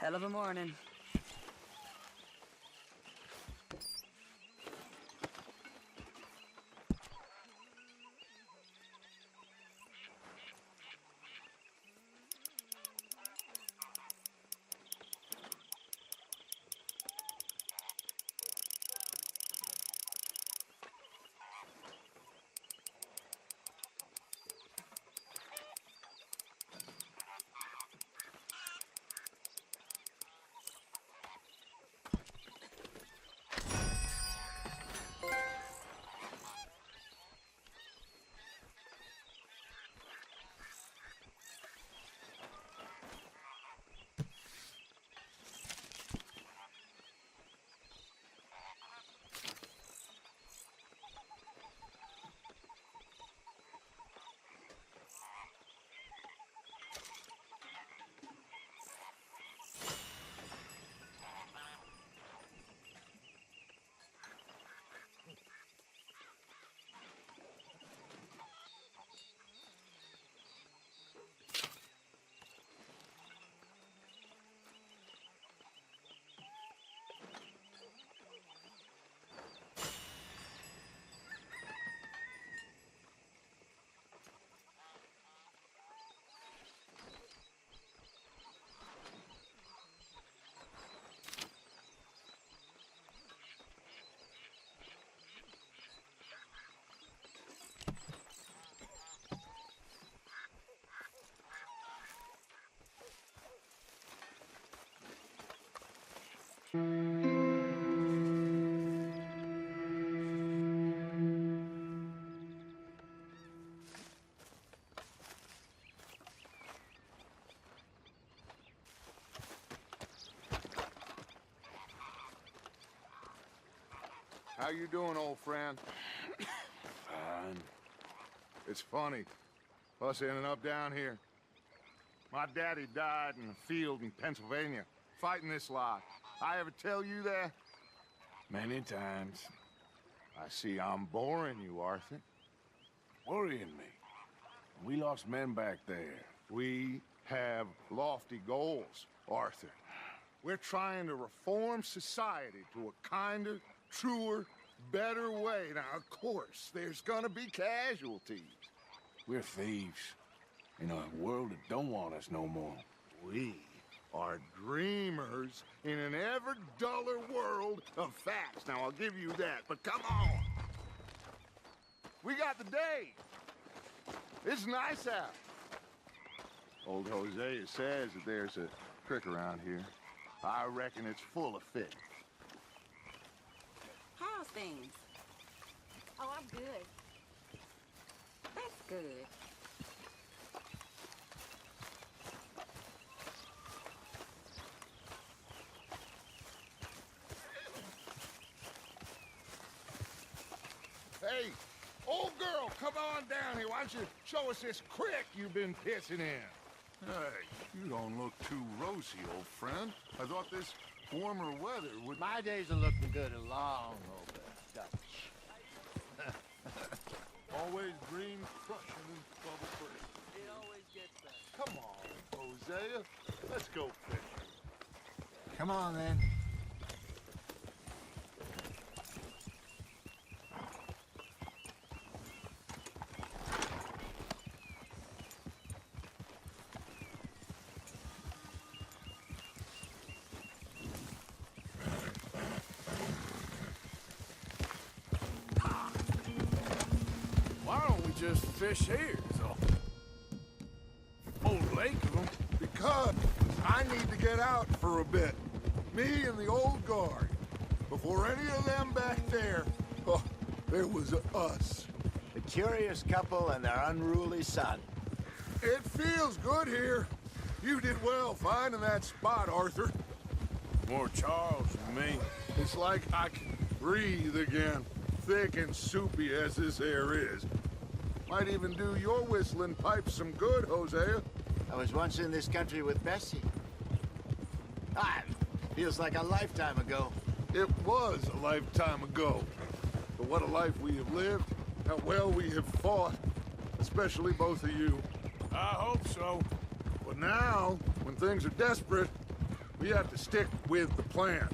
Hell of a morning. How you doing, old friend? Fine. It's funny, us ending up down here. My daddy died in a field in Pennsylvania, fighting this lot. I ever tell you that? Many times. I see I'm boring you, Arthur. Worrying me. We lost men back there. We have lofty goals, Arthur. We're trying to reform society to a kinder, truer, better way. Now, of course, there's gonna be casualties. We're thieves. In a world that don't want us no more. We are dreamers in an ever duller world of facts. Now, I'll give you that, but come on. We got the day. It's nice out. Old Hosea says that there's a creek around here. I reckon it's full of fish. How's things? Oh, I'm good. That's good. Hey, old girl, come on down here. Why don't you show us this creek you've been pissing in? Hey, you don't look too rosy, old friend. I thought this warmer weather would... My days are looking good along over Dutch. Always dream crushing and trouble-free. It always gets better. Come on, Hosea. Let's go fishing. Come on, then. just fish here, so... Whole lake of them. Because I need to get out for a bit. Me and the old guard. Before any of them back there, oh, there was us. The curious couple and their unruly son. It feels good here. You did well finding that spot, Arthur. More Charles than me. It's like I can breathe again, thick and soupy as this air is. Might even do your whistling pipes some good, Hosea. I was once in this country with Bessie. Feels like a lifetime ago. It was a lifetime ago. But what a life we have lived, how well we have fought, especially both of you. I hope so. But now, when things are desperate, we have to stick with the plan.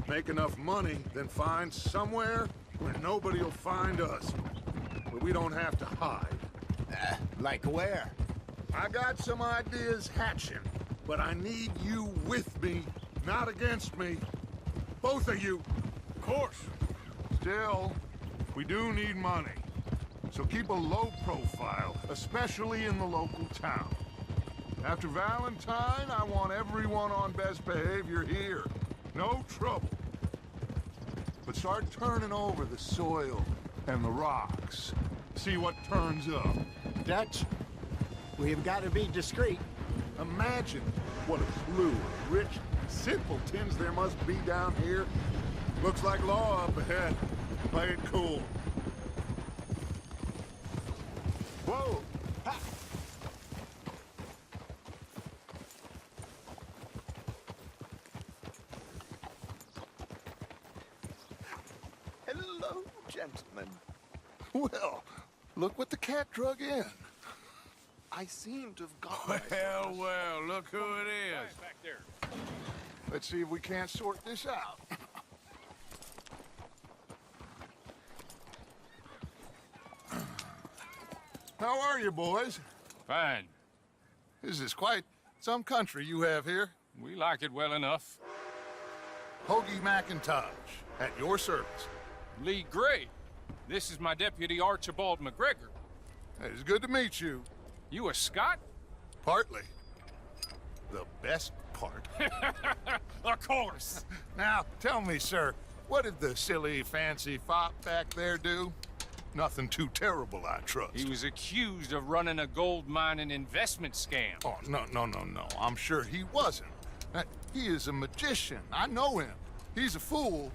Make enough money, then find somewhere where nobody will find us. Where we don't have to hide. Like where? I got some ideas hatching, but I need you with me, not against me. Both of you. Of course. Still, we do need money. So keep a low profile, especially in the local town. After Valentine, I want everyone on best behavior here. No trouble. But start turning over the soil and the rocks. See what turns up. Dutch, we've got to be discreet. Imagine what a slew of rich simpletons there must be down here. Looks like law up ahead. Play it cool. Whoa! Ha! Hello, gentlemen. Well, look what the cat drug in. I seem to have gone. Well, look who it is. Back there. Let's see if we can't sort this out. How are you, boys? Fine. This is quite some country you have here. We like it well enough. Hoagie McIntosh, at your service. Lee Gray. This is my deputy Archibald McGregor. It's good to meet you. You a Scot? Partly. The best part. Of course. Now, tell me, sir, what did the silly, fancy fop back there do? Nothing too terrible, I trust. He was accused of running a gold mining investment scam. Oh, no. I'm sure he wasn't. He is a magician. I know him. He's a fool,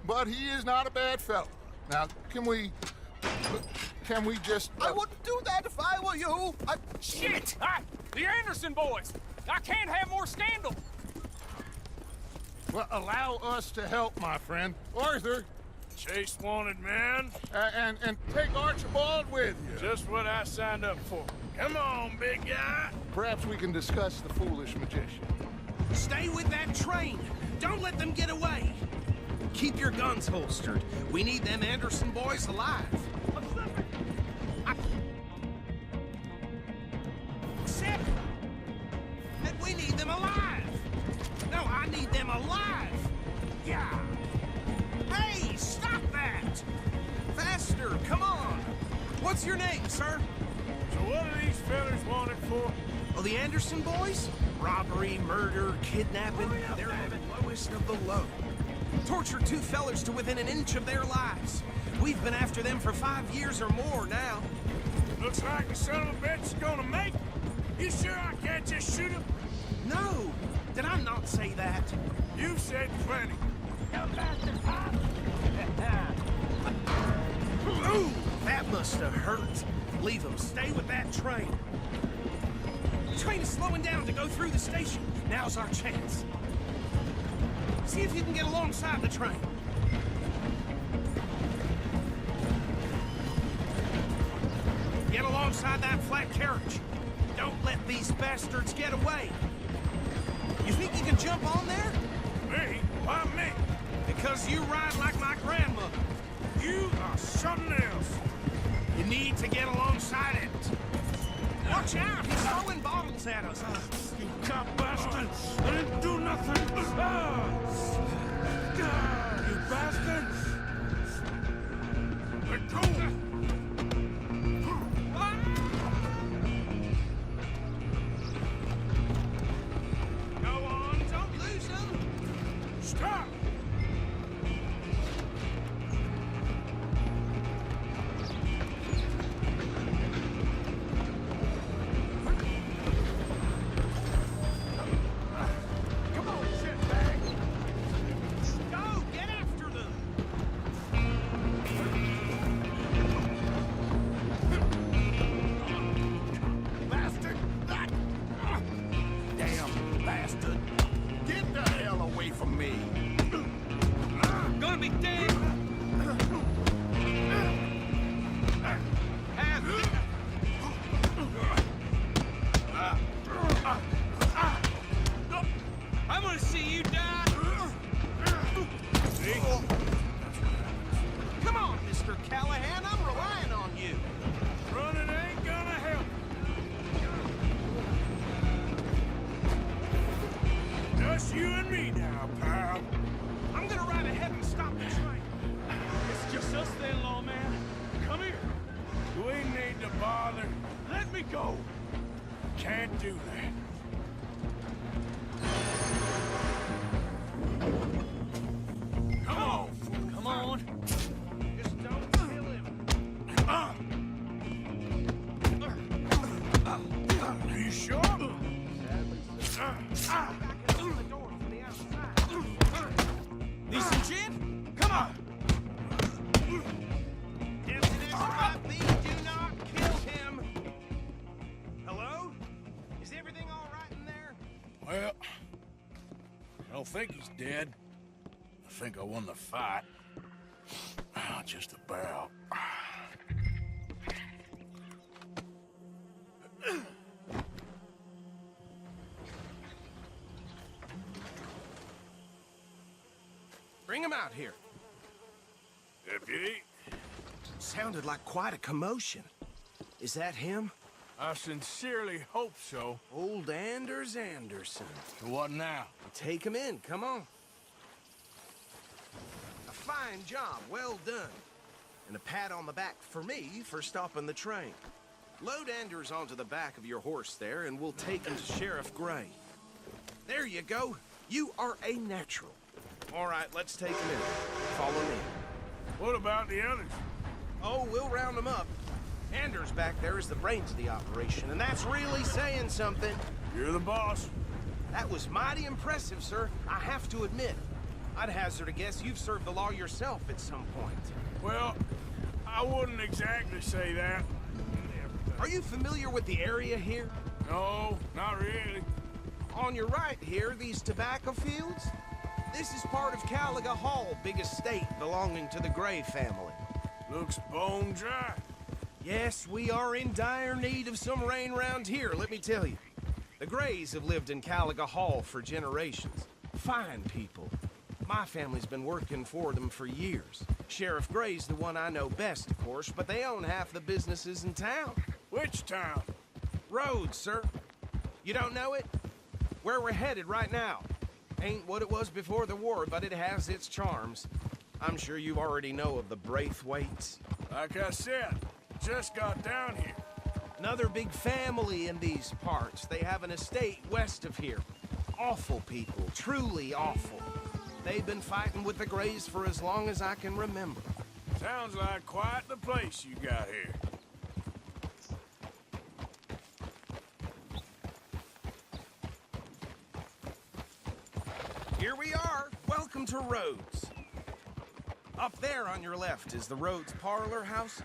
but he is not a bad fellow. Now, can we just... I wouldn't do that if I were you. Shit! The Anderson boys! I can't have more scandal! Well, allow us to help, my friend. Arthur, Chase wanted man. and take Archibald with you. Just what I signed up for. Come on, big guy. Perhaps we can discuss the foolish magician. Stay with that train. Don't let them get away. Keep your guns holstered. We need them Anderson boys alive. Except that we need them alive. No, I need them alive. Yeah. Hey, stop that. Faster, come on. What's your name, sir? So what are these fellas wanted for? Oh, the Anderson boys? Robbery, murder, kidnapping. They're the lowest of the low. Tortured two fellers to within an inch of their lives. We've been after them for 5 years or more now. Looks like the son of a bitch is gonna make it. You sure I can't just shoot him? No, did I not say that? You said plenty. Ooh, that must have hurt. Leave them. Stay with that train. The train is slowing down to go through the station. Now's our chance. See if you can get alongside the train. Get alongside that flat carriage. Don't let these bastards get away. You think you can jump on there? Me? Why me? Because you ride like my grandmother. You are something else. You need to get alongside it. Watch out! He's throwing bottles at us. You cop bastard! I didn't do nothing! You bastard! Let go! me dead! I'm gonna see you die! See? Come on, Mr. Callahan, I'm relying on you! Running ain't gonna help. Just you and me now, pal. I'm gonna ride ahead and stop the train! It's just us then, lawman. Come here. We need to bother. Let me go. Can't do that. Come on. Come on. Just don't kill him! Are you sure? Back and open the door from the outside. Decent gin? Come on. Tempted as it might be, do not kill him! Hello? Is everything all right in there? Well, I don't think he's dead. I think I won the fight. Just about. Bring him out here. Deputy, Sounded like quite a commotion. Is that him? I sincerely hope so. Old Anders Anderson. So what now? Take him in, come on. A fine job, well done. And a pat on the back for me for stopping the train. Load Anders onto the back of your horse there, and we'll take him to Sheriff Gray. There you go. You are a natural. All right, let's take him in. Follow me. What about the others? Oh, we'll round them up. Anders back there is the brains of the operation, and that's really saying something. You're the boss. That was mighty impressive, sir. I have to admit. I'd hazard a guess you've served the law yourself at some point. Well, I wouldn't exactly say that. Are you familiar with the area here? No, not really. On your right here, these tobacco fields? This is part of Caliga Hall, big estate belonging to the Gray family. Looks bone dry. Yes, we are in dire need of some rain round here, let me tell you. The Grays have lived in Caliga Hall for generations. Fine people. My family's been working for them for years. Sheriff Gray's the one I know best, of course, but they own half the businesses in town. Which town? Rhodes, sir. You don't know it? Where we're headed right now. Ain't what it was before the war, but it has its charms. I'm sure you already know of the Braithwaites. Like I said, just got down here. Another big family in these parts. They have an estate west of here. Awful people, truly awful. They've been fighting with the Grays for as long as I can remember. Sounds like quite the place you got here. Here we are. Welcome to Rhodes. Up there on your left is the Rhodes Parlor House.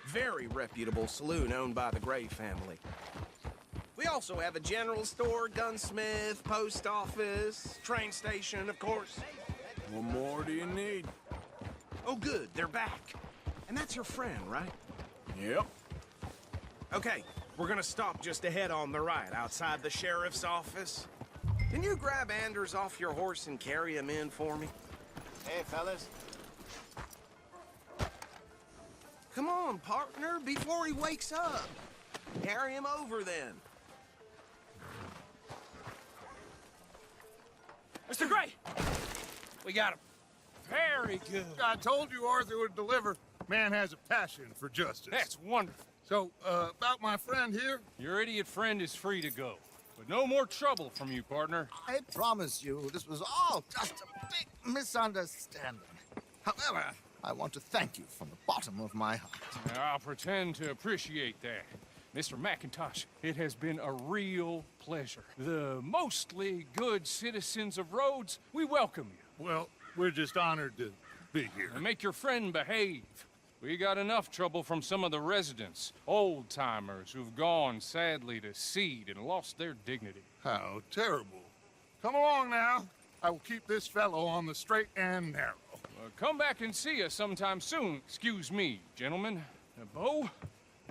Very reputable saloon owned by the Gray family. We also have a general store, gunsmith, post office, train station, of course. What more do you need? Oh, good, they're back. And that's your friend, right? Yep. Okay, we're gonna stop just ahead on the right, outside the sheriff's office. Can you grab Anders off your horse and carry him in for me? Hey, fellas. Come on, partner, before he wakes up. Carry him over, then. Mr. Gray! We got him. Very good. I told you Arthur would deliver. Man has a passion for justice. That's wonderful. So, about my friend here? Your idiot friend is free to go. But no more trouble from you, partner. I promise you, this was all just a big misunderstanding. However, I want to thank you from the bottom of my heart. I'll pretend to appreciate that. Mr. McIntosh, it has been a real pleasure. The mostly good citizens of Rhodes, we welcome you. Well, we're just honored to be here. And make your friend behave. We got enough trouble from some of the residents, old-timers who've gone, sadly, to seed and lost their dignity. How terrible. Come along now. I will keep this fellow on the straight and narrow. come back and see us sometime soon. Excuse me, gentlemen. Beau,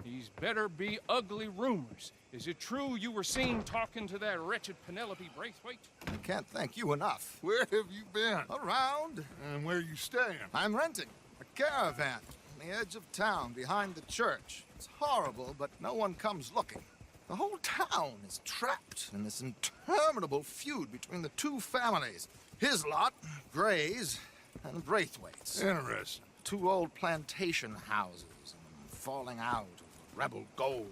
these better be ugly rumors. Is it true you were seen talking to that wretched Penelope Braithwaite? I can't thank you enough. Where have you been? Around. And where you staying? I'm renting a caravan on the edge of town behind the church. It's horrible, but no one comes looking. The whole town is trapped in this interminable feud between the two families. His lot, Gray's, and Braithwaite's. Interesting. Two old plantation houses, and falling out of rebel gold,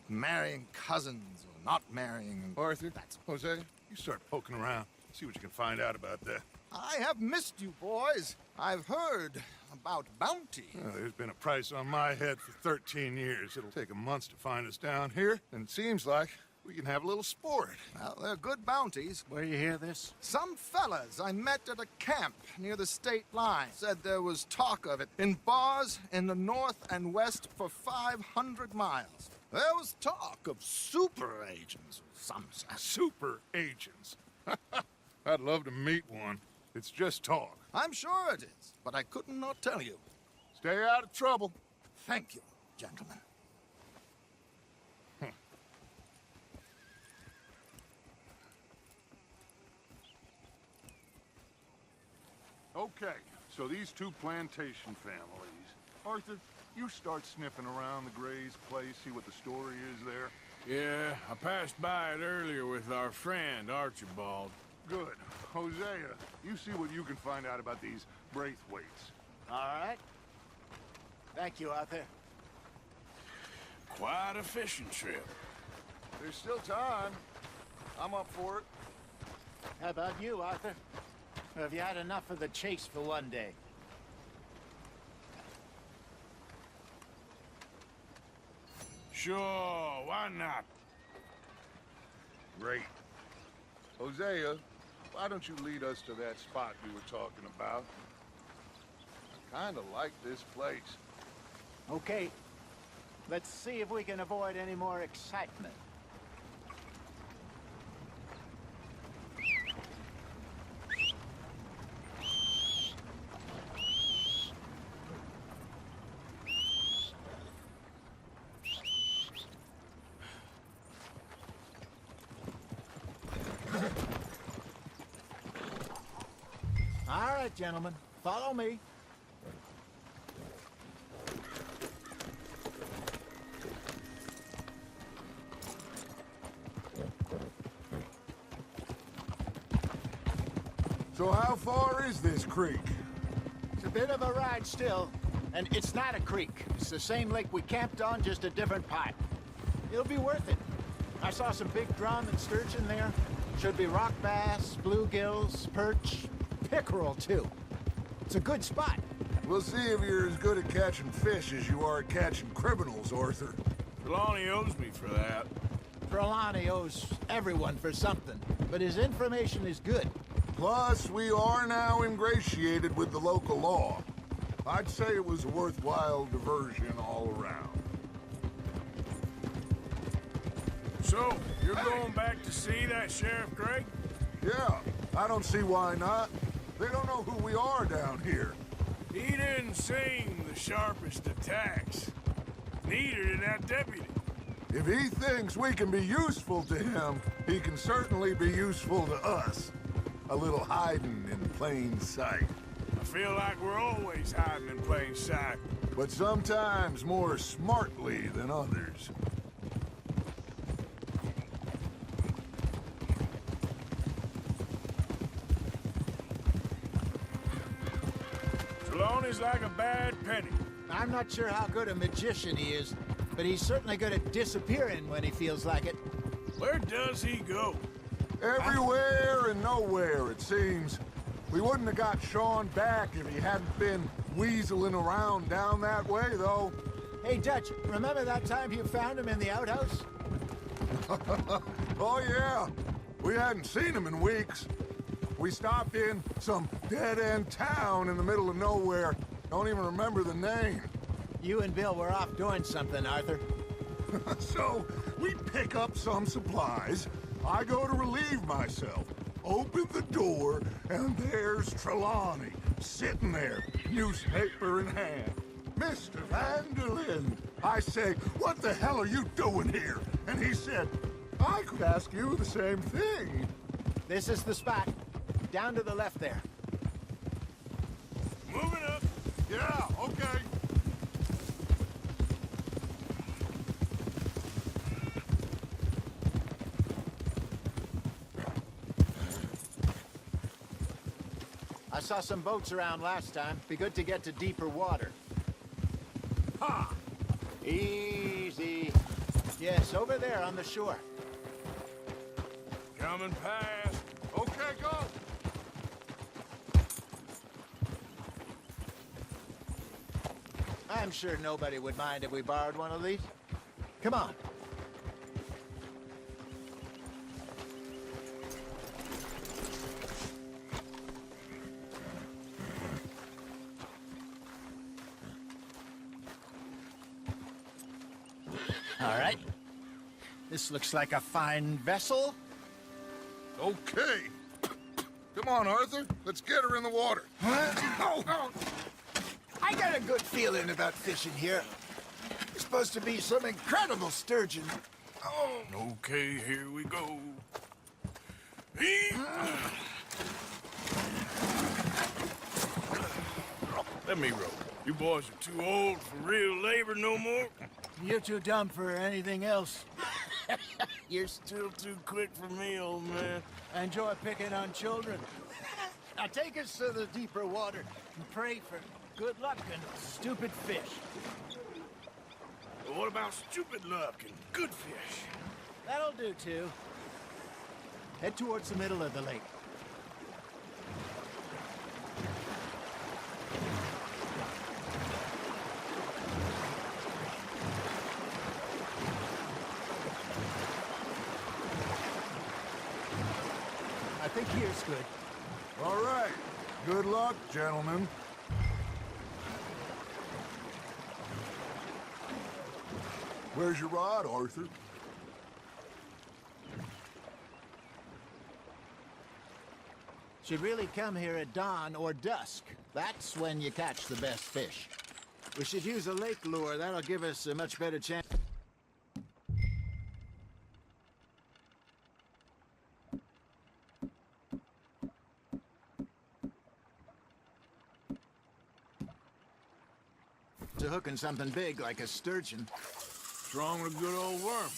and marrying cousins or not marrying. And Arthur, Jose, you start poking around. See what you can find out about that. I have missed you, boys. I've heard about bounty. Well, there's been a price on my head for 13 years. It'll take 'em months to find us down here, and it seems like we can have a little sport. Well, they're good bounties. Where you hear this? Some fellas I met at a camp near the state line said there was talk of it in bars in the north and west for 500 miles. There was talk of super agents of some sort. Super agents. I'd love to meet one. It's just talk. I'm sure it is, but I couldn't not tell you. Stay out of trouble. Thank you, gentlemen. Okay, so these two plantation families. Arthur, you start sniffing around the Gray's place, see what the story is there. Yeah, I passed by it earlier with our friend, Archibald. Good. Hosea, you see what you can find out about these Braithwaites. All right. Thank you, Arthur. Quite a fishing trip. There's still time. I'm up for it. How about you, Arthur? Or have you had enough of the chase for one day? Sure, why not? Great. Hosea, why don't you lead us to that spot we were talking about? I kinda like this place. Okay. Let's see if we can avoid any more excitement. All right, gentlemen, follow me. So how far is this creek? It's a bit of a ride still, and it's not a creek. It's the same lake we camped on, just a different pipe. It'll be worth it. I saw some big drum and sturgeon there. Should be rock bass, bluegills, perch, pickerel too. It's a good spot. We'll see if you're as good at catching fish as you are at catching criminals, Arthur. Trelawney owes me for that. Trelawney owes everyone for something, but his information is good. Plus, we are now ingratiated with the local law. I'd say it was a worthwhile diversion all around. So, you're going back to see that Sheriff Gregg? Yeah, I don't see why not. They don't know who we are down here. He didn't seem the sharpest attacks. Neither did that deputy. If he thinks we can be useful to him, he can certainly be useful to us. A little hiding in plain sight. I feel like we're always hiding in plain sight. But sometimes more smartly than others. Trelawney's like a bad penny. I'm not sure how good a magician he is, but he's certainly good at disappearing when he feels like it. Where does he go? Everywhere and nowhere, it seems. We wouldn't have got Sean back if he hadn't been weaseling around down that way, though. Hey, Dutch, remember that time you found him in the outhouse? Oh, yeah. We hadn't seen him in weeks. We stopped in some dead-end town in the middle of nowhere. Don't even remember the name. You and Bill were off doing something, Arthur. So, we pick up some supplies. I go to relieve myself. opened the door, and there's Trelawney, sitting there, newspaper in hand. Mr. Van der Linde. I say, what the hell are you doing here? And he said, I could ask you the same thing. This is the spot. Down to the left there. Moving up. Yeah, okay. I saw some boats around last time. Be good to get to deeper water. Ha! Easy. Yes, over there on the shore. Coming past. Okay, go. I'm sure nobody would mind if we borrowed one of these. Come on. All right. This looks like a fine vessel. Okay. Come on, Arthur. Let's get her in the water. Oh. I got a good feeling about fishing here. It's supposed to be some incredible sturgeon. Oh. Okay, here we go. Let me row. You boys are too old for real labor no more. You're too dumb for anything else. You're still too quick for me, old man. Enjoy picking on children. Now take us to the deeper water and pray for good luck and stupid fish. But what about stupid luck and good fish? That'll do, too. Head towards the middle of the lake. I think here's good. All right. Good luck, gentlemen. Where's your rod, Arthur? Should really come here at dawn or dusk. That's when you catch the best fish. We should use a lake lure. That'll give us a much better chance. To hooking something big like a sturgeon. What's wrong with a good old worm?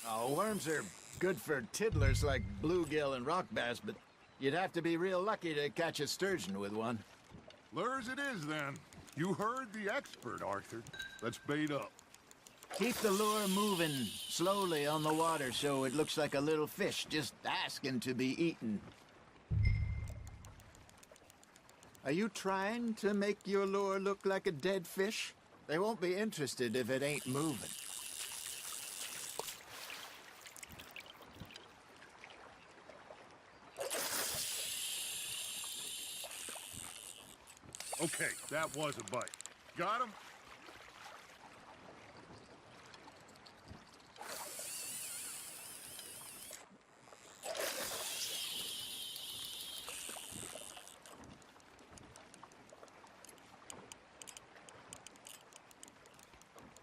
Oh, worms are good for tiddlers like bluegill and rock bass, but you'd have to be real lucky to catch a sturgeon with one. Lures it is, then. You heard the expert, Arthur. Let's bait up. Keep the lure moving slowly on the water so it looks like a little fish just asking to be eaten. Are you trying to make your lure look like a dead fish? They won't be interested if it ain't moving. Okay, that was a bite. Got him?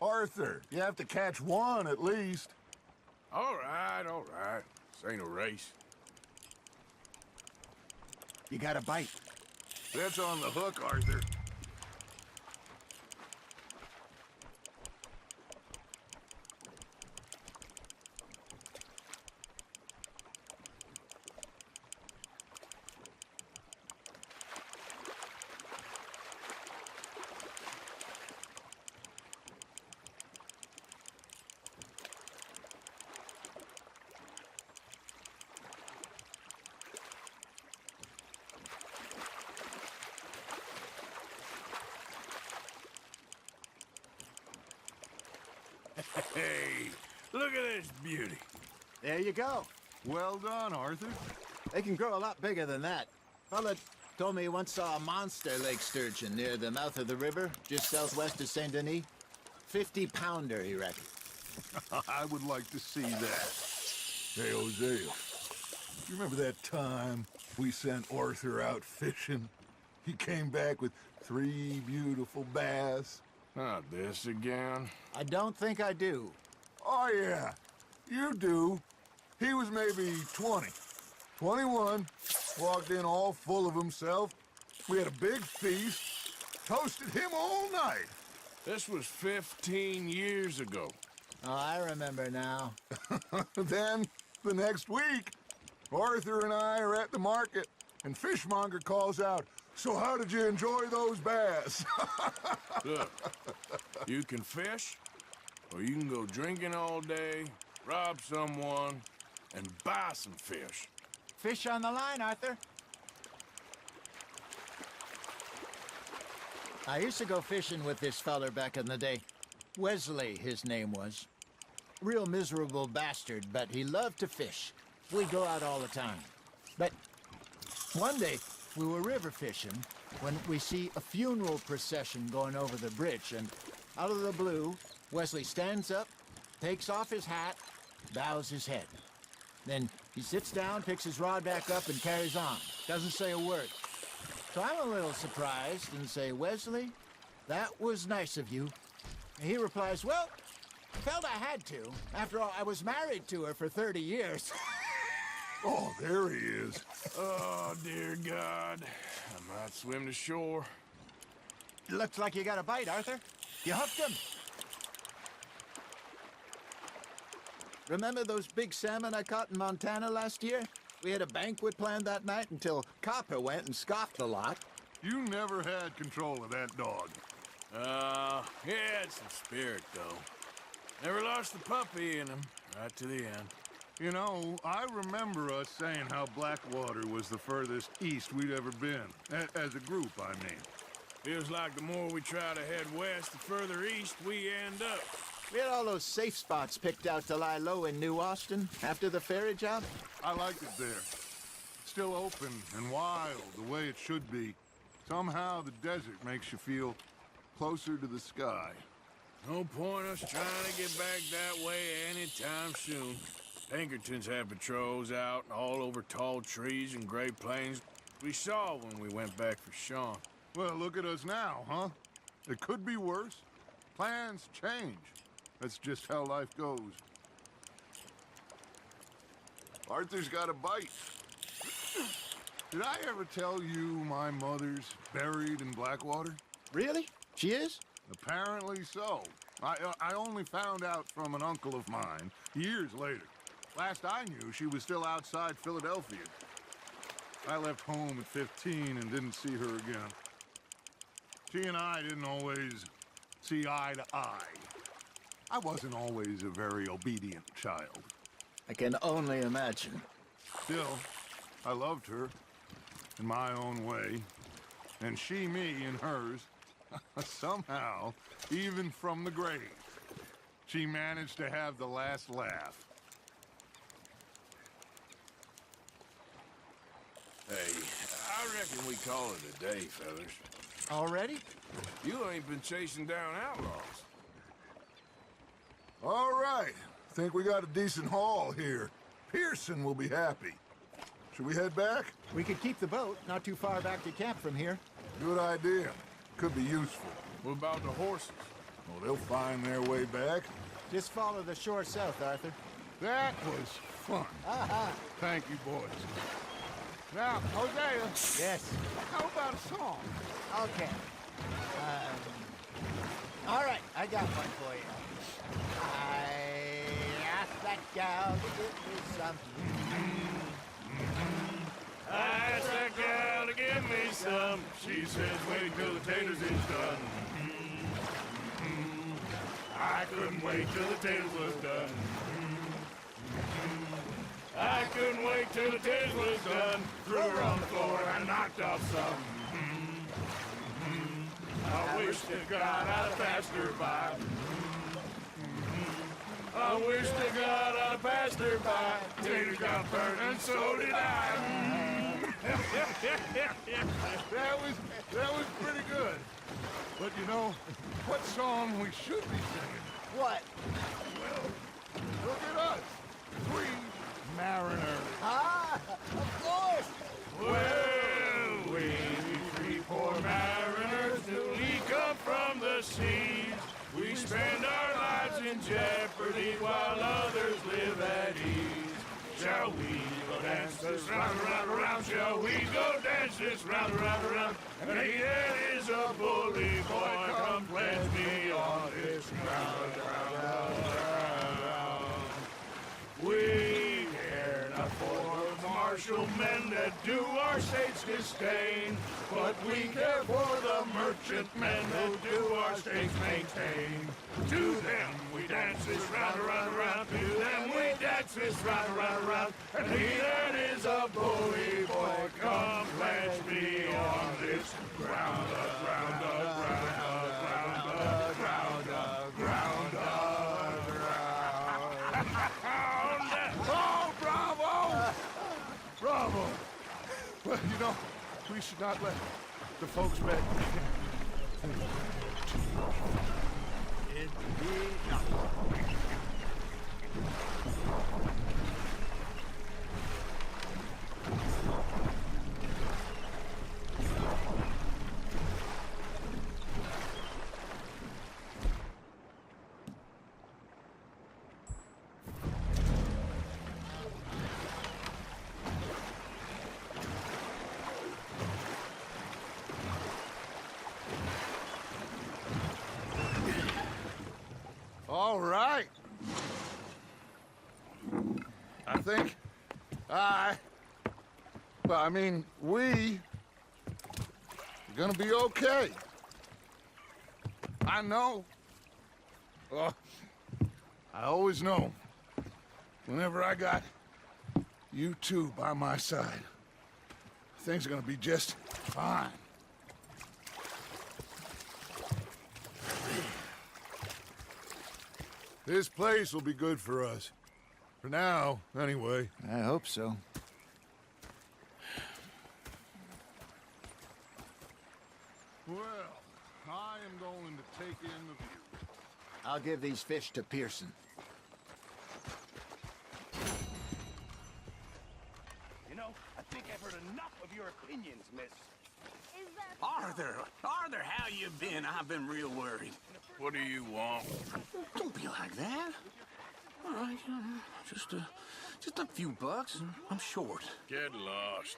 Arthur, you have to catch one at least. All right, all right. This ain't a race. You got a bite. That's on the hook, Arthur. Hey, look at this beauty. There you go. Well done, Arthur. They can grow a lot bigger than that. Fella told me he once saw a monster lake sturgeon near the mouth of the river, just southwest of Saint Denis. 50-pounder, he reckoned. I would like to see that. Hey, Hosea. You remember that time we sent Arthur out fishing? He came back with 3 beautiful bass. Not this again. I don't think I do. Oh, yeah. You do. He was maybe 20. 21. Walked in all full of himself. We had a big feast. Toasted him all night. This was 15 years ago. Oh, I remember now. Then, the next week, Arthur and I are at the market, and Fishmonger calls out, "So how did you enjoy those bass?" Look, you can fish, or you can go drinking all day, rob someone, and buy some fish. Fish on the line, Arthur. I used to go fishing with this feller back in the day. Wesley, his name was. Real miserable bastard, but he loved to fish. We'd go out all the time. But one day, we were river fishing when we see a funeral procession going over the bridge, and out of the blue, Wesley stands up, takes off his hat, bows his head. Then he sits down, picks his rod back up, and carries on. Doesn't say a word. So I'm a little surprised and say, "Wesley, that was nice of you." And he replies, "Well, felt I had to. After all, I was married to her for 30 years. Oh, there he is. Oh, dear God. I might swim to shore. Looks like you got a bite, Arthur. You hooked him. Remember those big salmon I caught in Montana last year? We had a banquet planned that night until Copper went and scoffed a lot. You never had control of that dog. He had some spirit, though. Never lost the puppy in him, right to the end. You know, I remember us saying how Blackwater was the furthest east we'd ever been. As a group, I mean. Feels like the more we try to head west, the further east we end up. We had all those safe spots picked out to lie low in New Austin after the ferry job. I liked it there. Still open and wild, the way it should be. Somehow the desert makes you feel closer to the sky. No point us trying to get back that way anytime soon. Pinkertons had patrols out all over tall trees and Great Plains. We saw when we went back for Sean. Well, look at us now, huh? It could be worse. Plans change. That's just how life goes. Arthur's got a bite. Did I ever tell you my mother's buried in Blackwater? Really? She is? Apparently so. I only found out from an uncle of mine years later. Last I knew, she was still outside Philadelphia. I left home at 15 and didn't see her again. She and I didn't always see eye to eye. I wasn't always a very obedient child. I can only imagine. Still, I loved her in my own way, and she me in hers. Somehow, even from the grave, she managed to have the last laugh. Hey, I reckon we call it a day, fellas. Already? You ain't been chasing down outlaws. All right. Think we got a decent haul here. Pearson will be happy. Should we head back? We could keep the boat not too far back to camp from here. Good idea. Could be useful. What about the horses? Well, they'll find their way back. Just follow the shore south, Arthur. That was fun. Thank you, boys. Now, Hosea, Yes. how about a song? Okay. All right, I got one for you. I asked that gal to give me some. I asked that gal to give me some. She says, wait till the taters is done. I couldn't wait till the taters was done. I couldn't wait till the taters was done. Threw her on the floor and knocked off some. I wish to God I'd have passed her by. I wish to God I'd have passed her by. Taters got burnt and so did I. That was pretty good. But you know, what song we should be singing? What? Well, look at us. 3 mariners. Ah! Of course! Well, we three poor mariners newly come from the seas. We spend our lives in jeopardy while others live at ease. Shall we go dance this round, around, around? Shall we go dance this round, around, around? And he that is a bully boy, come pledge me on this ground, ground. We care not for the martial men that do our state's disdain, but we care for the merchant men who do our state's maintain. To them we dance this round, around, around. To them we dance this round, around, around. And he that is a bully boy, come pledge me on this ground, ground, ground, ground, ground, ground, ground. Oh, bravo! Bravo! Well, you know, we should not let the folks back. All right. I think we are gonna be okay. I know. Well, I always know. Whenever I got you two by my side, things are gonna be just fine. This place will be good for us. For now, anyway. I hope so. Well, I am going to take in the view. I'll give these fish to Pearson. You know, I think I've heard enough of your opinions, miss. Arthur, how you been? I've been real worried. What do you want? Don't be like that. All right, just a few bucks, and I'm short. Get lost.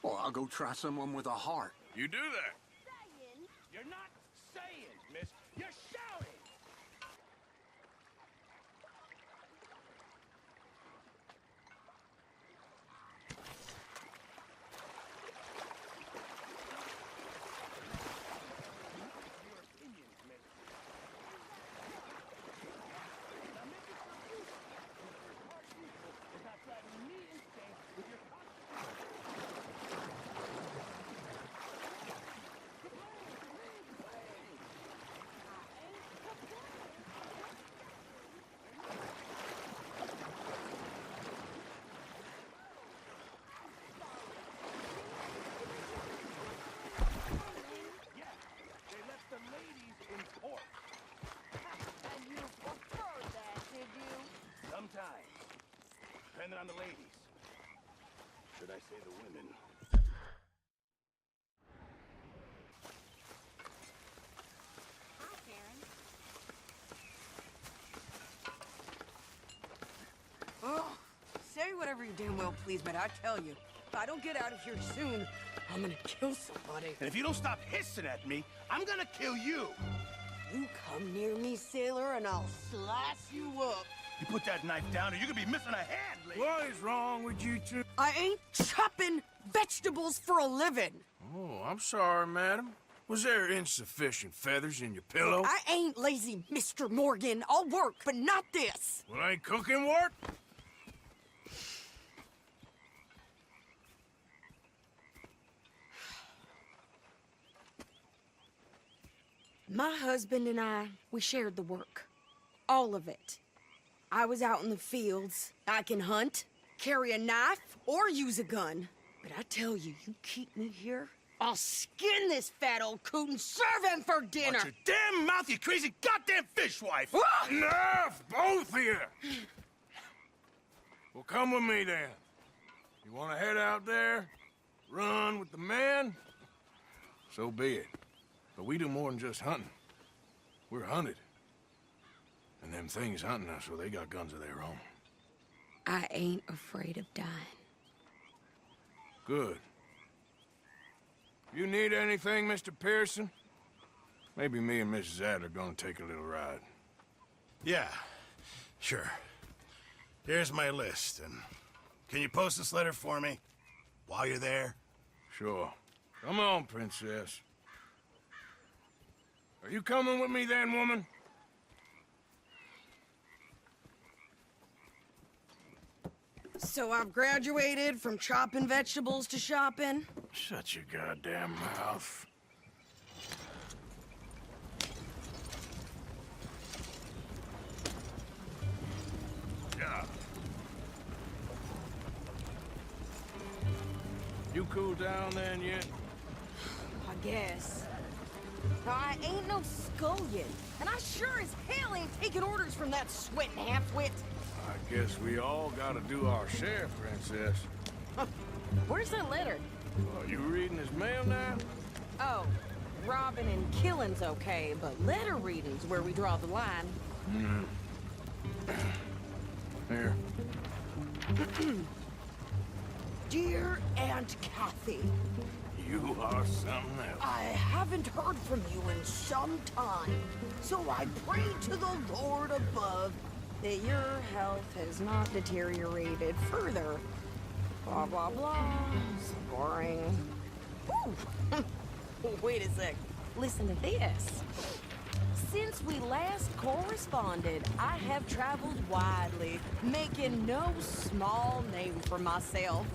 Well, I'll go try someone with a heart. You do that. You're not saying, miss. You're shouting. Depending on the ladies. Should I say the women? Hi, Karen. Oh, say whatever you damn well please, but I tell you, if I don't get out of here soon, I'm gonna kill somebody. And if you don't stop hissing at me, I'm gonna kill you. You come near me, sailor, and I'll slice you up. You put that knife down or you're gonna be missing a hand, lady. What is wrong with you two? I ain't chopping vegetables for a living. Oh, I'm sorry, madam. Was there insufficient feathers in your pillow? I ain't lazy, Mr. Morgan. I'll work, but not this. Well, ain't cooking work? My husband and I, we shared the work. All of it. I was out in the fields. I can hunt, carry a knife, or use a gun. But I tell you, you keep me here, I'll skin this fat old coot and serve him for dinner. Watch your damn mouth, you crazy goddamn fishwife! Enough, both of you! Well, come with me then. You want to head out there, run with the men? So be it. But we do more than just hunting. We're hunted. And them things hunting us, well, they got guns of their own. I ain't afraid of dying. Good. You need anything, Mr. Pearson? Maybe me and Mrs. Adler gonna take a little ride. Yeah, sure. Here's my list, and can you post this letter for me while you're there? Sure. Come on, Princess. Are you coming with me then, woman? So I've graduated from chopping vegetables to shopping? Shut your goddamn mouth. Yeah. You cool down then yet? I guess. I ain't no scullion, and I sure as hell ain't taking orders from that sweating half-wit. I guess we all gotta do our share, Princess. Where's that letter? Are you reading his mail now? Oh, robbing and killing's okay, but letter reading's where we draw the line. Here. Dear Aunt Kathy, You are something else. I haven't heard from you in some time, so I pray to the Lord above that your health has not deteriorated further. Blah, blah, blah. It's boring. Ooh. Wait a sec. Listen to this. Since we last corresponded, I have traveled widely, making no small name for myself.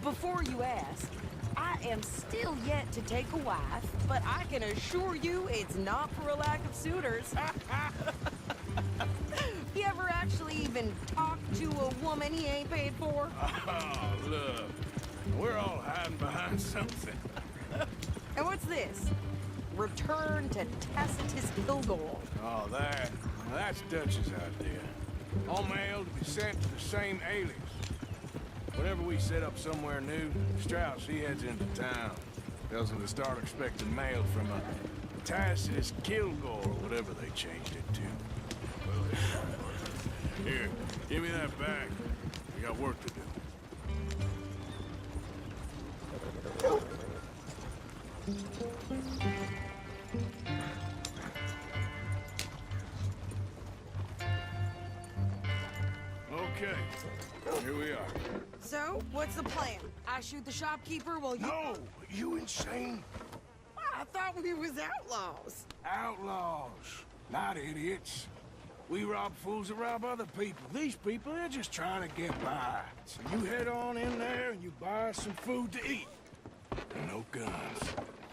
Before you ask, I am still yet to take a wife, but I can assure you it's not for a lack of suitors. You ever actually even talked to a woman he ain't paid for? Oh, look. We're all hiding behind something. And what's this? Return to Tacitus Kilgore. Oh, that's Dutch's idea. All mail to be sent to the same alias. Whenever we set up somewhere new, Strauss, he heads into town. Tells them to start expecting mail from a Tacitus Kilgore, or whatever they changed it to. Here, give me that back. We got work to do. Okay, here we are. So, what's the plan? I shoot the shopkeeper while you... No! You insane? I thought we was outlaws. Outlaws, not idiots. We rob fools that rob other people. These people, they're just trying to get by. So you head on in there and you buy some food to eat. And no guns.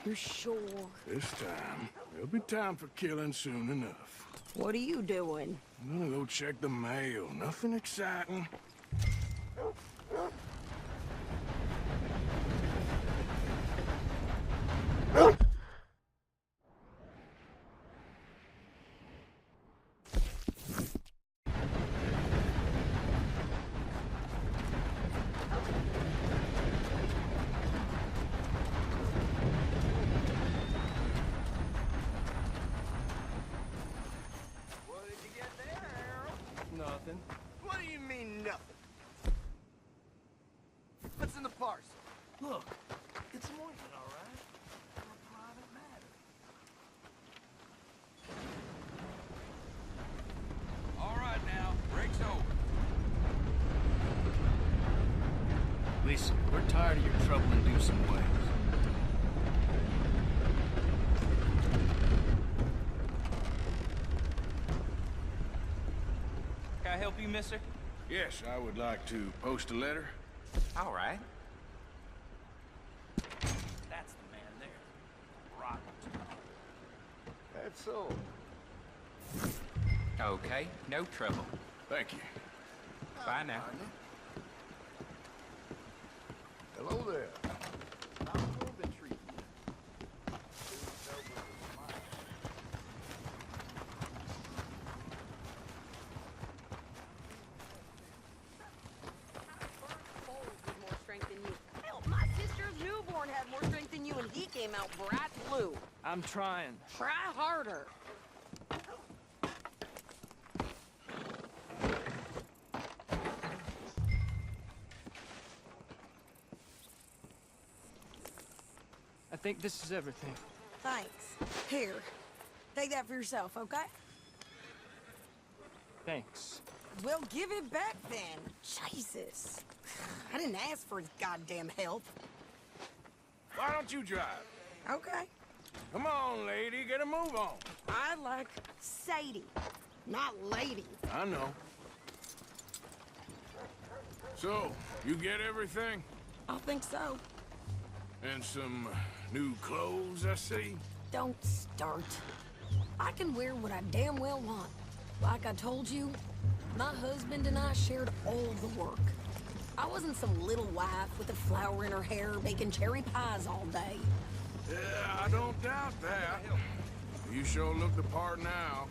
You're sure? This time, there'll be time for killing soon enough. What are you doing? I'm gonna go check the mail. Nothing exciting. Nothing. What do you mean, nothing? What's in the parcel? Look, it's more than all right. For a private matter. All right now, break's over. Listen, we're tired of your trouble-inducing ways. Can I help you, mister? Yes, I would like to post a letter. All right. That's the man there. Rotten. That's so. Okay, no trouble. Thank you. Bye now. Hello there. How's it been treating you? came out bright blue. I'm trying. Try harder. I think this is everything. Thanks. Here, take that for yourself, okay? Thanks. Well, give it back then. Jesus. I didn't ask for his goddamn help. Why don't you drive? Okay. Come on, lady, get a move on. I like Sadie, not lady. I know. So, you get everything? I think so. And some new clothes, I see? Don't start. I can wear what I damn well want. Like I told you, my husband and I shared all the work. I wasn't some little wife with a flower in her hair making cherry pies all day. Yeah, I don't doubt that. You sure look the part now.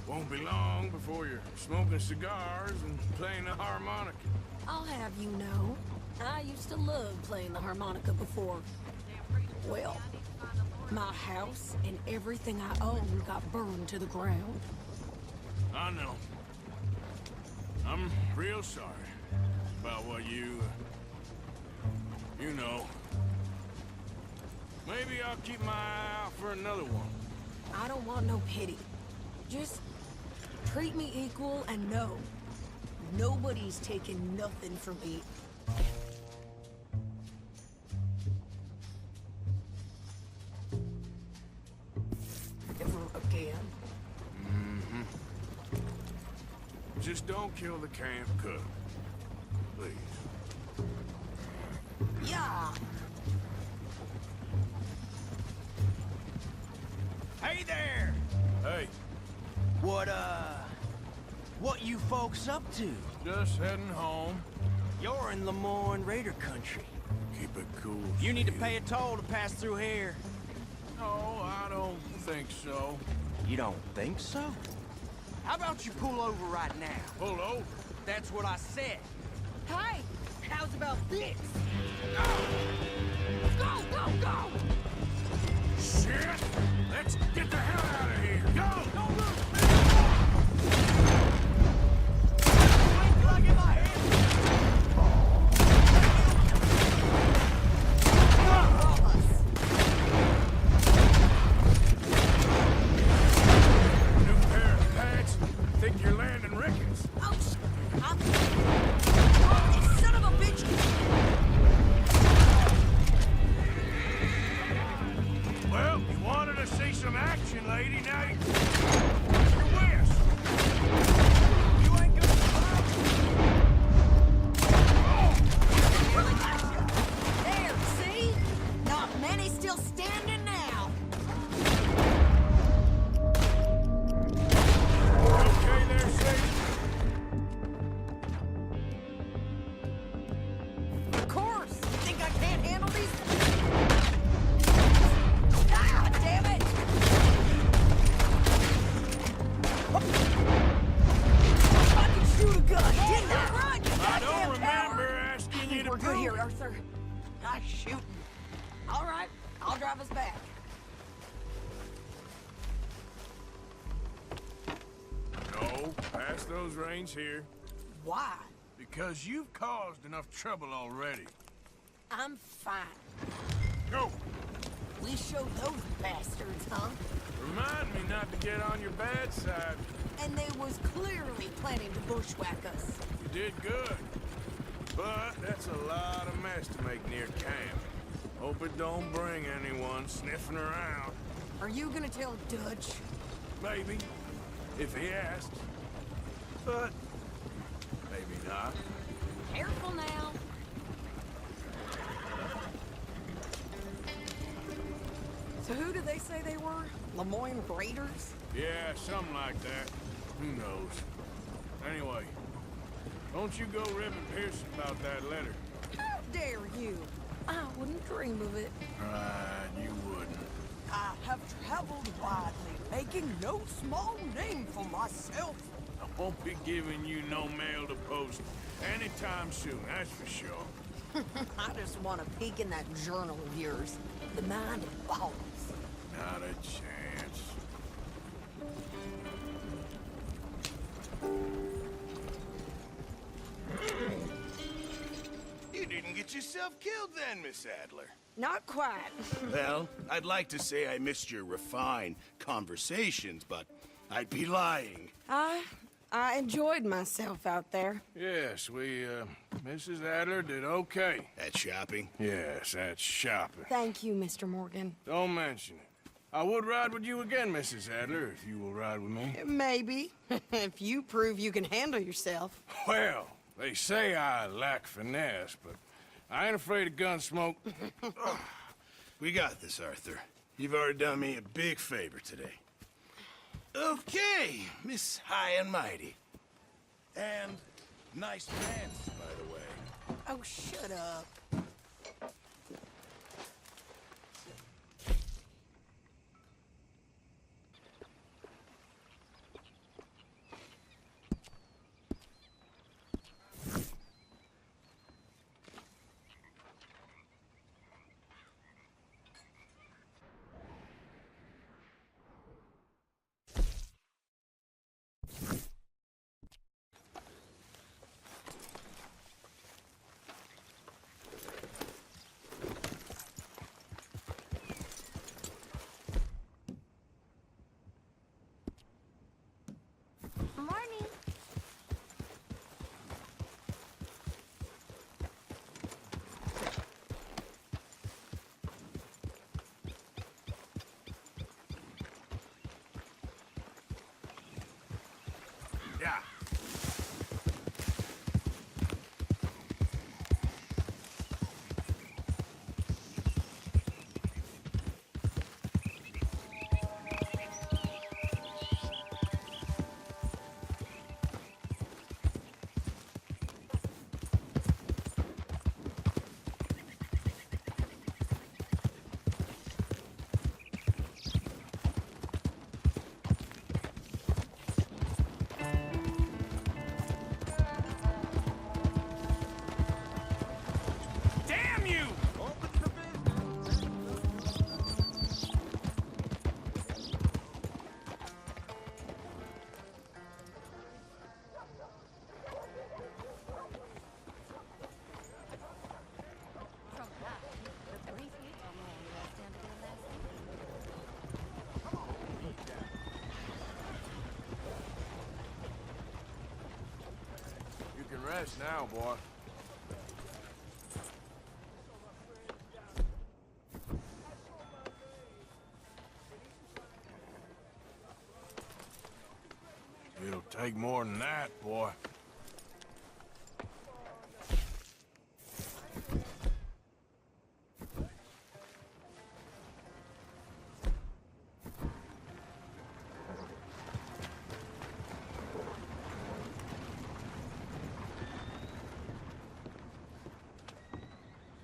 Won't be long before you're smoking cigars and playing the harmonica. I'll have you know, I used to love playing the harmonica before. Well, my house and everything I own got burned to the ground. I know. I'm real sorry about what you know. Maybe I'll keep my eye out for another one. I don't want no pity. Just treat me equal and know nobody's taking nothing from me. Never again. Mm-hmm. Just don't kill the camp cook. Please. Yeah. Hey there! Hey, What you folks up to? just heading home. You're in Lemoyne Raider country. Keep it cool. You need to Steve. pay a toll to pass through here. No, I don't think so. You don't think so? How about you pull over right now? Pull over. That's what I said. Hey, how's about this? Go, go, go! Shit! Let's get the hell out of here. Go! Don't move! Wait till I get my hands. New pair of pants. Think you're landing Ricketts. Ouch! Oh, son of a bitch! Well, you wanted to see some action, lady. Now you... Mr. West. You ain't gonna survive. Really got you. There, see? Not many still standing now. Okay there, Shady? Of course. You think I can't handle these? Ah, damn it! I can shoot a gun, didn't I? Run, you I don't goddamn remember coward! asking you to We're good prove here, it. Arthur. Nice shooting. All right, I'll drive us back. No, pass those reins here. Why? Because you've caused enough trouble already. I'm fine. Go! We showed those bastards, huh? Remind me not to get on your bad side. And they was clearly planning to bushwhack us. You did good. But that's a lot of mess to make near camp. Hope it don't bring anyone sniffing around. Are you gonna tell Dutch? Maybe, if he asks. But maybe not. Careful now. So who did they say they were? Lemoyne Raiders? Yeah, something like that. Who knows? Anyway, don't you go ribbing Pearson about that letter. How dare you? I wouldn't dream of it. Right, you wouldn't. I have traveled widely, making no small name for myself. I won't be giving you no mail to post anytime soon, that's for sure. I just want to peek in that journal of yours. The mind of balls. Not a chance. You didn't get yourself killed then, Miss Adler. Not quite. Well, I'd like to say I missed your refined conversations, but I'd be lying. I enjoyed myself out there. Yes, Mrs. Adler did okay. At shopping? Yes, that's shopping. Thank you, Mr. Morgan. Don't mention it. I would ride with you again, Mrs. Adler, if you will ride with me. Maybe. If you prove you can handle yourself. Well, they say I lack finesse, but I ain't afraid of gun smoke. We got this, Arthur. You've already done me a big favor today. Okay, Miss High and Mighty. And nice pants, by the way. Oh, shut up. Morning. Yeah. Damn you! You can rest now, boy. It'll take more than that, boy.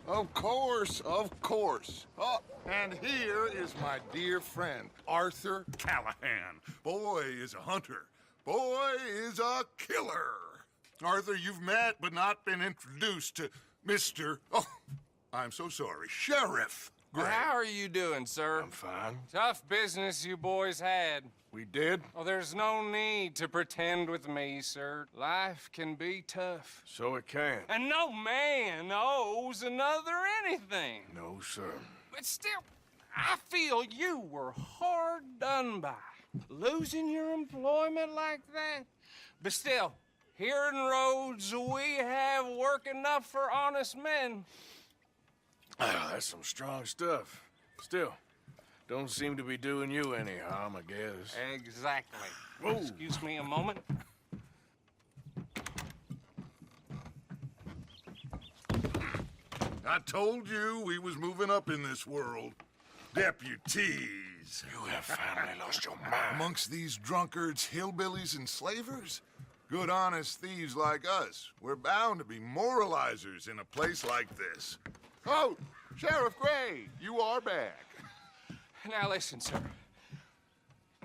Of course, of course. Oh, and here is my dear friend, Arthur Callahan. Boy is a hunter. Boy is a killer. Arthur, you've met but not been introduced to Mr. Oh, I'm so sorry, Sheriff Gray. How are you doing, sir? I'm fine. Tough business you boys had. We did? Oh, there's no need to pretend with me, sir. Life can be tough. So it can. And no man owes another anything. No, sir. But still, I feel you were hard done by. Losing your employment like that. But still, here in Rhodes, we have work enough for honest men. Ah, that's some strong stuff. Still, don't seem to be doing you any harm, I guess. Exactly. Whoa. Excuse me a moment. I told you we was moving up in this world. Deputies. You have finally lost your mind. Amongst these drunkards, hillbillies, and slavers? Good, honest thieves like us. We're bound to be moralizers in a place like this. Oh, Sheriff Gray, you are back. Now listen, sir.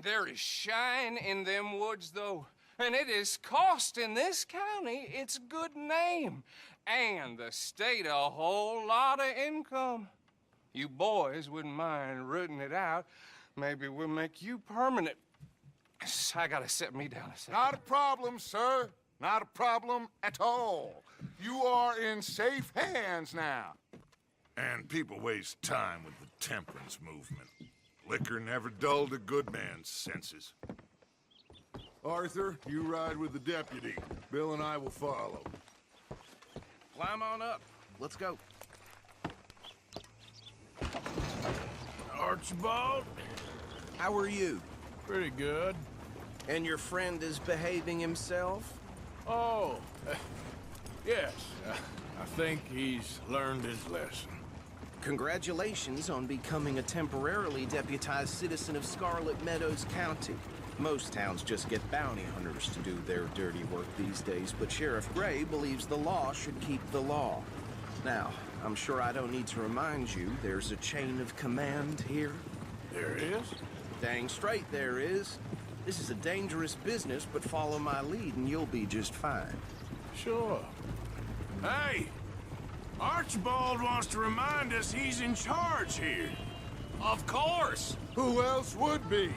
There is shine in them woods, though, and it is costing this county its good name. and the state a whole lot of income. You boys wouldn't mind rooting it out. Maybe we'll make you permanent. I gotta set me down a second. Not a problem, sir. Not a problem at all. You are in safe hands now. And people waste time with the temperance movement. Liquor never dulled a good man's senses. Arthur, you ride with the deputy. Bill and I will follow. Climb on up. Let's go. Archibald? How are you? Pretty good. And your friend is behaving himself? Oh, yes. I think he's learned his lesson. Congratulations on becoming a temporarily deputized citizen of Scarlet Meadows County. Most towns just get bounty hunters to do their dirty work these days, but Sheriff Gray believes the law should keep the law. Now, I'm sure I don't need to remind you there's a chain of command here. There is? Dang straight there is. This is a dangerous business, but follow my lead and you'll be just fine. Sure. Hey! Archibald wants to remind us he's in charge here. Of course! Who else would be?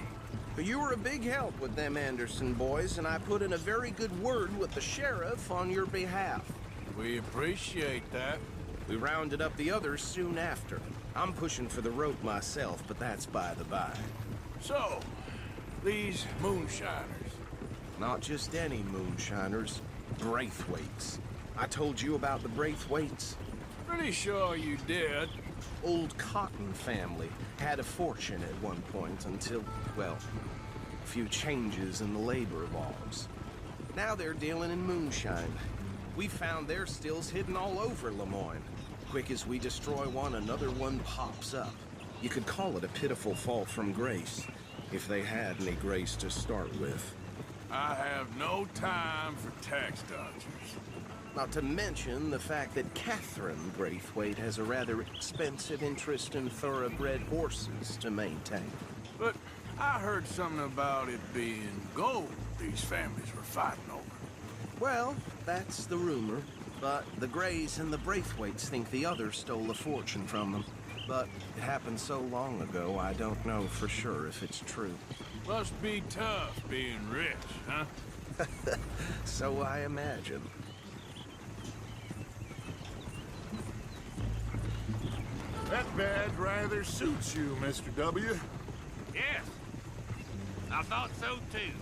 You were a big help with them Anderson boys, and I put in a very good word with the sheriff on your behalf. We appreciate that. We rounded up the others soon after. I'm pushing for the rope myself, but that's by the by. So, these moonshiners. Not just any moonshiners, Braithwaites. I told you about the Braithwaites. Pretty sure you did. Old Cotton family had a fortune at one point until, well, a few changes in the labor laws. Now they're dealing in moonshine. We found their stills hidden all over Lemoyne. Quick as we destroy one, another one pops up. You could call it a pitiful fall from grace, if they had any grace to start with. I have no time for tax dodgers. Not to mention the fact that Catherine Braithwaite has a rather expensive interest in thoroughbred horses to maintain. But I heard something about it being gold these families were fighting over. Well, that's the rumor. But the Grays and the Braithwaites think the others stole a fortune from them. But it happened so long ago, I don't know for sure if it's true. Must be tough being rich, huh? So I imagine. That badge rather suits you, Mr. W. Yes. I thought so, too.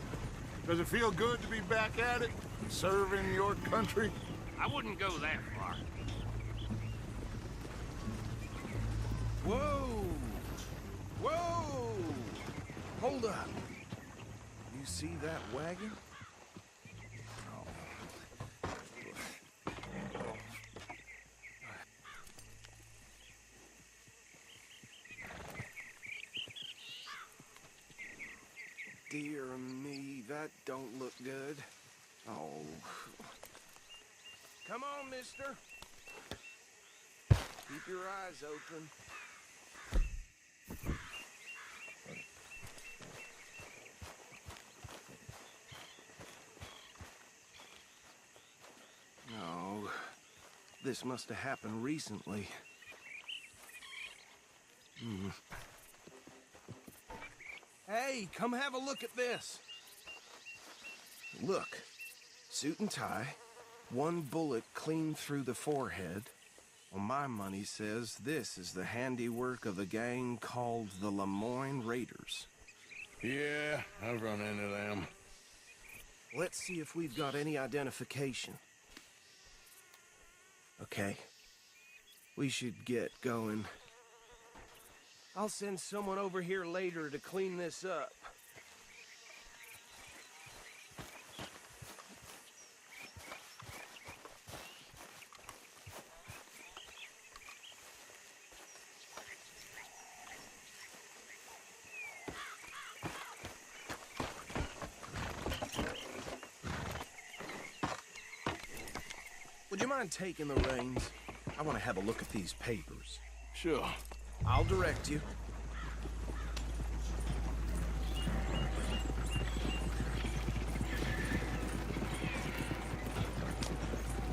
Does it feel good to be back at it? Serving your country? I wouldn't go that far. Whoa! Whoa! Hold up. You see that wagon? Dear me, that don't look good. Oh. Come on, mister. Keep your eyes open. No. This must have happened recently. Hey, come have a look at this. Look, suit and tie, one bullet clean through the forehead. Well, my money says this is the handiwork of a gang called the Lemoyne Raiders. Yeah, I've run into them. Let's see if we've got any identification. Okay. We should get going. I'll send someone over here later to clean this up. Would you mind taking the reins? I want to have a look at these papers. Sure. I'll direct you.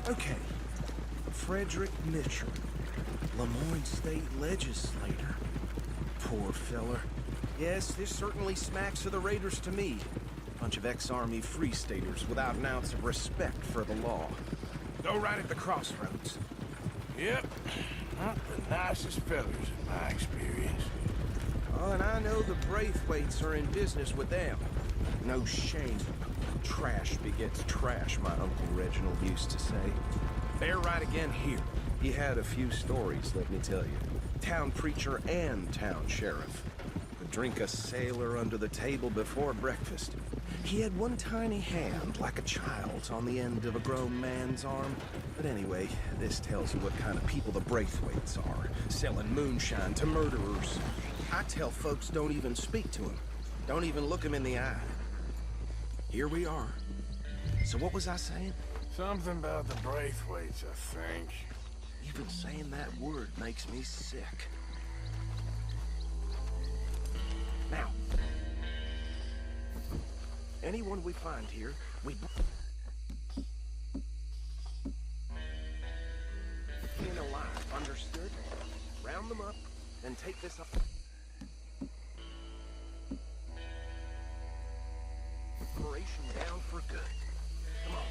Okay. Frederick Mitchell, Lemoyne State legislator. Poor feller. Yes, this certainly smacks of the Raiders to me. Bunch of ex-Army Free Staters without an ounce of respect for the law. Go right at the crossroads. Yep. Not the nicest fellas in my experience. Oh, and I know the Braithwaites are in business with them. No shame. Trash begets trash, my Uncle Reginald used to say. They're right again here. He had a few stories, let me tell you. Town preacher and town sheriff. Could drink a sailor under the table before breakfast. He had one tiny hand, like a child's, on the end of a grown man's arm. But anyway, this tells you what kind of people the Braithwaites are. Selling moonshine to murderers. I tell folks don't even speak to him. Don't even look him in the eye. Here we are. So what was I saying? Something about the Braithwaites, I think. Even saying that word makes me sick. Now, anyone we find here, we in alive, understood? Round them up and take this up. Operation down for good. Come on.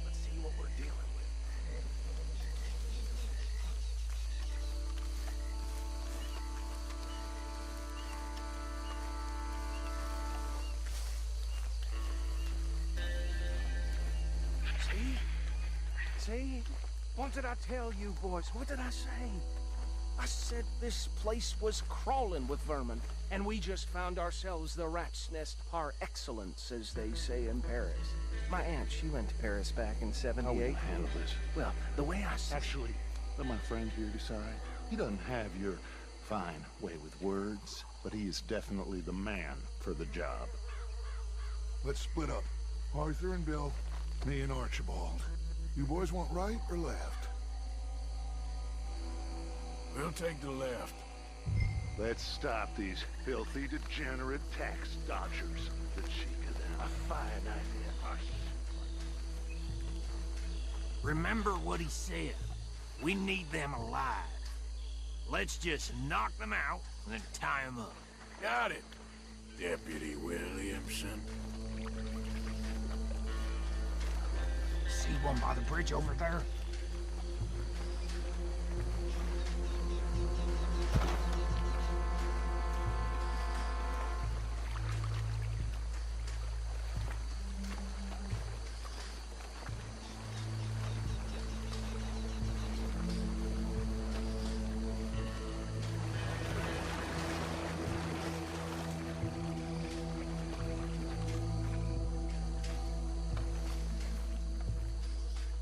Let's see what we're dealing with. See? What did I tell you, boys? What did I say? I said this place was crawling with vermin, and we just found ourselves the rat's nest par excellence, as they say in Paris. My aunt, she went to Paris back in '78. How will you handle this? Well, the way I see... Actually, let my friend here decide. He doesn't have your fine way with words, but he is definitely the man for the job. Let's split up. Arthur and Bill, me and Archibald. You boys want right or left? We'll take the left. Let's stop these filthy, degenerate tax dodgers. The cheek of them. A fine idea. Remember what he said. We need them alive. Let's just knock them out and then tie them up. Got it, Deputy Williamson. See one by the bridge over there?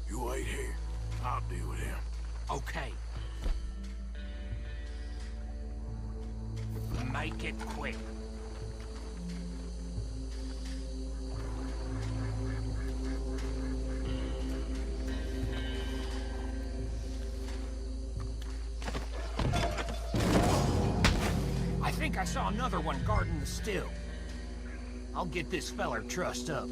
You wait here. I'll deal with him. Okay. Make it quick. I think I saw another one guarding the still. I'll get this feller trussed up.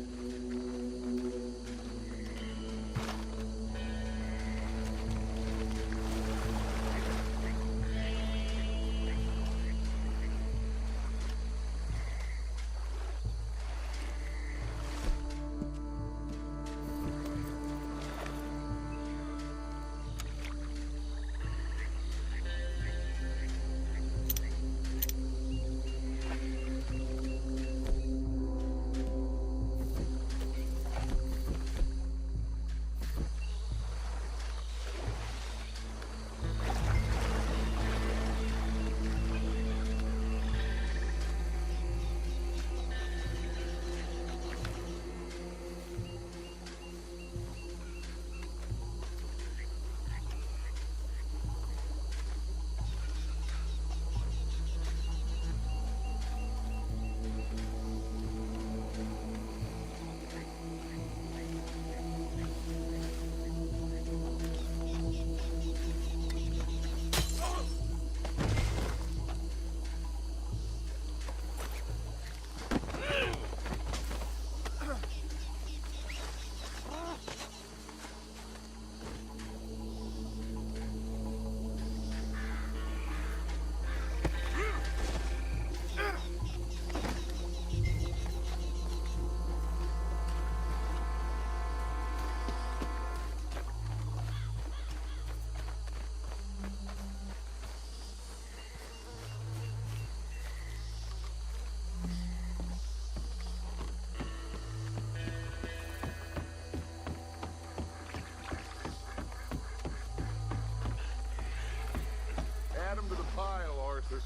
them to the pile, Arthur.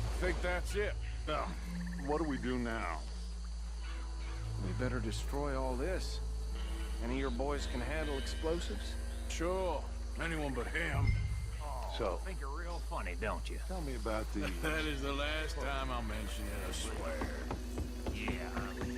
I think that's it. Now, what do we do now? We better destroy all this. Any of your boys can handle explosives? Sure. Anyone but him. So, Think you're real funny, don't you? tell me about these. That is the last time I'll mention it, I swear. Yeah.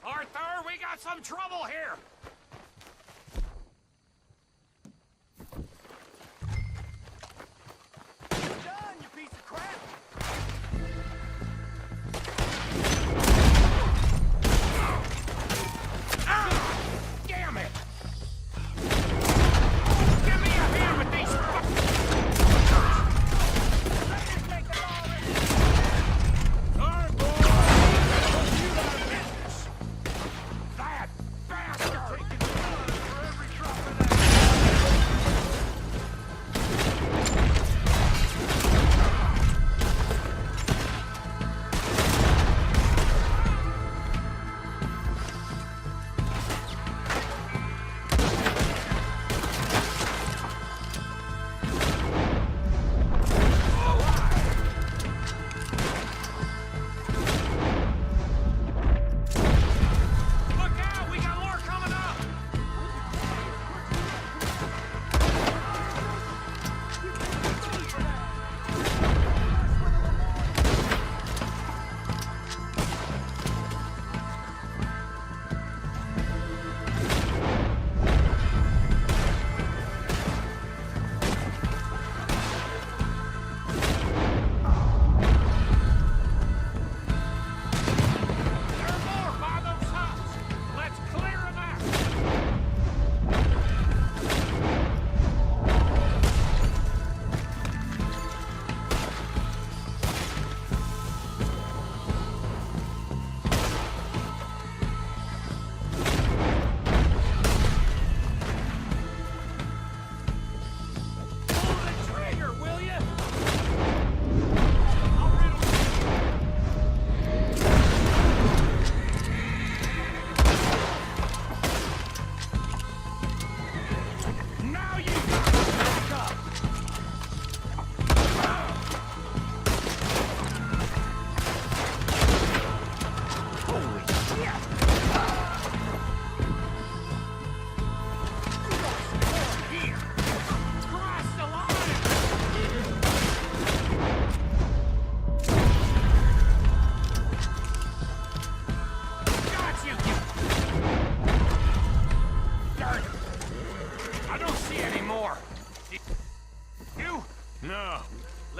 Arthur, we got some trouble here! Done, you piece of crap! Damn it! Give me a hand with these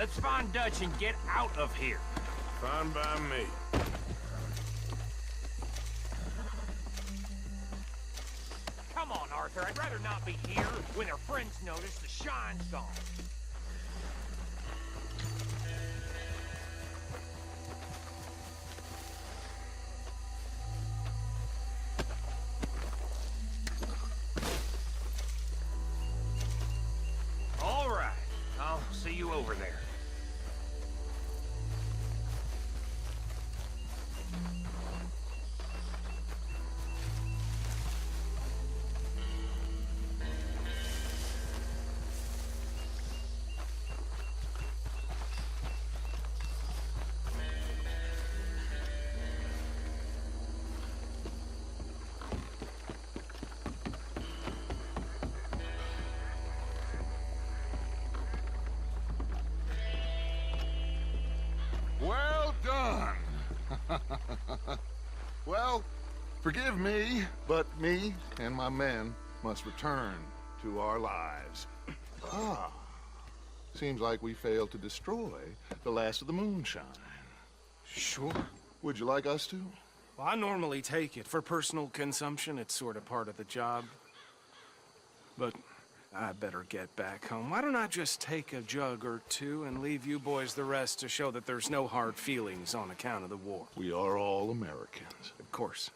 Let's find Dutch and get out of here. Fine by me. Come on, Arthur. I'd rather not be here when their friends notice the shine's gone. All right. I'll see you over there. Well done. Well, forgive me, but me and my men must return to our lives. Ah, seems like we failed to destroy the last of the moonshine. Sure. Would you like us to? Well, I normally take it. For personal consumption, it's sort of part of the job. But I better get back home. Why don't I just take a jug or two and leave you boys the rest to show that there's no hard feelings on account of the war? We are all Americans. Of course.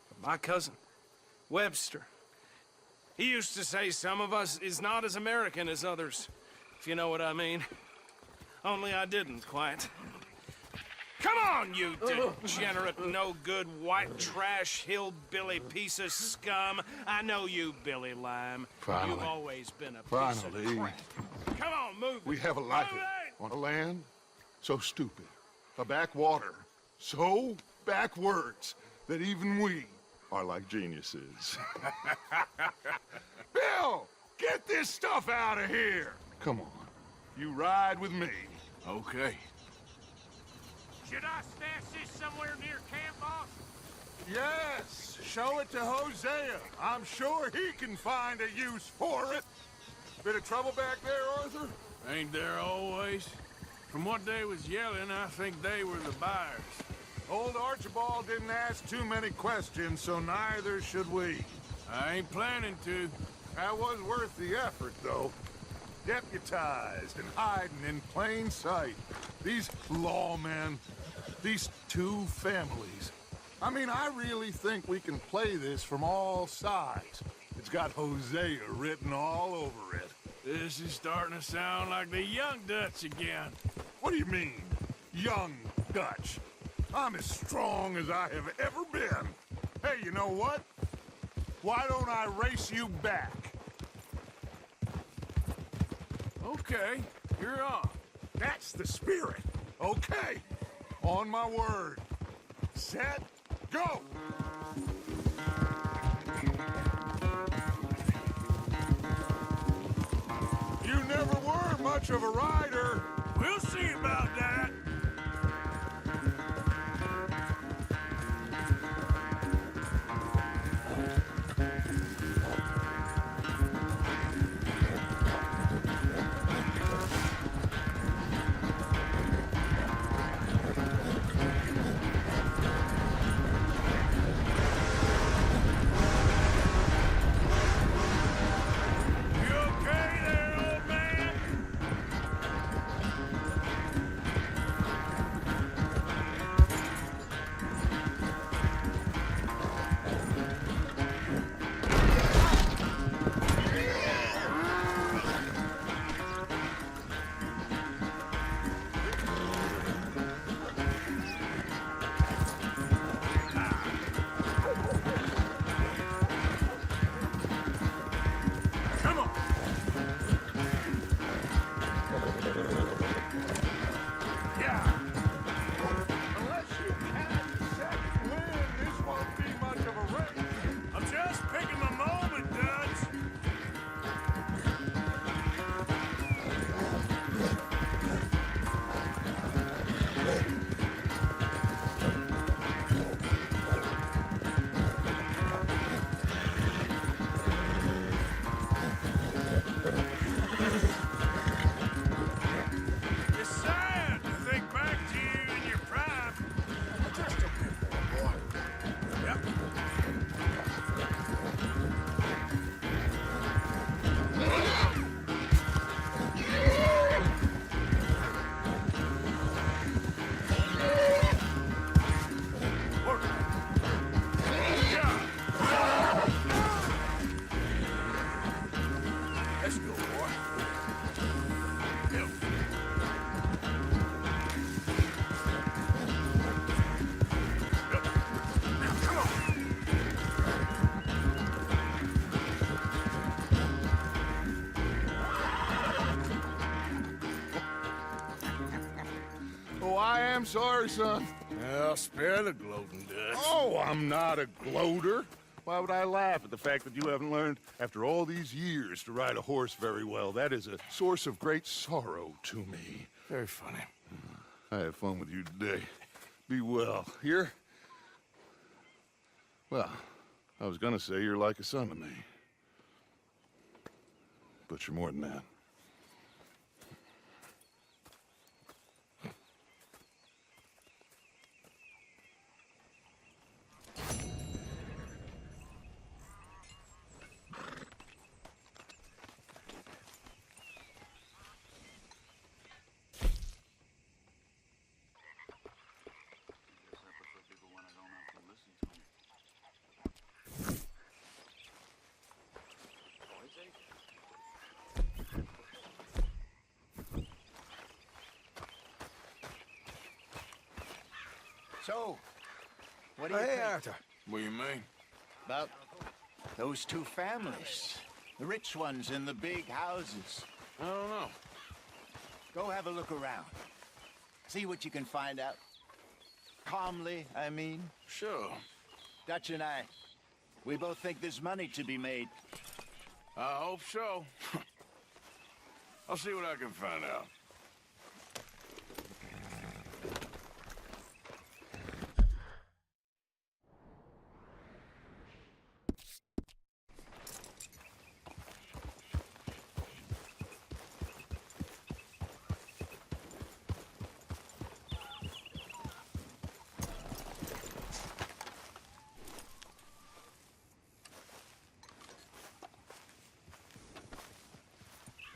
But my cousin, Webster, he used to say some of us is not as American as others, if you know what I mean. Only I didn't quite. Come on, you degenerate, no-good, white trash, hillbilly piece of scum. I know you, Billy Lime. Finally. You've always been a piece of crap. Come on, move it. We have a life on a land so stupid, a backwater so backwards that even we are like geniuses. Bill, get this stuff out of here. Come on, you ride with me. Okay. Should I stash this somewhere near camp, boss? Yes, show it to Hosea. I'm sure he can find a use for it. Bit of trouble back there, Arthur? Ain't there always? From what they was yelling, I think they were the buyers. Old Archibald didn't ask too many questions, so neither should we. I ain't planning to. That was worth the effort, though. Deputized and hiding in plain sight. These lawmen, these two families. I mean, I really think we can play this from all sides. It's got Hosea written all over it. This is starting to sound like the Young Dutch again. What do you mean, young Dutch? I'm as strong as I have ever been. Hey, you know what? Why don't I race you back? Okay, you're on. That's the spirit. Okay. On my word. Set, go! You never were much of a rider. We'll see about that. I'm sorry, son. Well, spare the gloating, Dutch. Oh, I'm not a gloater. Why would I laugh at the fact that you haven't learned, after all these years, to ride a horse very well? That is a source of great sorrow to me. Very funny. I had fun with you today. Be well. Here? Well, I was gonna say you're like a son to me. But you're more than that. So, what do you Hey, think Arthur. What do you mean? about those two families? The rich ones in the big houses. I don't know. Go have a look around. See what you can find out. Calmly, I mean. Sure. Dutch and I, we both think there's money to be made. I hope so. I'll see what I can find out.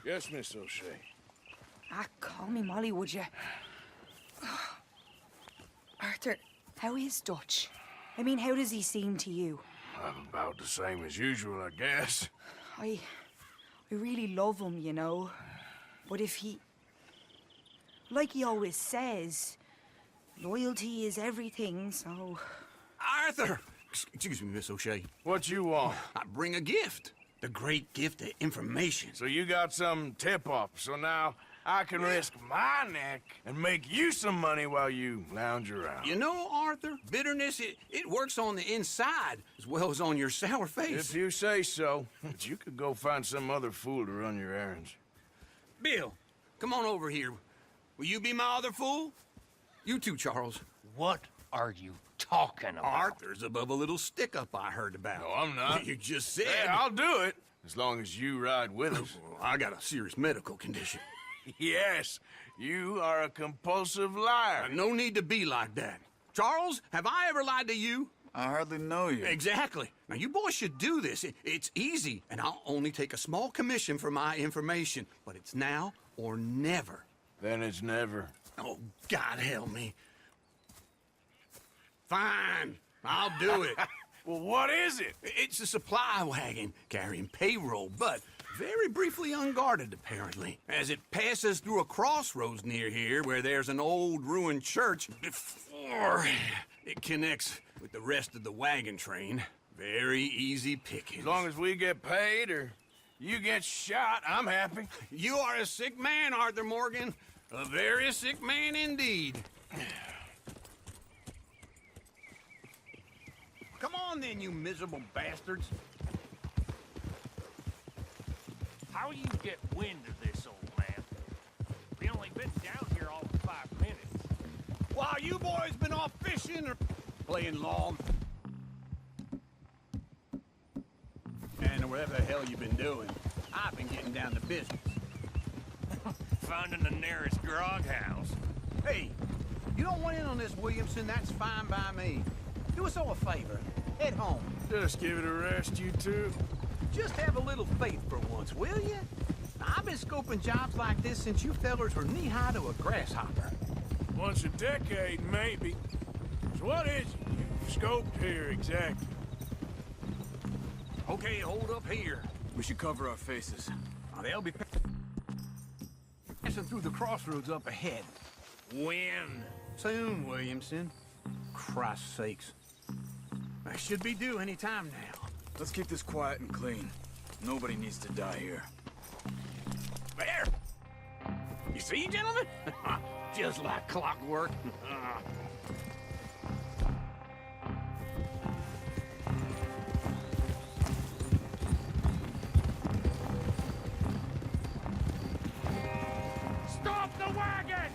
Yes, Miss O'Shea. Ah, call me Molly, would you? Arthur, how is Dutch? I mean, how does he seem to you? About the same as usual, I guess. I really love him, you know. But if he... Like he always says, loyalty is everything, so... Arthur! Excuse me, Miss O'Shea. What you want? I bring a gift. The great gift of information. So you got some tip-off, so now I can risk my neck and make you some money while you lounge around. You know, Arthur, bitterness, it works on the inside as well as on your sour face. If you say so. But you could go find some other fool to run your errands. Bill, come on over here. Will you be my other fool? You too, Charles. What are you talking about? Arthur's above a little stick-up I heard about. No, I'm not. You just said... Yeah, I'll do it, as long as you ride with us. I got a serious medical condition. Yes, you are a compulsive liar. No need to be like that. Charles, have I ever lied to you? I hardly know you. Exactly. Now, you boys should do this. It's easy, and I'll only take a small commission for my information. But it's now or never. Then it's never. Oh, God help me. Fine, I'll do it. Well, what is it? It's a supply wagon carrying payroll, but very briefly unguarded, apparently. As it passes through a crossroads near here where there's an old ruined church before it connects with the rest of the wagon train. Very easy pickings. As long as we get paid or you get shot, I'm happy. You are a sick man, Arthur Morgan. A very sick man indeed. Come on then, you miserable bastards. How you get wind of this, old man? We only been down here all of 5 minutes. While you boys been off fishing or playing law, and whatever the hell you've been doing, I've been getting down to business. Finding the nearest grog house. Hey, you don't want in on this, Williamson, that's fine by me. Do us all a favor. Head home. Just give it a rest, you two. Just have a little faith for once, will you? I've been scoping jobs like this since you fellers were knee-high to a grasshopper. Once a decade, maybe. So what is it you've scoped here exactly? Okay, hold up here. We should cover our faces. They'll be passing through the crossroads up ahead. When? Soon, Williamson. Christ's sakes. I should be due any time now. Let's keep this quiet and clean. Nobody needs to die here. There! You see, gentlemen? Just like clockwork. Stop the wagon!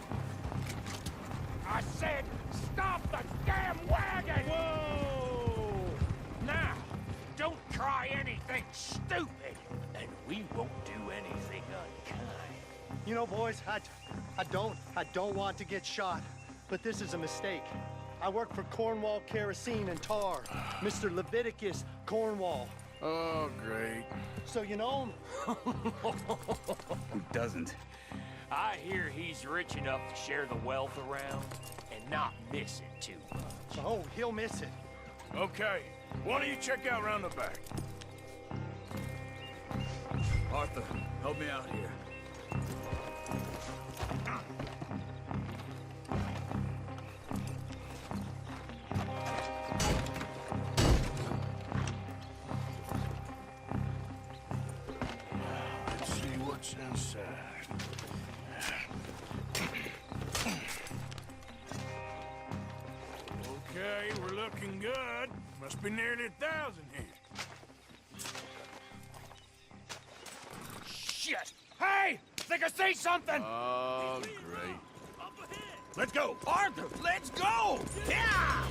I said, stop the damn wagon! Whoa! Now, don't try anything stupid, and we won't do anything unkind. You know, boys, I don't want to get shot, but this is a mistake. I work for Cornwall Kerosene and Tar, Mr. Leviticus Cornwall. Oh, great. So you know him? Who doesn't? I hear he's rich enough to share the wealth around and not miss it too much. Oh, he'll miss it. Okay, why don't you check out round the back? Arthur, help me out here. Looking good. Must be nearly 1,000 here. Shit! Hey! Think I see something! Oh, great. Let's go! Arthur, let's go! Yeah!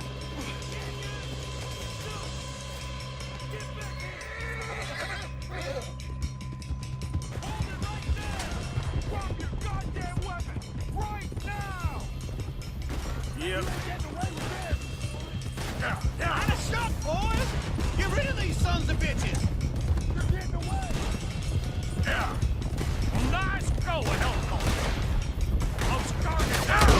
Drop your goddamn weapon! Right now! Yep. Line us up, boys! Get rid of these sons of bitches! You're getting away! Yeah! Nice going, Uncle! I'm starting now!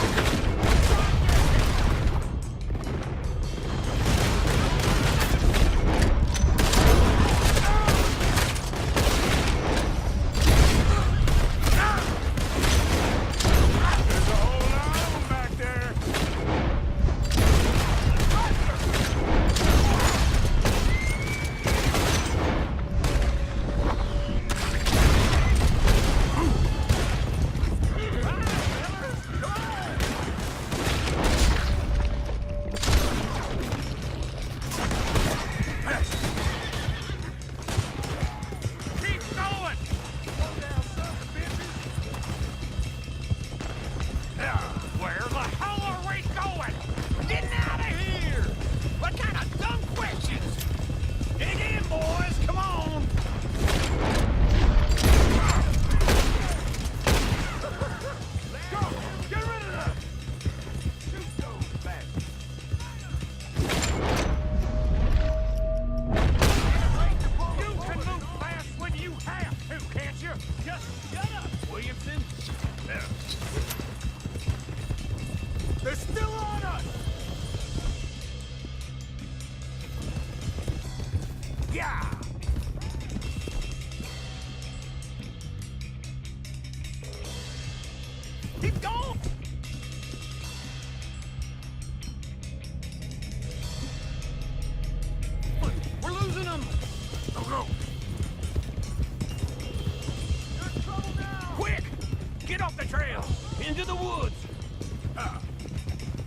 Into the woods!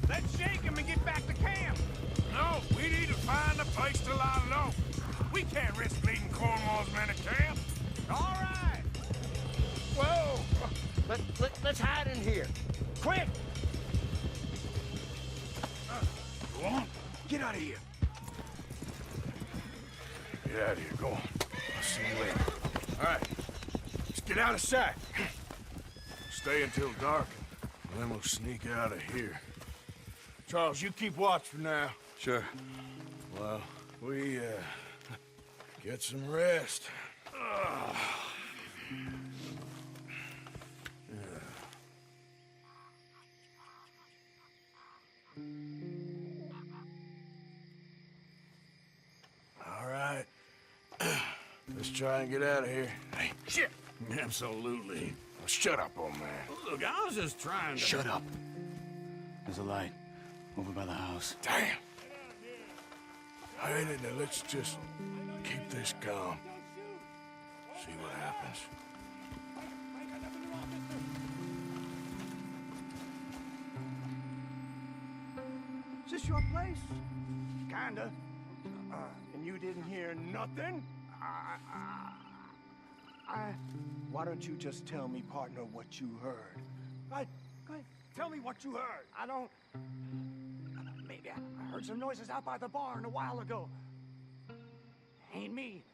Let's shake him and get back to camp! No, we need to find a place to lie low. We can't risk leading Cornwall's men to camp. All right! Whoa! Let's hide in here. Quick! Go on. Get out of here. Get out of here. Go on. I'll see you later. All right. Let's get out of sight. Stay until dark, and then we'll sneak out of here. Charles, you keep watch for now. Sure. Well, we, get some rest. All right. Let's try and get out of here. Hey, shit! Absolutely. Well, shut up, old man. Look, I was just trying to... Shut up. There's a light over by the house. Damn. All right, now let's just keep this calm. See what happens. Is this your place? Kinda. And you didn't hear nothing? Why don't you just tell me, partner, what you heard? Go ahead. Tell me what you heard. I don't... Maybe I heard some noises out by the barn a while ago. Ain't me.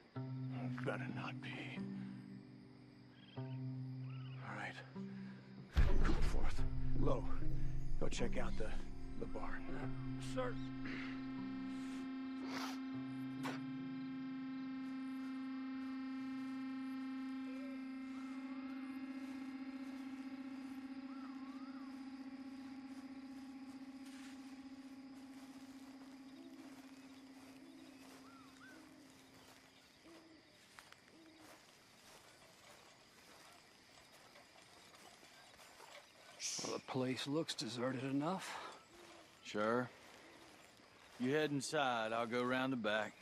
Better not be. All right. Go forth. Lo, go check out the barn. Sir. Well, the place looks deserted enough. Sure. You head inside, I'll go around the back.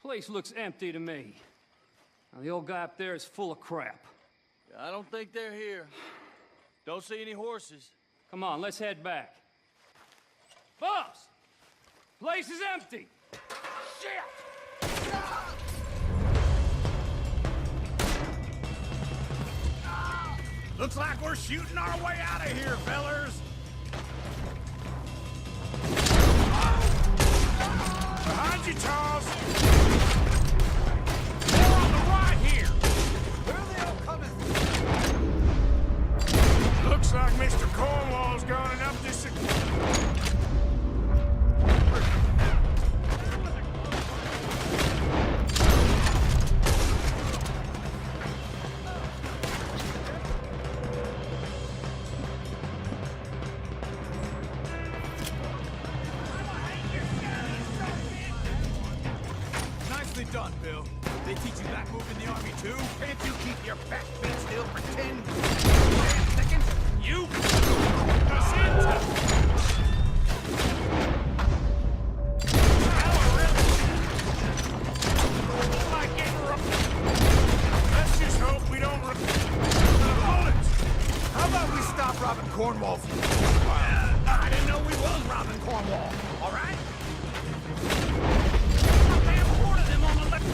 Place looks empty to me. Now, the old guy up there is full of crap. I don't think they're here. Don't see any horses. Come on, let's head back. Boss! Place is empty! Shit! Looks like we're shooting our way out of here, fellers. Behind you, Charles! More on the right here! Where are they all coming? Looks like Mr. Cornwall's gone and up this... Nicely done, Bill. They teach you that move in the army, too? Can't you keep your back feet still for 10 seconds? You! Let's just hope we don't... bullets! How about we stop robbing Cornwall? I didn't know we was robbing Cornwall. All right? They have 4 of them on the left.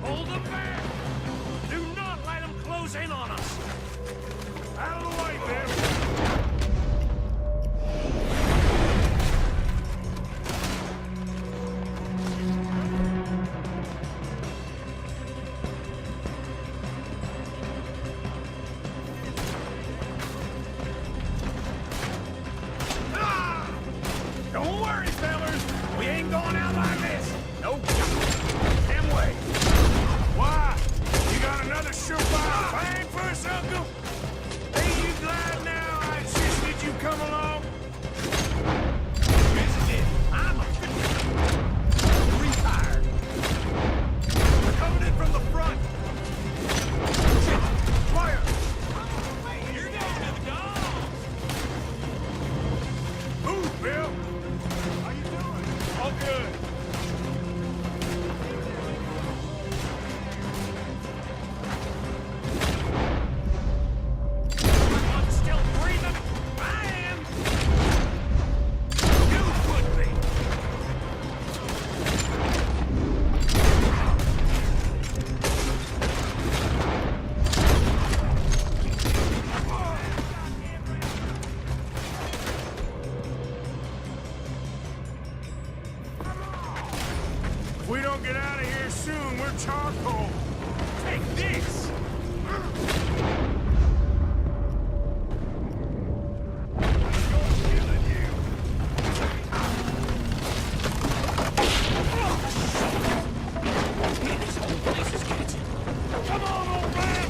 Hold them back! Do not let them close in on us! Out of the way, Bill! Don't worry, fellers. We ain't going out like this. Nope. Damn way. Why? You got another surefire plan for us, Uncle? Ain't you glad now I insisted you come along? Visited. I'm a retired. We're coming in from the front. Fire! You're down to the dogs! Move, Bill! How you doing? All good. I'm still breathing. I am. You would be. If we don't get out of here soon, we're charcoal. Take this! Come on, old man!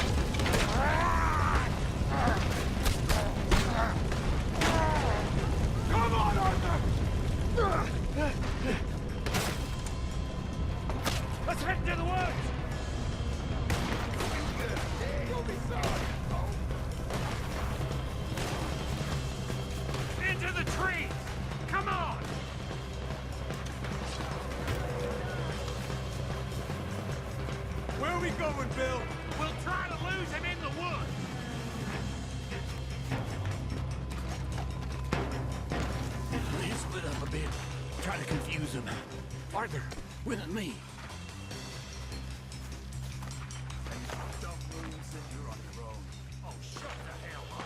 Come on, Arthur! Let's head into the woods! Into the trees! Come on! Where are we going, Bill? We'll try to lose him in the woods! Let's split up a bit. Try to confuse them. Arthur, with me. Oh, shut the hell up!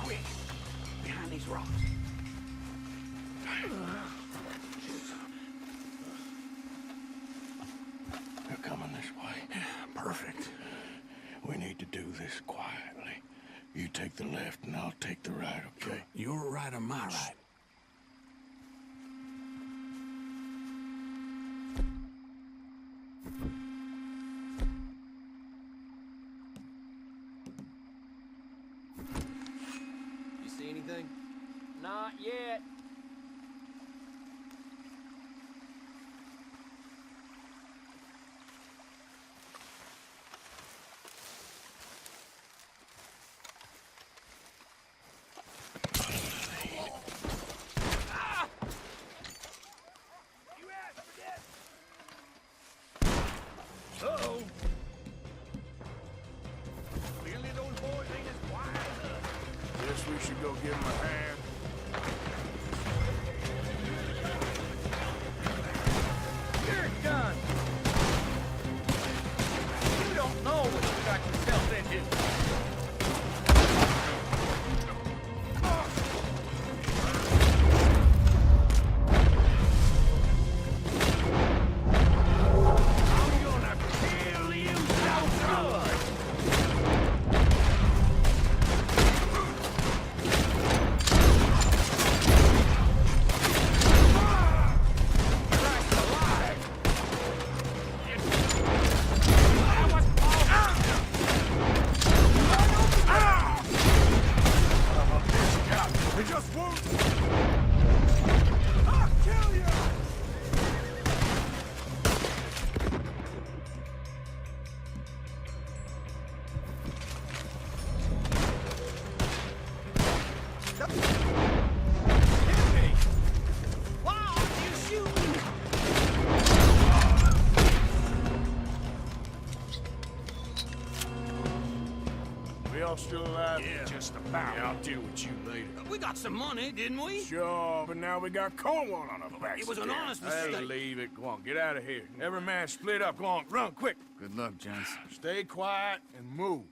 Quick, behind these rocks. They're coming this way. Perfect. We need to do this quietly. You take the left and I'll take the right, okay? Your right or my right? You see anything? Not yet. Uh-oh. Clearly those boys ain't as wise as us. Guess we should go give them a hand. You're done. You don't know what you got yourself into. Still alive? Yeah, just about. Yeah, I'll deal with you later. We got some money, didn't we? Sure, but now we got Cornwall on our backs. It was an again. honest Hey, mistake. leave it. Go on, get out of here. Every man split up. Go on, run, quick. Good luck, gents. Stay quiet and move.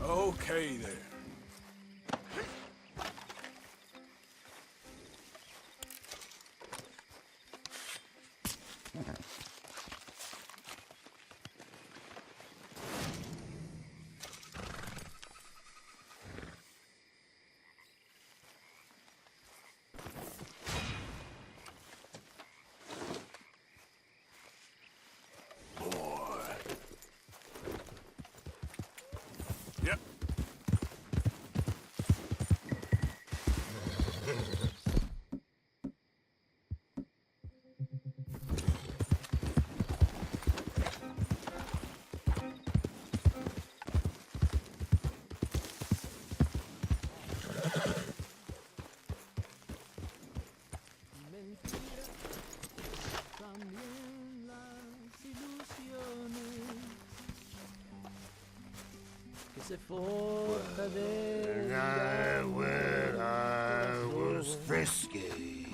Okay there. Yep. When I was frisky,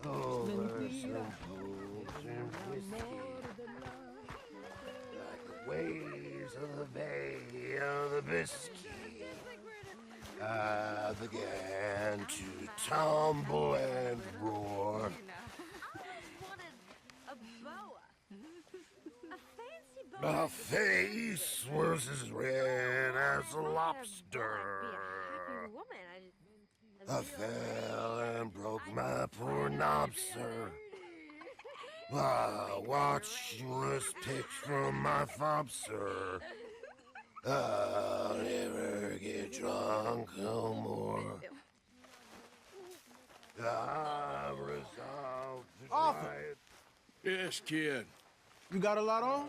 over some holes and whiskey, like the waves of the Bay of the Biscay, I began to tumble and roar. My face was as red as a lobster. I fell and broke my poor knobster. I watched was picked from my fobster. I'll never get drunk no more. I'm resolved to Arthur. try it. Yes, kid. You got a lot on?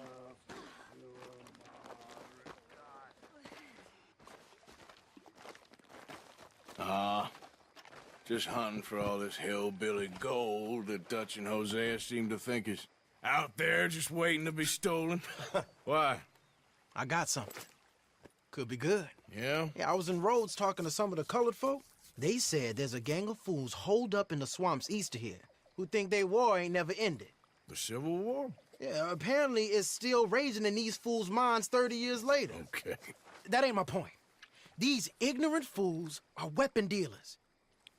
Just hunting for all this hillbilly gold that Dutch and Hosea seem to think is out there just waiting to be stolen. Why? I got something. Could be good. Yeah? Yeah, I was in Rhodes talking to some of the colored folk. They said there's a gang of fools holed up in the swamps east of here who think their war ain't never ended. The Civil War? Yeah, apparently it's still raging in these fools' minds 30 years later. Okay. That ain't my point. These ignorant fools are weapon dealers.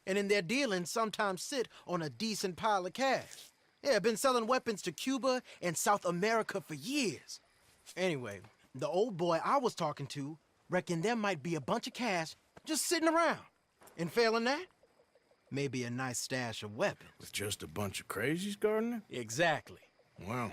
And in their dealing, sometimes sit on a decent pile of cash. Yeah, been selling weapons to Cuba and South America for years. Anyway, the old boy I was talking to reckoned there might be a bunch of cash just sitting around. And failing that, maybe a nice stash of weapons. With just a bunch of crazies guarding it? Exactly. Well,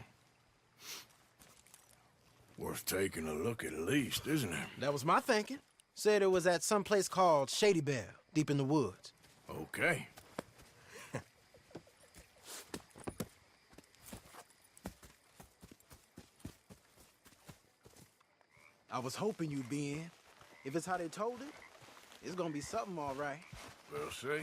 worth taking a look at least, isn't it? That was my thinking. Said it was at some place called Shady, Belle, deep in the woods. Okay. I was hoping you'd be in. If it's how they told it, it's gonna be something all right. We'll see.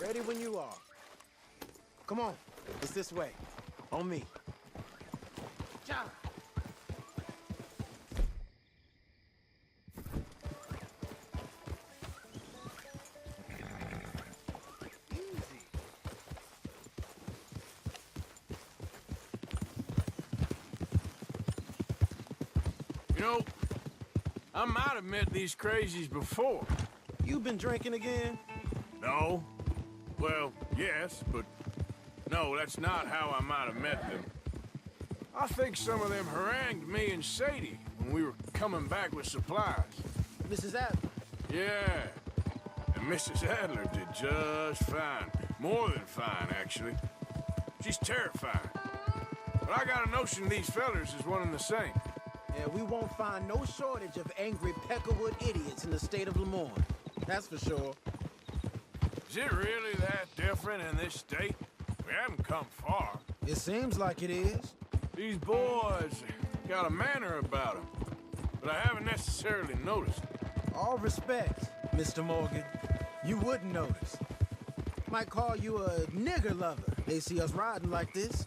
Ready when you are. Come on, it's this way. On me. Ja. You know, I might have met these crazies before. You been drinking again? No. Well, yes, but no, that's not how I might have met them. I think some of them harangued me and Shady when we were coming back with supplies. Mrs. Adler? Yeah. And Mrs. Adler did just fine. More than fine, actually. She's terrifying. But I got a notion these fellers is one and the same. Yeah, we won't find no shortage of angry Peckerwood idiots in the state of Lemoyne. That's for sure. Is it really that different in this state? We haven't come far. It seems like it is. These boys got a manner about them, but I haven't necessarily noticed. All respect, Mr. Morgan. You wouldn't notice. Might call you a nigger lover. They see us riding like this.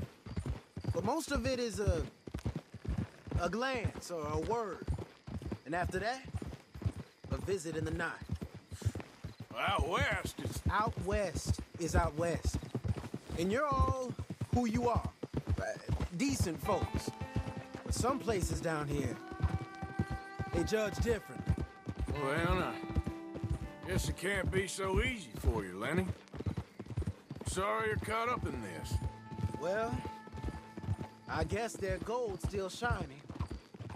But most of it is a glance or a word. And after that, a visit in the night. Out west, it's... Out west is out west. And you're all who you are. Decent folks. But some places down here, they judge different. Well, now, guess it can't be so easy for you, Lenny. Sorry you're caught up in this. Well, I guess their gold's still shining,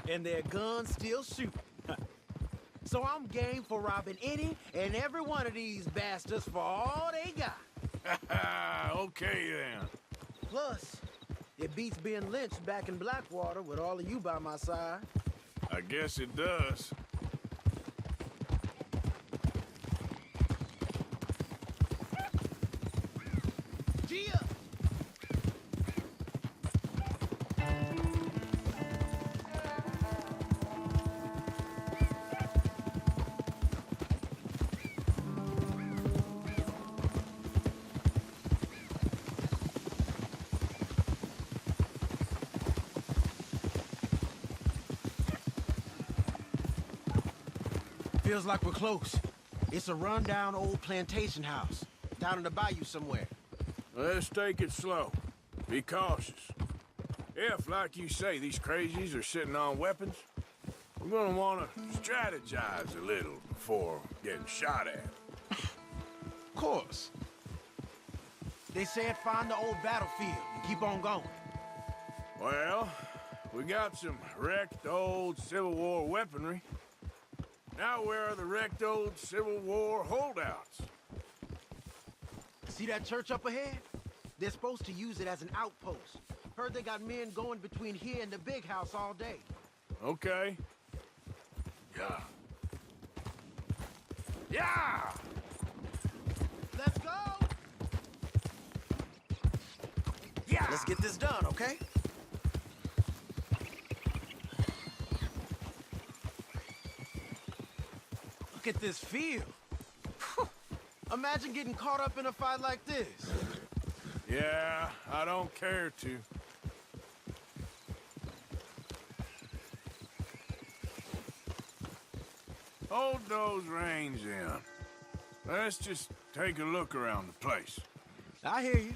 and their guns still shoot. So I'm game for robbing any and every one of these bastards for all they got. Okay, then. Plus, it beats being lynched back in Blackwater with all of you by my side. I guess it does. Gia! Feels like we're close. It's a rundown old plantation house, down in the bayou somewhere. Let's take it slow. Be cautious. If, like you say, these crazies are sitting on weapons, we're gonna want to strategize a little before getting shot at. Of course. They said find the old battlefield and keep on going. Well, we got some wrecked old Civil War weaponry. Now where are the wrecked old Civil War holdouts? See that church up ahead? They're supposed to use it as an outpost. Heard they got men going between here and the big house all day. Okay. Yeah. Yeah! Let's go! Yeah! Let's get this done, okay? Look at this field. Imagine getting caught up in a fight like this. Yeah, I don't care to. Hold those reins in. Let's just take a look around the place. I hear you.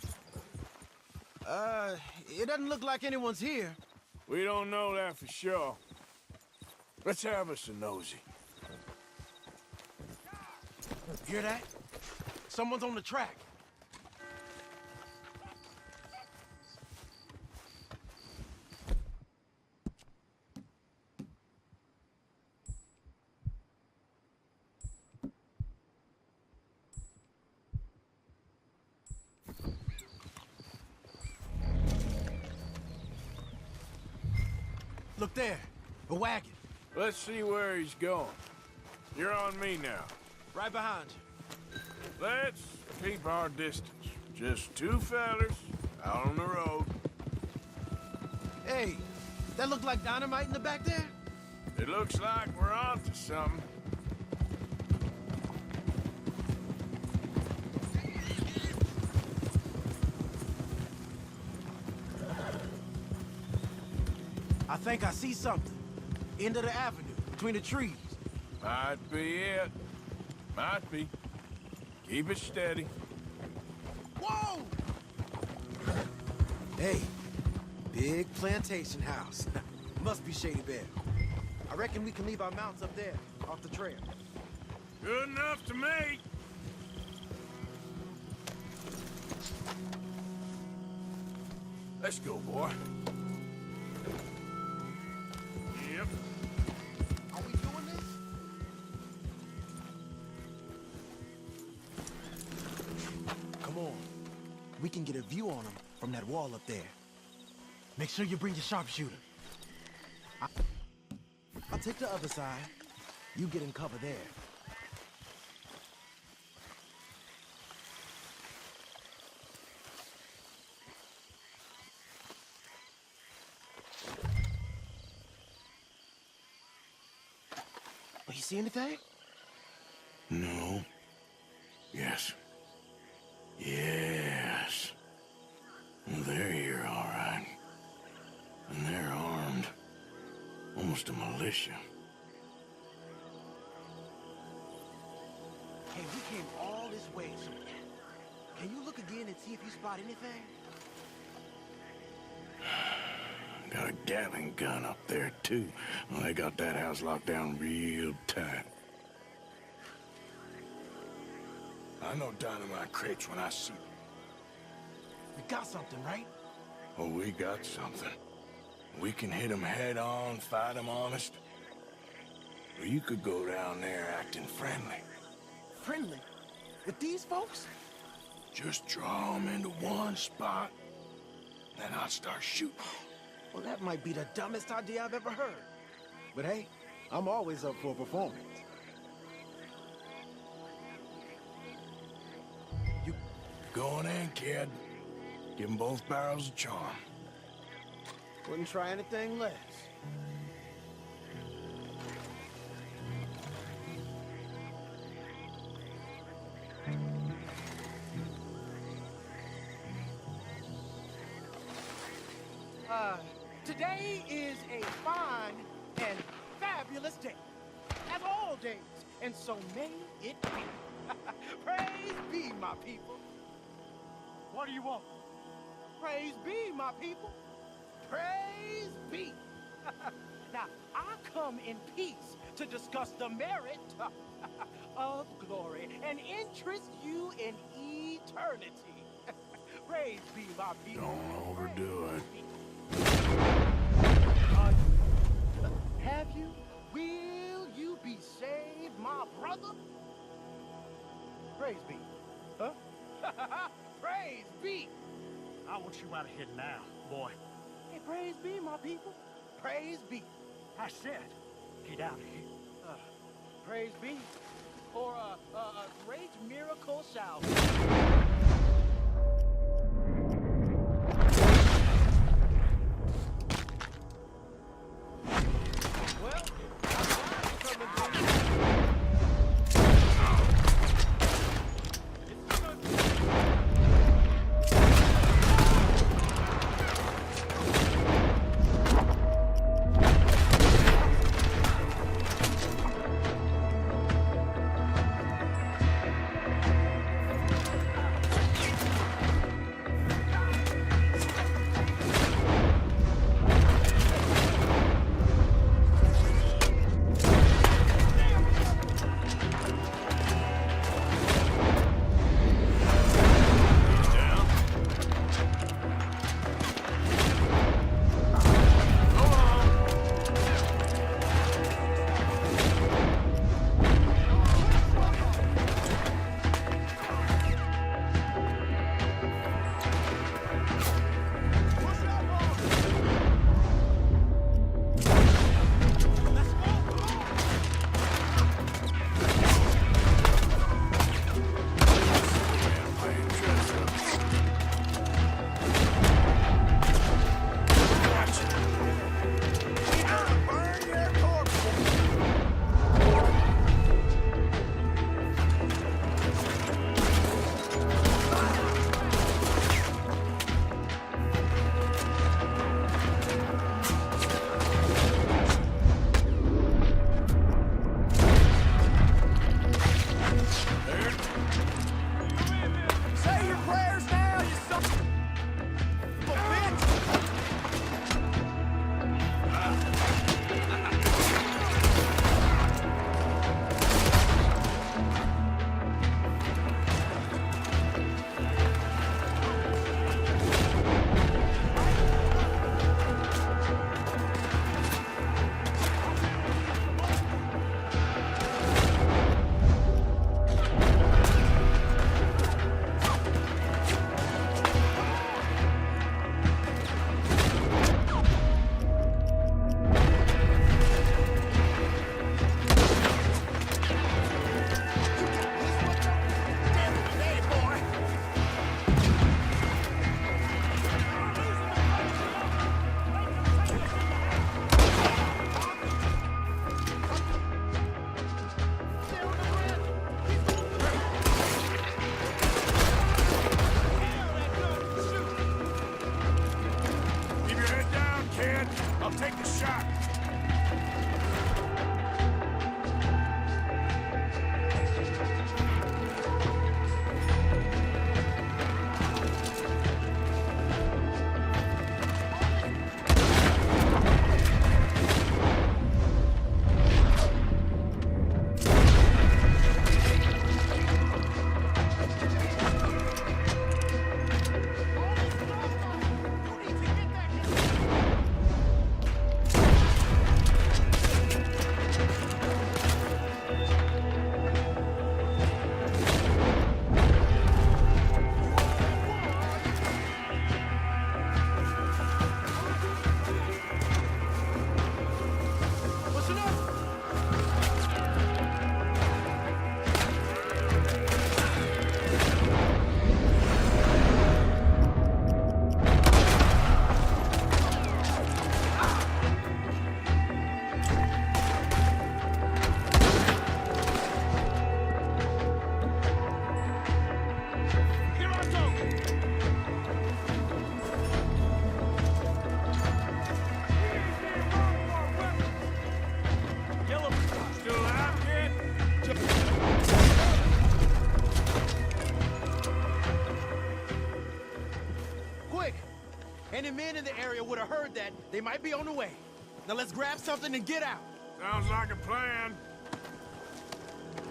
It doesn't look like anyone's here. We don't know that for sure. Let's have us a nosy. Hear that? Someone's on the track. Look there, a wagon. Let's see where he's going. You're on me now. Right behind you. Let's keep our distance. Just two fellers out on the road. Hey, that look like dynamite in the back there? It looks like we're onto something. I think I see something. End of the avenue, between the trees. Might be it. Might be. Keep it steady. Whoa! Hey, big plantation house. Must be Shady Belle. I reckon we can leave our mounts up there, off the trail. Good enough to me. Let's go, boy. Yep. Are we doing this? Come on. We can get a view on them from that wall up there. Make sure you bring your sharpshooter. I'll take the other side. You get in cover there. You see anything? No. Yes. Yes. They're here, all right. And they're armed. Almost a militia. Hey, we came all this way, so can you look again and see if you spot anything? Got a Gatling gun up there, too. Well, they got that house locked down real tight. I know dynamite crates when I see them. We got something, right? Oh, we got something. We can hit them head on, fight them honest. Or you could go down there acting friendly. Friendly? With these folks? Just draw them into one spot, then I'll start shooting. Well, that might be the dumbest idea I've ever heard. But hey, I'm always up for a performance. You go on in, kid. Give them both barrels of charm. Wouldn't try anything less. Today is a fine and fabulous day, as all days, and so may it be. Praise be, my people. What do you want? Praise be, my people. Praise be. Now, I come in peace to discuss the merit of glory and interest you in eternity. Praise be, my people. Don't overdo it. Have you? Will you be saved, my brother? Praise be. Huh? Praise be. I want you out of here now, boy. Hey, praise be, my people. Praise be. I said, get out of here. Praise be. For a great miracle shall be. Well, I'll take the shot. Any men in the area would have heard that. They might be on the way. Now let's grab something and get out. Sounds like a plan.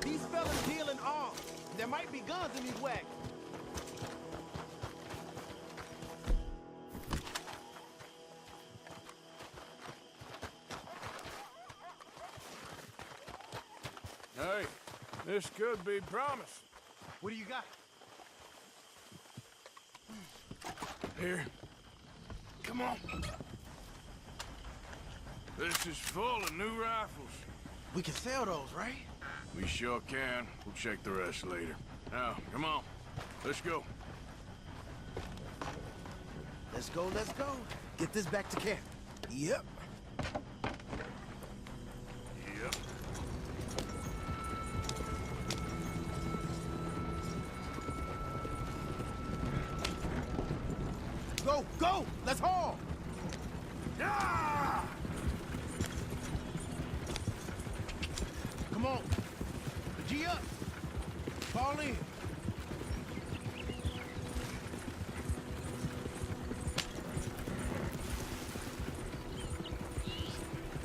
These fellas deal in arms. There might be guns in these wagons. Hey, this could be promise. What do you got? Here. Come on. This is full of new rifles. We can sell those, right? We sure can. We'll check the rest later. Now, come on. Let's go. Let's go, let's go. Get this back to camp. Yep. Yep. Go, go! Let's haul! Yeah! Come on. G up. Fall in.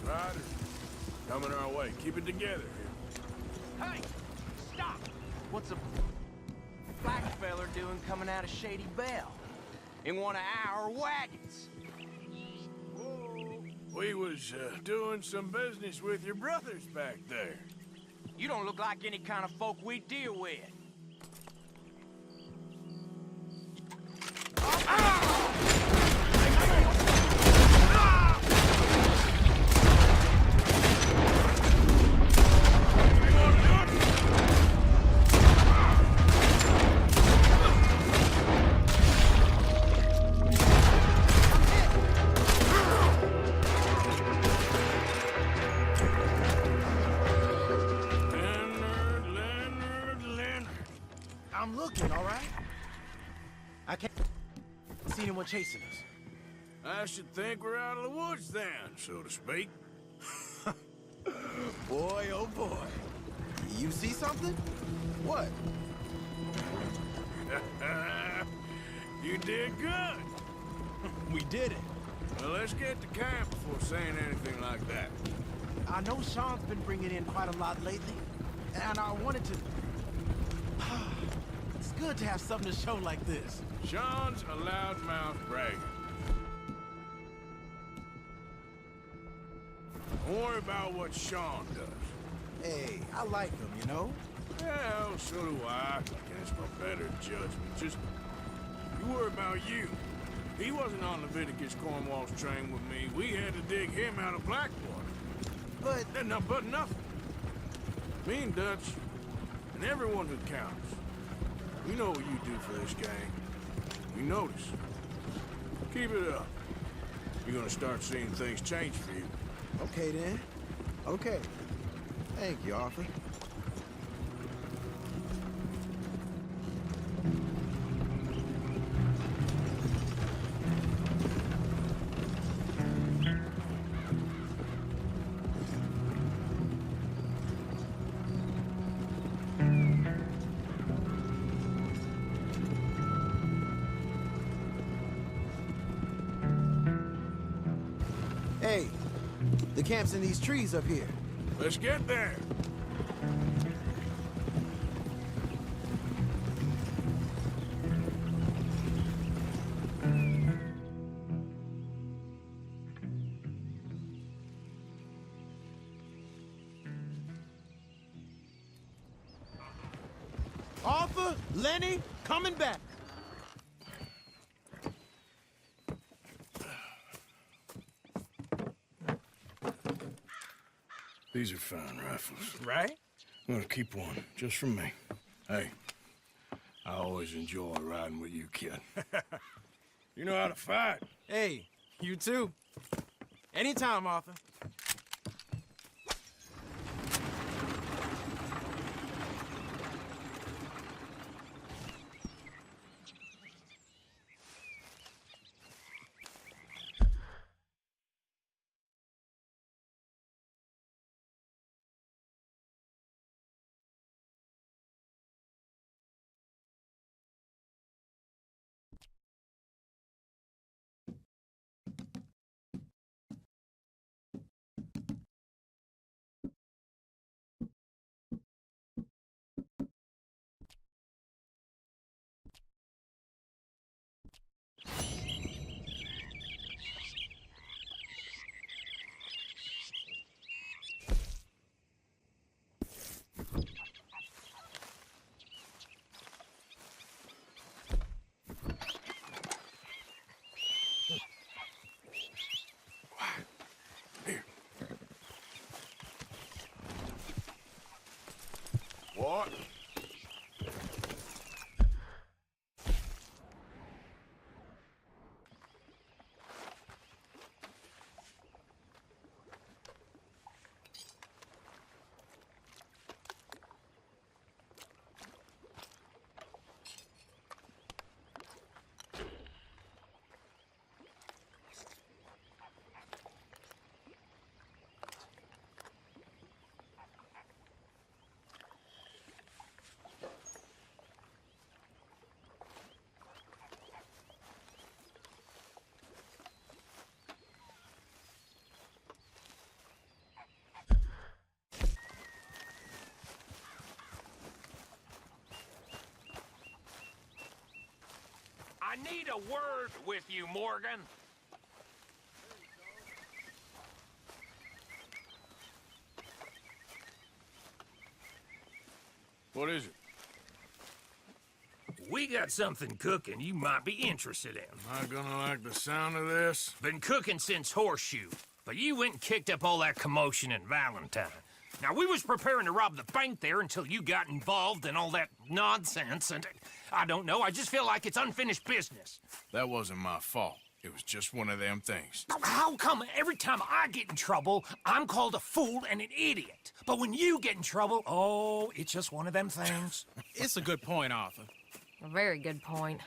Riders, coming our way. Keep it together here. Hey! Stop! What's a black feller doing coming out of Shady Belle? In one of our wagons? We was doing some business with your brothers back there. You don't look like any kind of folk we deal with. I'm looking, all right? I can't see anyone chasing us. I should think we're out of the woods then, so to speak. Boy, oh boy. You see something? What? You did good. We did it. Well, let's get to camp before saying anything like that. I know Sean's been bringing in quite a lot lately, and I wanted to... It's good to have something to show like this. Sean's a loudmouth bragger. Don't worry about what Sean does. Hey, I like him, you know? Well, so do I. I guess my better judgment. Just, you worry about you. He wasn't on Leviticus Cornwall's train with me. We had to dig him out of Blackwater. But... But nothing. Me and Dutch, and everyone who counts. We know what you do for this gang. We notice. Keep it up. You're gonna start seeing things change for you. Okay, then. Okay. Thank you, Arthur. Hey, the camp's in these trees up here. Let's get there. Arthur, Lenny, coming back. These are fine rifles. Right? I'm gonna keep one, just for me. Hey, I always enjoy riding with you, kid. You know how to fight. Hey, you too. Anytime, Arthur. What? I need a word with you, Morgan. What is it? We got something cooking you might be interested in. Am I gonna like the sound of this? Been cooking since Horseshoe, but you went and kicked up all that commotion in Valentine. Now, we was preparing to rob the bank there until you got involved in all that nonsense, and I don't know, I just feel like it's unfinished business. That wasn't my fault. It was just one of them things. How come every time I get in trouble, I'm called a fool and an idiot? But when you get in trouble, oh, it's just one of them things. It's a good point, Arthur. A very good point.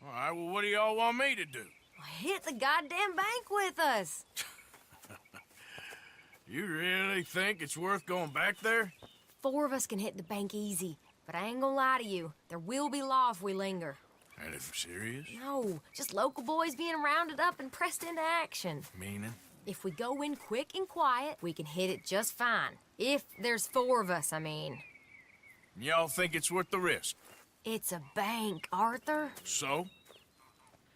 All right, well, what do y'all want me to do? Hit the goddamn bank with us. You really think it's worth going back there? 4 of us can hit the bank easy, but I ain't gonna lie to you. There will be law if we linger. Anything serious? No, just local boys being rounded up and pressed into action. Meaning? If we go in quick and quiet, we can hit it just fine. If there's 4 of us, I mean. Y'all think it's worth the risk? It's a bank, Arthur. So?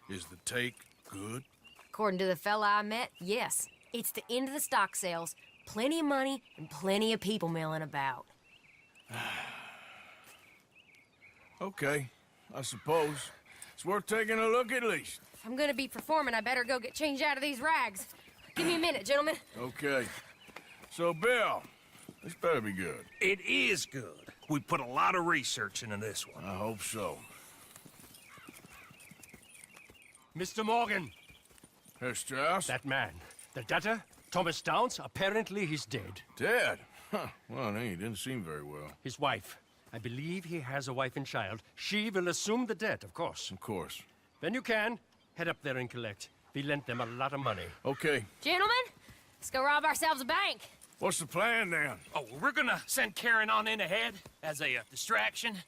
Is the take good? According to the fella I met, yes. It's the end of the stock sales, plenty of money, and plenty of people milling about. Okay, I suppose. It's worth taking a look at least. If I'm gonna be performing, I better go get changed out of these rags. Give me a minute, gentlemen. Okay. So, Bill, this better be good. It is good. We put a lot of research into this one. I hope so. Mr. Morgan. Herr Strauss? That man. The debtor, Thomas Downs, apparently he's dead. Dead? Huh. Well, he didn't seem very well. His wife. I believe he has a wife and child. She will assume the debt, of course. Of course. When you can, head up there and collect. We lent them a lot of money. Okay. Gentlemen, let's go rob ourselves a bank. What's the plan, then? Oh, we're gonna send Karen on in ahead as a distraction.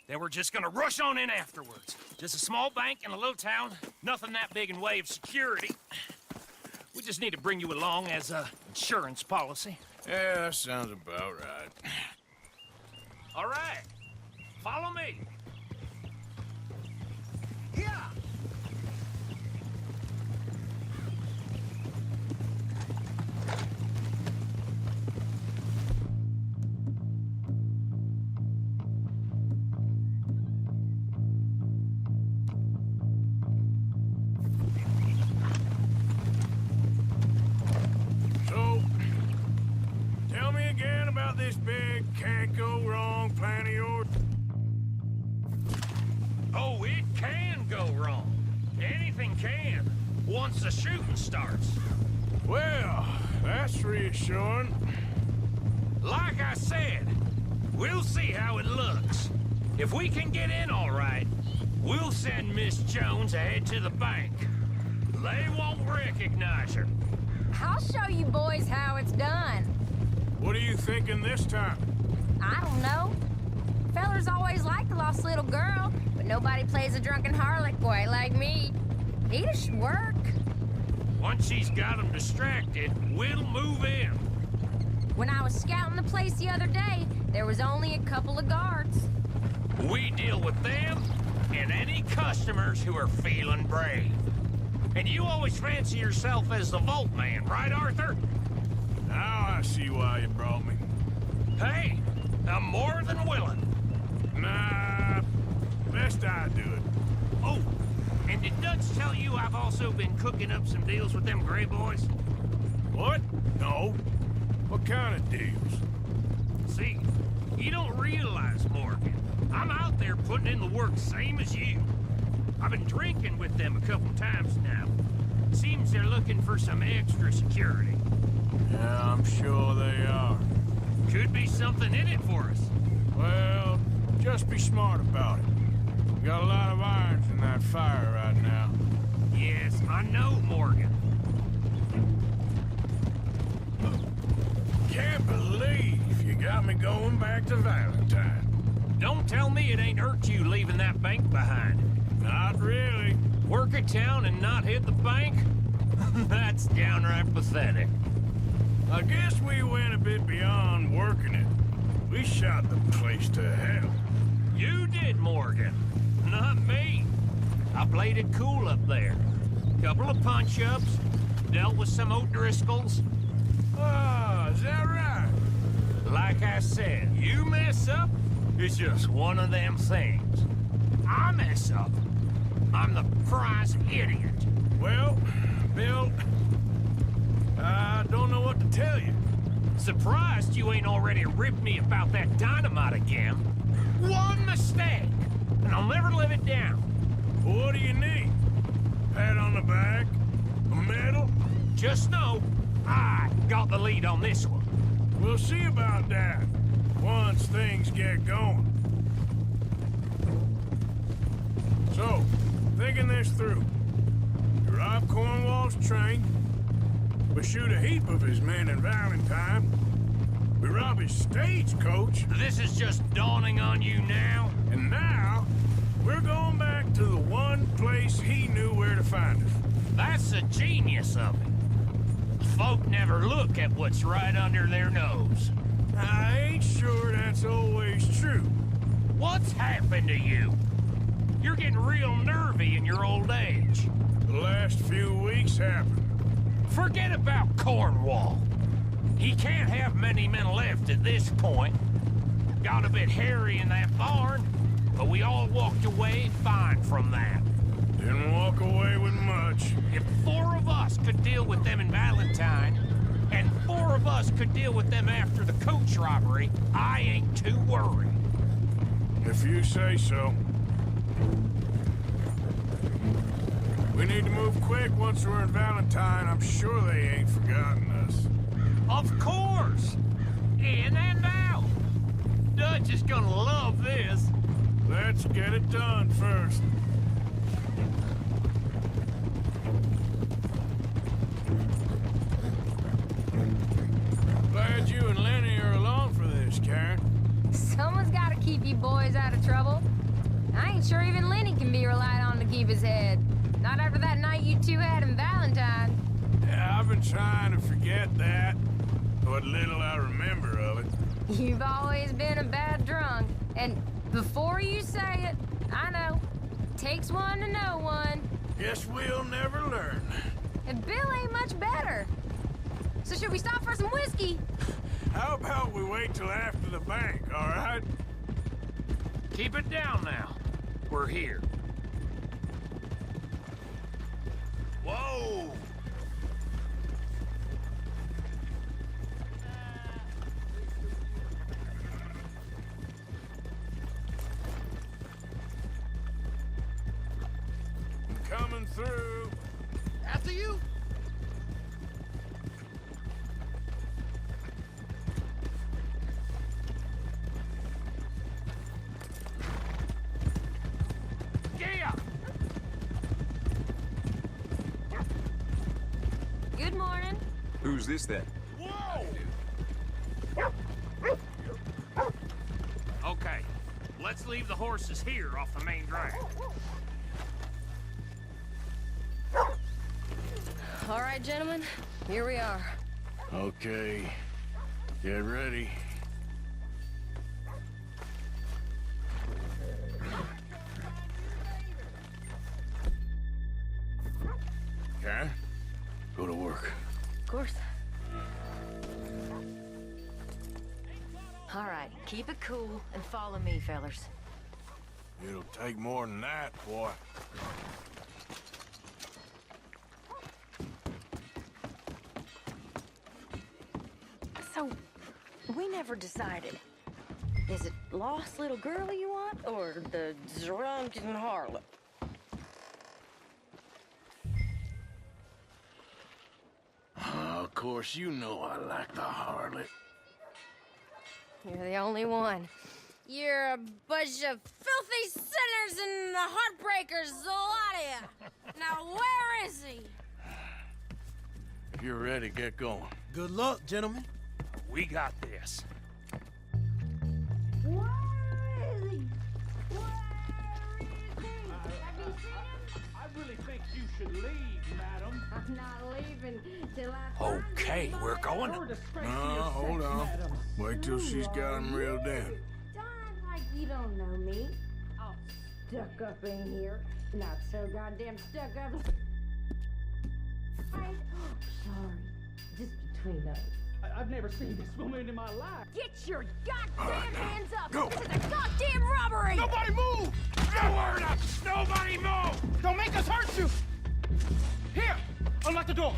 Then we're just gonna rush on in afterwards. Just a small bank in a little town. Nothing that big in way of security. We just need to bring you along as a insurance policy. Yeah, that sounds about right. All right. Follow me. Yeah. So, tell me again about this big can't-go-wrong plan of yours. Oh, it can go wrong. Anything can, once the shooting starts. Well, that's reassuring. Like I said, we'll see how it looks. If we can get in all right, we'll send Miss Jones ahead to the bank. They won't recognize her. I'll show you boys how it's done. What are you thinking this time? I don't know. Fellers always liked the lost little girl, but nobody plays a drunken harlot boy like me. It should work. Once she's got them distracted, we'll move in. When I was scouting the place the other day, there was only a couple of guards. We deal with them and any customers who are feeling brave. And you always fancy yourself as the Vault Man, right, Arthur? Now I see why you brought me. Hey, I'm more than willing. Nah, best I do it. Oh, and did Dutch tell you I've also been cooking up some deals with them Gray Boys? What? No. What kind of deals? See, you don't realize, Morgan. I'm out there putting in the work same as you. I've been drinking with them a couple times now. Seems they're looking for some extra security. Yeah, I'm sure they are. Could be something in it for us. Well, just be smart about it. We got a lot of irons in that fire right now. Yes, I know, Morgan. Can't believe you got me going back to Valentine. Don't tell me it ain't hurt you leaving that bank behind. Not really. Work a town and not hit the bank? That's downright pathetic. I guess we went a bit beyond working it. We shot the place to hell. You did, Morgan. Not me. I played it cool up there. Couple of punch-ups, dealt with some O'Driscolls. Ah, is that right? Like I said, you mess up, it's just one of them things. I mess up, I'm the prize idiot. Well, Bill, I don't know what to tell you. Surprised you ain't already ripped me about that dynamite again. One mistake, and I'll never live it down. What do you need? Pat on the back? A medal? Just know, I got the lead on this one. We'll see about that, once things get going. So, thinking this through. We rob Cornwall's train. We shoot a heap of his men in Valentine. We rob his stagecoach. This is just dawning on you now? And now, we're going back to the one place he knew where to find us. That's the genius of it. Folk never look at what's right under their nose. I ain't sure that's always true. What's happened to you? You're getting real nervy in your old age. The last few weeks happened. Forget about Cornwall. He can't have many men left at this point. Got a bit hairy in that barn, but we all walked away fine from that. Didn't walk away with much. If 4 of us could deal with them in Valentine, and 4 of us could deal with them after the coach robbery, I ain't too worried. If you say so. We need to move quick once we're in Valentine. I'm sure they ain't forgotten us. Of course! In and out! Dutch is gonna love this. Let's get it done first. Glad you and Lenny are along for this, Karen. Someone's got to keep you boys out of trouble. I ain't sure even Lenny can be relied on to keep his head. Not after that night you two had in Valentine. Yeah, I've been been trying to forget that. What little I remember of it. You've always been a bad drunk. And before you say it, I know. Takes one to know one. Guess we'll never learn. And Bill ain't much better. So should we stop for some whiskey? How about we wait till after the bank, all right? Keep it down now. We're here. Whoa! I'm coming through. After you. Yeah! Good morning. Who's this then? Whoa! Okay, let's leave the horses here off the main drag. All right, gentlemen, here we are. Okay, get ready. Okay, go to work. Of course. All right, keep it cool and follow me, fellers. It'll take more than that, boy. So, we never decided. Is it lost little girl you want, or the drunken harlot? Of course, you know I like the harlot. You're the only one. You're a bunch of filthy sinners and the heartbreakers, a lot of you. Now, where is he? If you're ready, get going. Good luck, gentlemen. We got this. Where is he? Where is he? Have you seen him? I really think you should leave, madam. I'm not leaving till I find Okay, him. we're going. No, hold on. Wait till she's got him reeled in. Don't act like you don't know me. All stuck up in here. Not so goddamn stuck up. Sorry. Just between us. I've never seen this woman in my life. Get your goddamn hands up! Go. This is a goddamn robbery! Nobody move! No word up! Nobody move! Don't make us hurt you! Here! Unlock the door!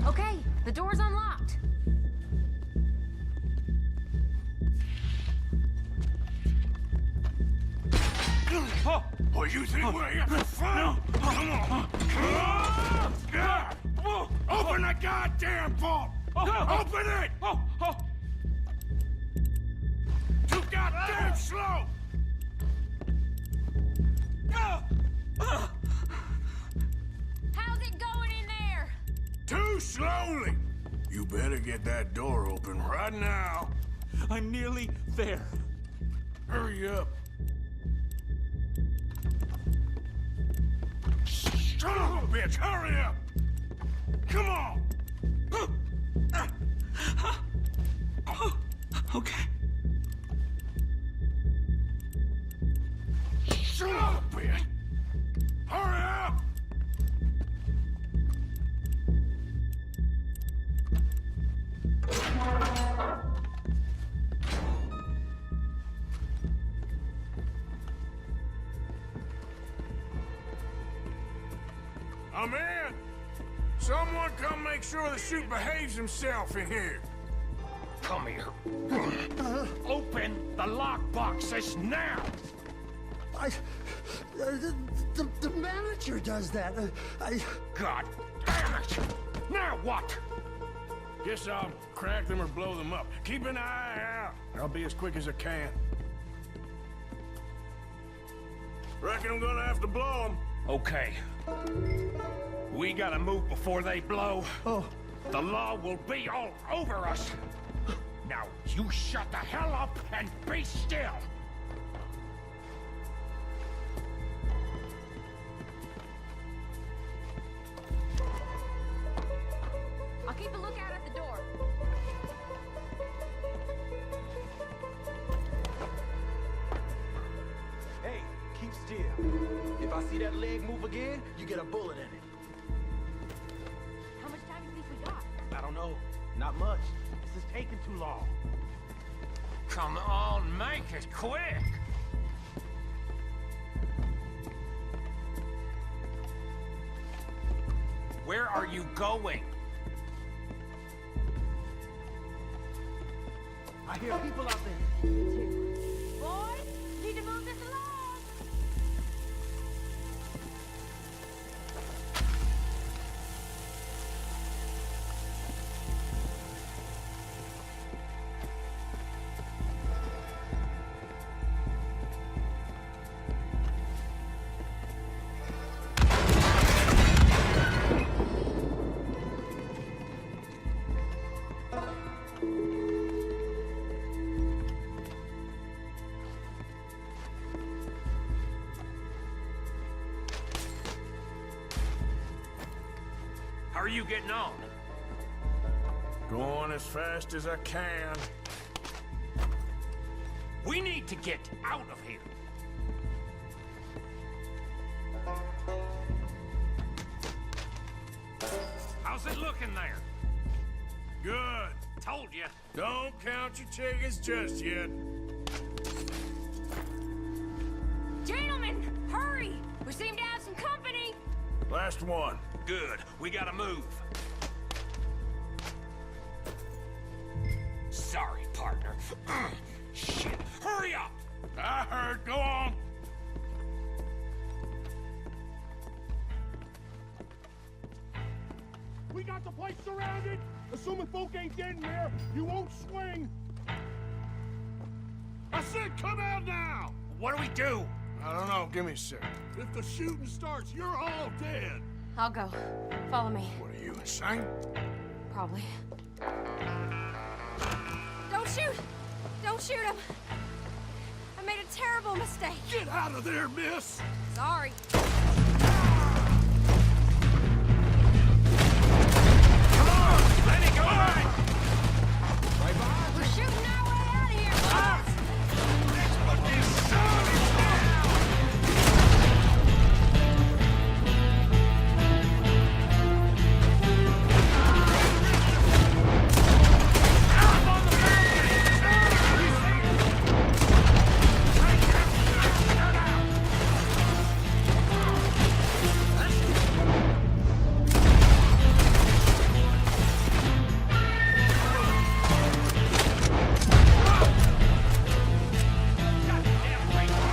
Okay, the door's unlocked. Oh, you think we're here for fun? Come on. Open the goddamn vault! Open it! Too goddamn slow! How's it going in there? Too slowly! You better get that door open right now. I'm nearly there. Hurry up. Son of a bitch, hurry up! Come on! Okay. Son of a bitch! Hurry up! I'm in! Someone come make sure the chute behaves himself in here. Come here. Open the lockboxes now! The manager does that. God damn it! Now what? Guess I'll crack them or blow them up. Keep an eye out. I'll be as quick as I can. Reckon I'm gonna have to blow them. Okay. We gotta move before they blow. The law will be all over us. Now you shut the hell up and be still. keep still. If I see that leg move again, you get a bullet in it. How much time do you think we got? I don't know. Not much. This is taking too long. Come on, make it quick! Where are you going? I hear people out there. Boys, need to move this along. How are you getting on? Going as fast as I can. We need to get out of here. How's it looking there? Good. Told you. Don't count your chickens just yet. Gentlemen, hurry! We seem to have some company. Last one. Good. We gotta move. Sorry, partner. Shit. Hurry up! I heard. Go on. We got the place surrounded. Assuming folk ain't dead in there, you won't swing. I said come out now! What do we do? I don't know. Give me a sec. If the shooting starts, you're all dead. I'll go. Follow me. What are you, insane? Probably. Don't shoot! Don't shoot him! I made a terrible mistake. Get out of there, miss! Sorry. Come on! Let it go right! We're shooting our way out of here, boys! Let's put this son down! Goddamn right.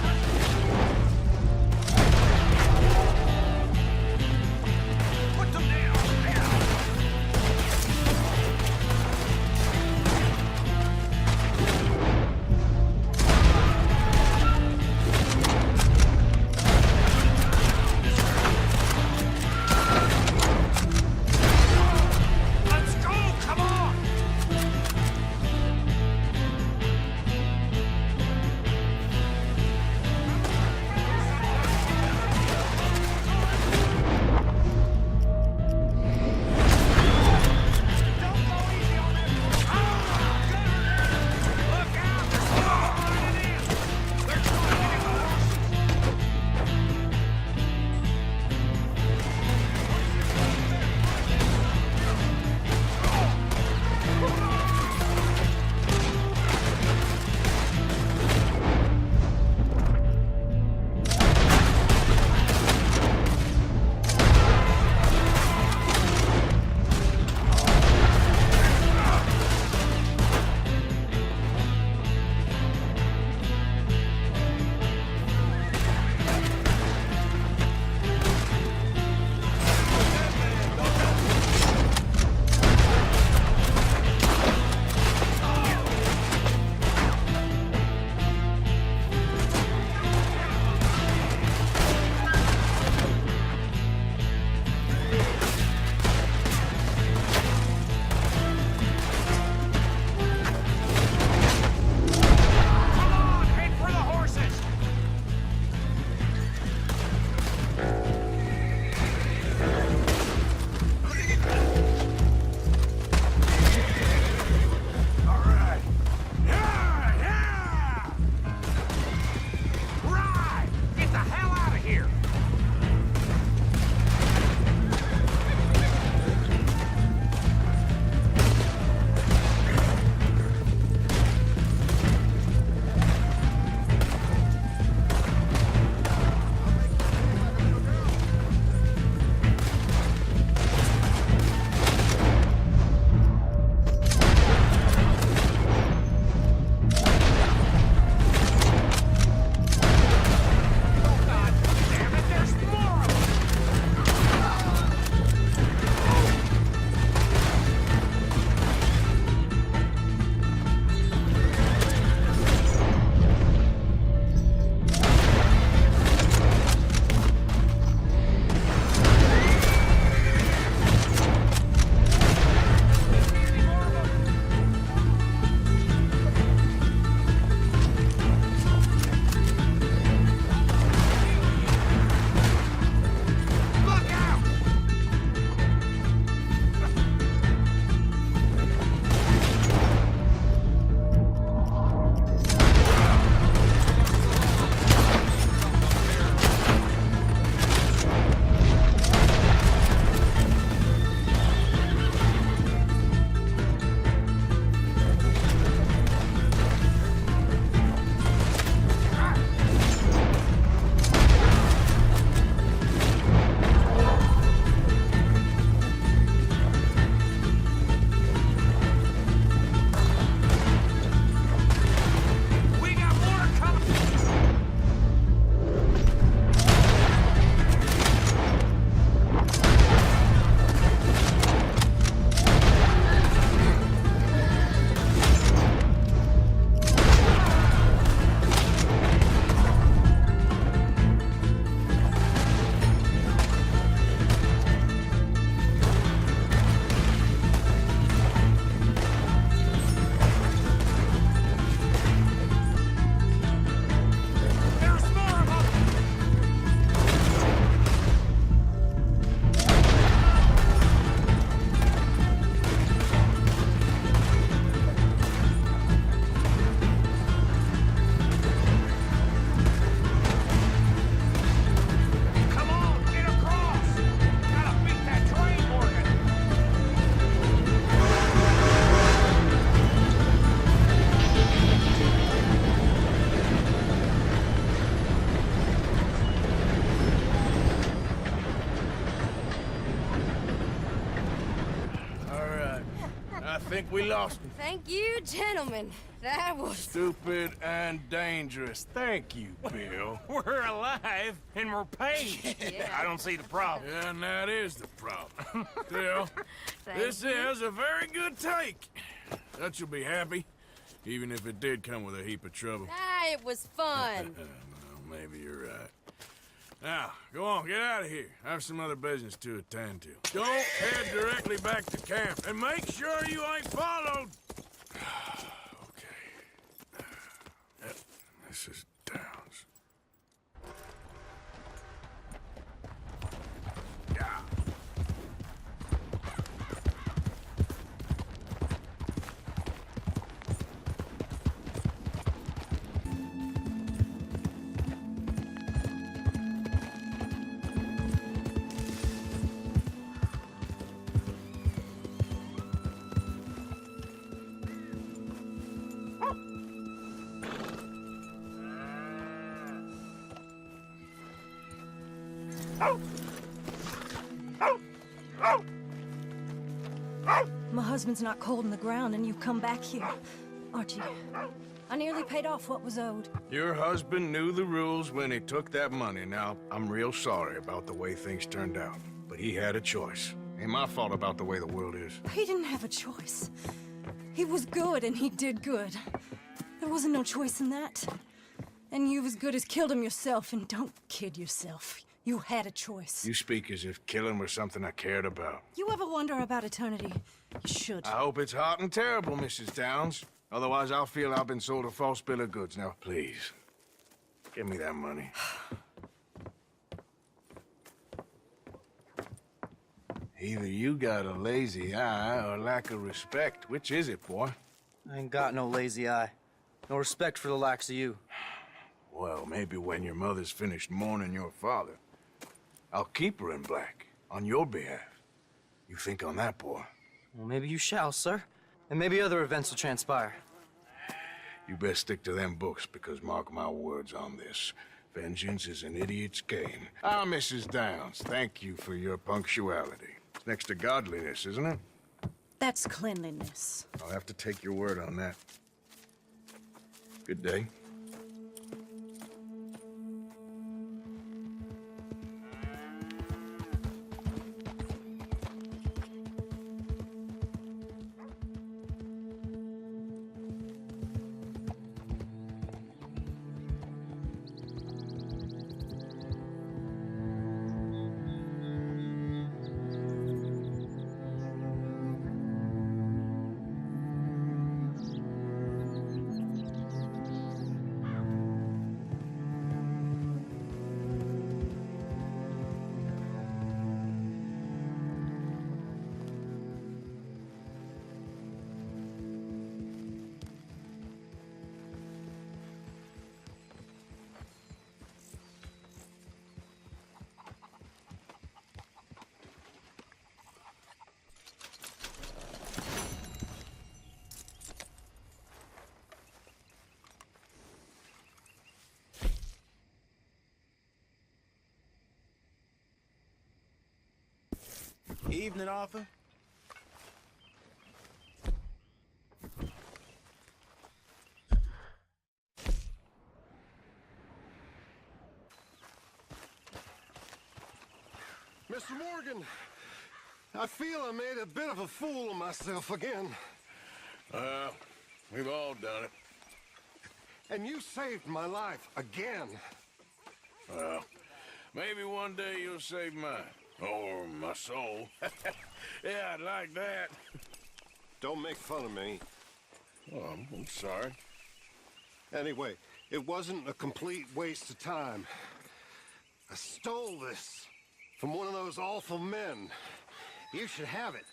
think we lost him. Thank you, gentlemen. That was... Stupid and dangerous. Thank you, Bill. We're alive, and we're paid. I don't see the problem. And that is the problem. Bill, Thank this you. is a very good take. That you'll be happy, even if it did come with a heap of trouble. Ah, it was fun. Well, maybe you're right. Now, go on, get out of here. I have some other business to attend to. Don't head directly back to camp, and make sure you ain't followed. Okay. Yep, this is Downs. Yeah. My husband's not cold in the ground, and you've come back here, Archie. I nearly paid off what was owed. Your husband knew the rules when he took that money. Now, I'm real sorry about the way things turned out. But he had a choice. Ain't my fault about the way the world is. He didn't have a choice. He was good, and he did good. There wasn't no choice in that. And you've as good as killed him yourself, and don't kid yourself. You had a choice. You speak as if killing was something I cared about. You ever wonder about eternity? You should. I hope it's hot and terrible, Mrs. Downs. Otherwise, I'll feel I've been sold a false bill of goods. Now, please, give me that money. Either you got a lazy eye or lack of respect. Which is it, boy? I ain't got no lazy eye. No respect for the likes of you. Well, maybe when your mother's finished mourning your father, I'll keep her in black, on your behalf. You think on that, boy? Well, maybe you shall, sir. And maybe other events will transpire. You best stick to them books, because mark my words on this. Vengeance is an idiot's game. Ah, Mrs. Downs, thank you for your punctuality. It's next to godliness, isn't it? That's cleanliness. I'll have to take your word on that. Good day. Evening, Arthur. Mr. Morgan, I feel I made a bit of a fool of myself again. We've all done it. And you saved my life again. Well, maybe one day you'll save mine. Or my soul. Yeah, I'd like that. Don't make fun of me. Oh, I'm sorry. Anyway, it wasn't a complete waste of time. I stole this from one of those awful men. You should have it.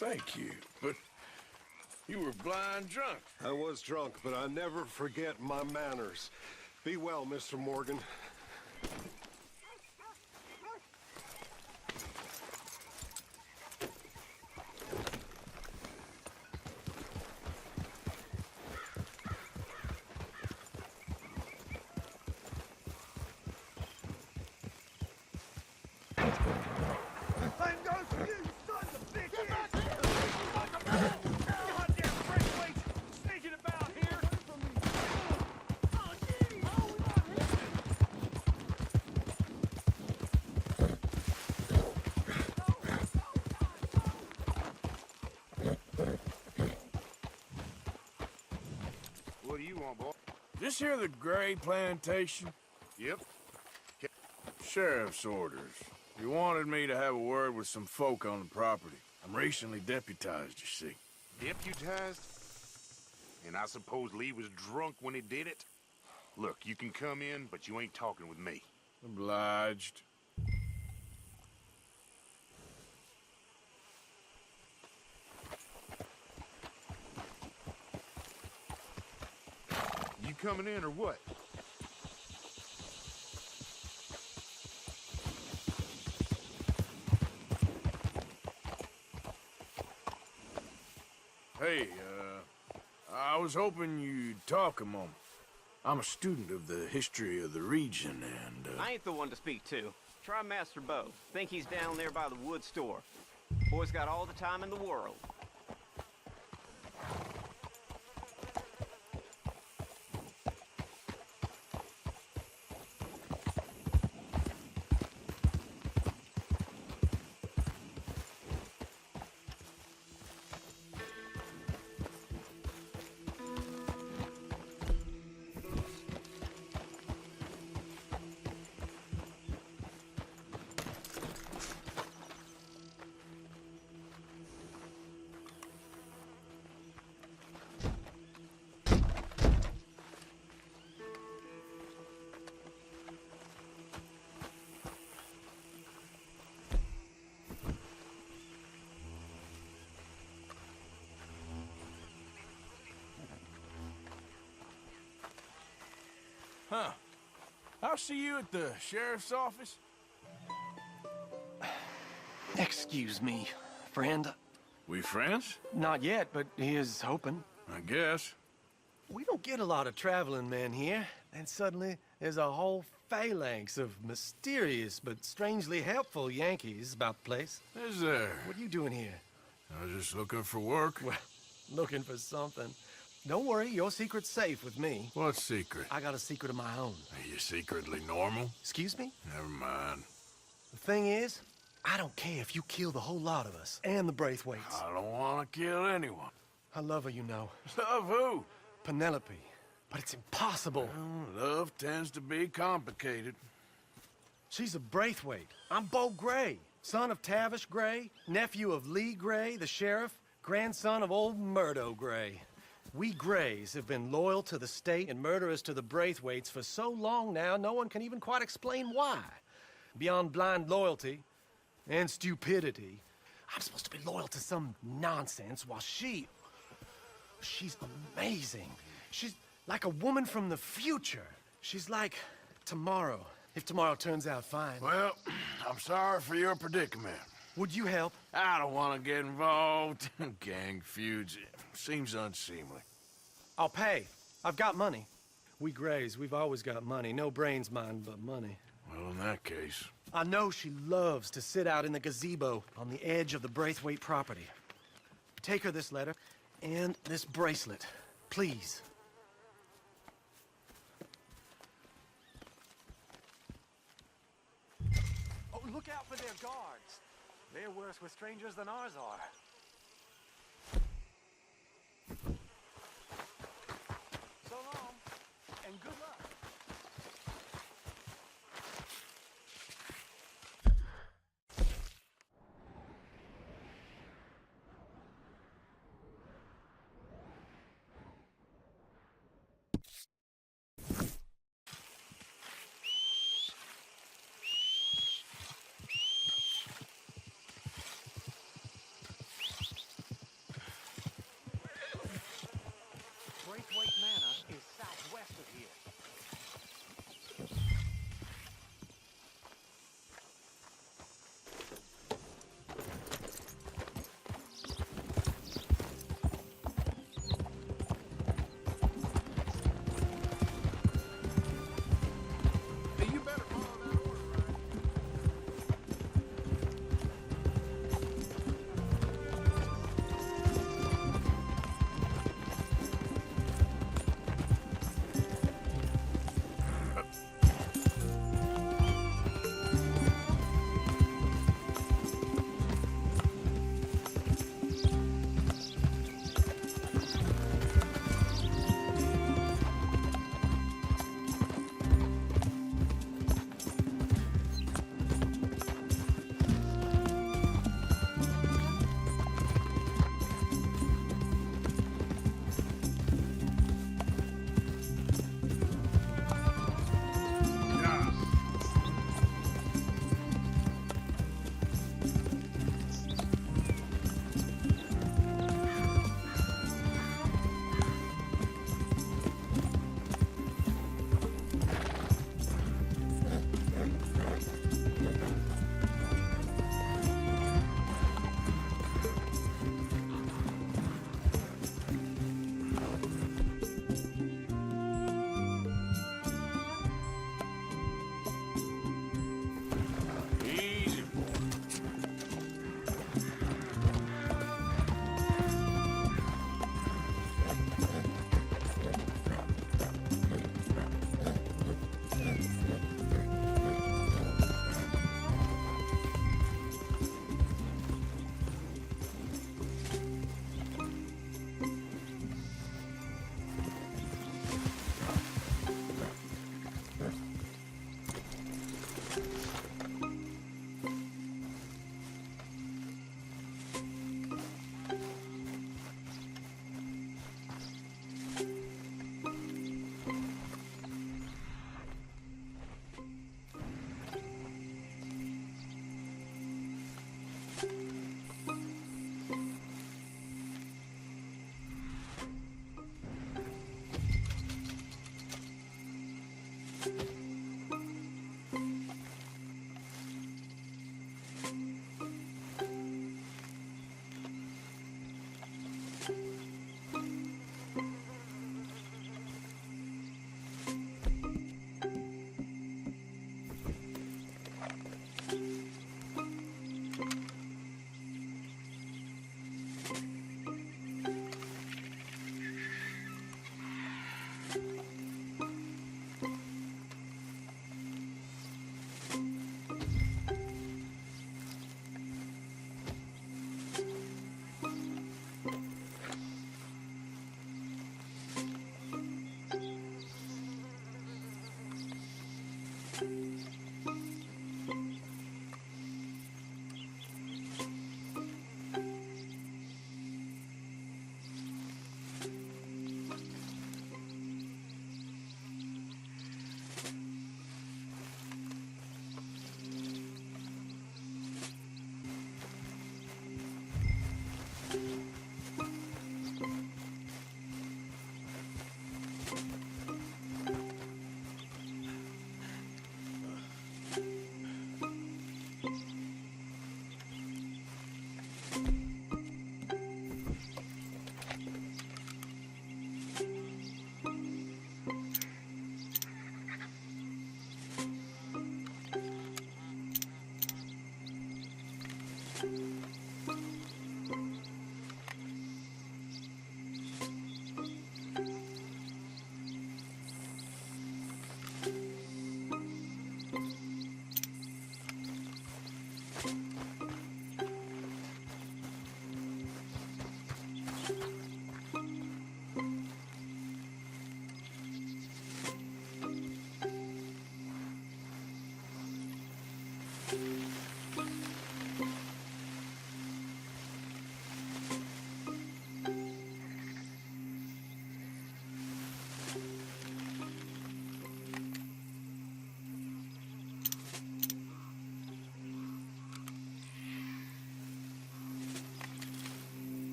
Thank you, but you were blind drunk. I was drunk, but I never forget my manners. Be well, Mr. Morgan. Same goes for you, sons of bitches! Goddamn breakaways sneaking about here! What do you want, boy? This here the Gray Plantation? Yep. Sheriff's orders. He wanted me to have a word with some folk on the property. I'm recently deputized, you see. Deputized? And I suppose Lee was drunk when he did it? Look, you can come in, but you ain't talking with me. Obliged. You coming in or what? Hey, I was hoping you'd talk a moment. I'm a student of the history of the region, and, I ain't the one to speak to. Try Master Bo. Think he's down there by the wood store. Boy's got all the time in the world. Huh. I'll see you at the sheriff's office. Excuse me, friend. We friends? Not yet, but he is hoping. I guess. We don't get a lot of traveling men here, and suddenly there's a whole phalanx of mysterious but strangely helpful Yankees about the place. Is there? What are you doing here? I was just looking for work. Well, looking for something. Don't worry, your secret's safe with me. What secret? I got a secret of my own. Are you secretly normal? Excuse me? Never mind. The thing is, I don't care if you kill the whole lot of us, and the Braithwaites. I don't want to kill anyone. I love her, you know. Love who? Penelope. But it's impossible. Well, love tends to be complicated. She's a Braithwaite. I'm Bo Gray, son of Tavish Gray, nephew of Lee Gray, the sheriff, grandson of old Murdo Gray. We Grays have been loyal to the state and murderous to the Braithwaites for so long now, no one can even quite explain why. Beyond blind loyalty and stupidity, I'm supposed to be loyal to some nonsense while she's amazing. She's like a woman from the future. She's like tomorrow, if tomorrow turns out fine. Well, I'm sorry for your predicament. Would you help? I don't want to get involved. Gang feuds. Seems unseemly. I'll pay. I've got money. We Grays, we've always got money. No brains, mind, but money. Well, in that case... I know she loves to sit out in the gazebo on the edge of the Braithwaite property. Take her this letter and this bracelet, please. Oh, look out for their guards. They're worse with strangers than ours are. So long, and good luck.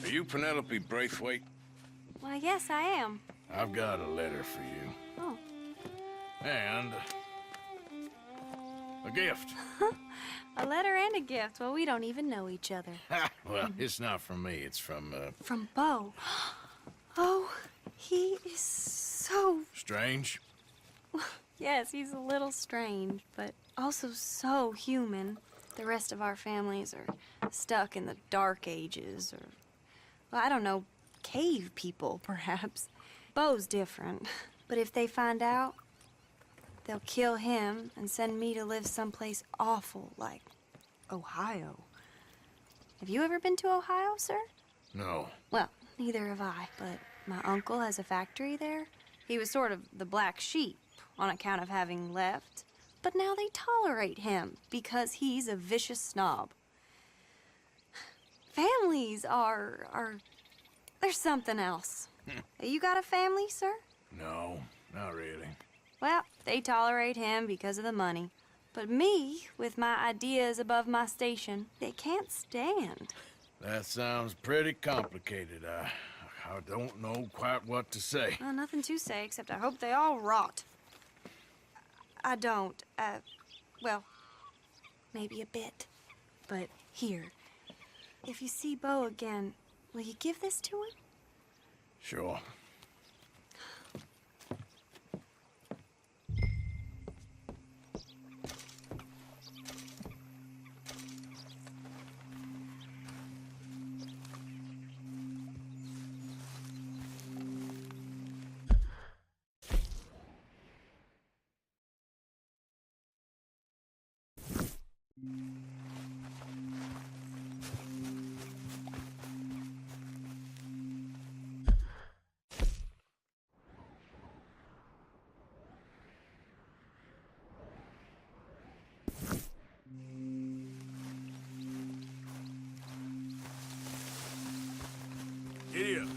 Are you Penelope Braithwaite? Why, yes, I am. I've got a letter for you. Oh. And a gift. A letter and a gift. Well, we don't even know each other. Well, it's not from me. It's from, From Beau. Oh, he is so... Strange? Yes, he's a little strange, but also so human. The rest of our families are stuck in the Dark Ages, or, well, I don't know, cave people, perhaps. Beau's different. But if they find out, they'll kill him and send me to live someplace awful like Ohio. Have you ever been to Ohio, sir? No. Well, neither have I, but my uncle has a factory there. He was sort of the black sheep on account of having left. But now they tolerate him because he's a vicious snob. Families are there's something else. You got a family, sir? No, not really. Well, they tolerate him because of the money. But me, with my ideas above my station, they can't stand. That sounds pretty complicated. I don't know quite what to say. Well, nothing to say, except I hope they all rot. I don't, well, maybe a bit. But here, if you see Beau again, will you give this to him? Sure. Idiot.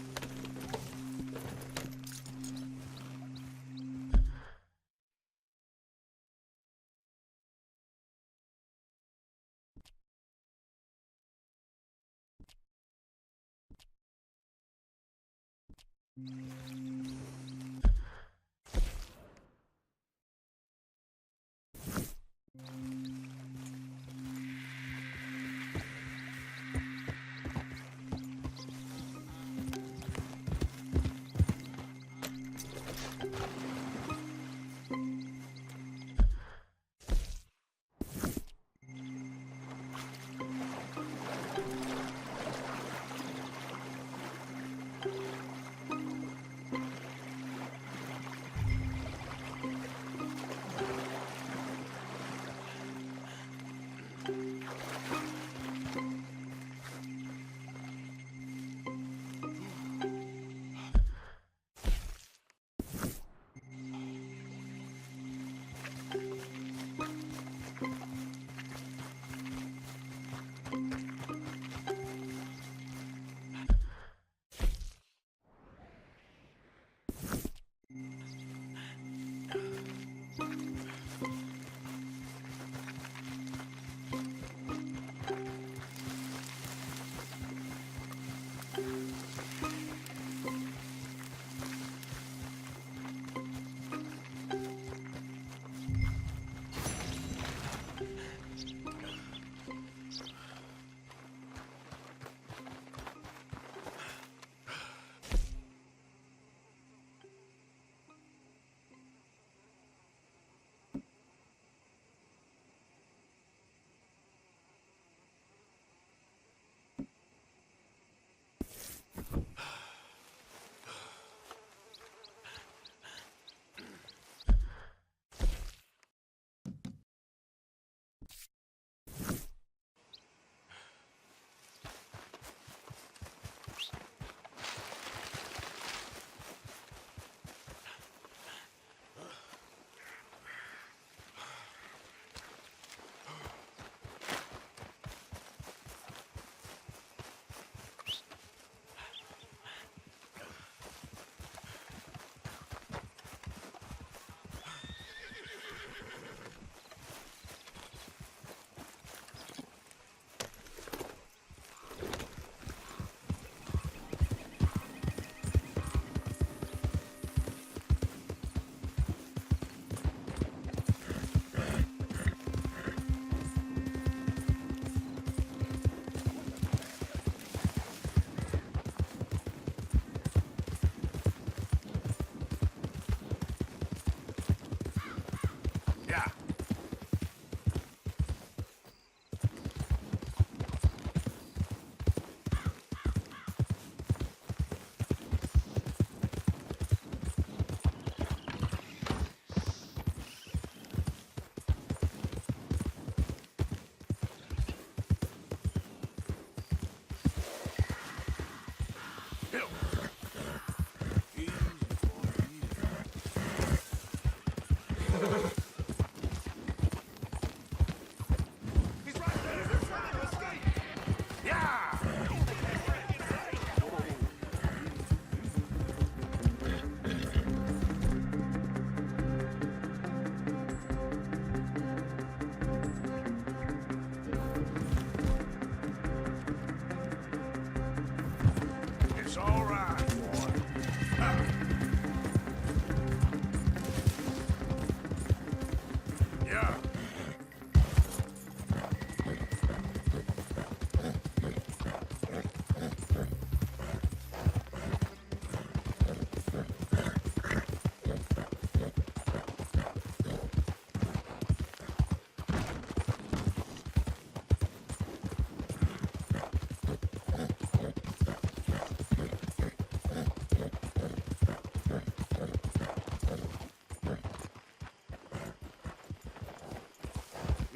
Yeah. It's all right, boy. Yeah.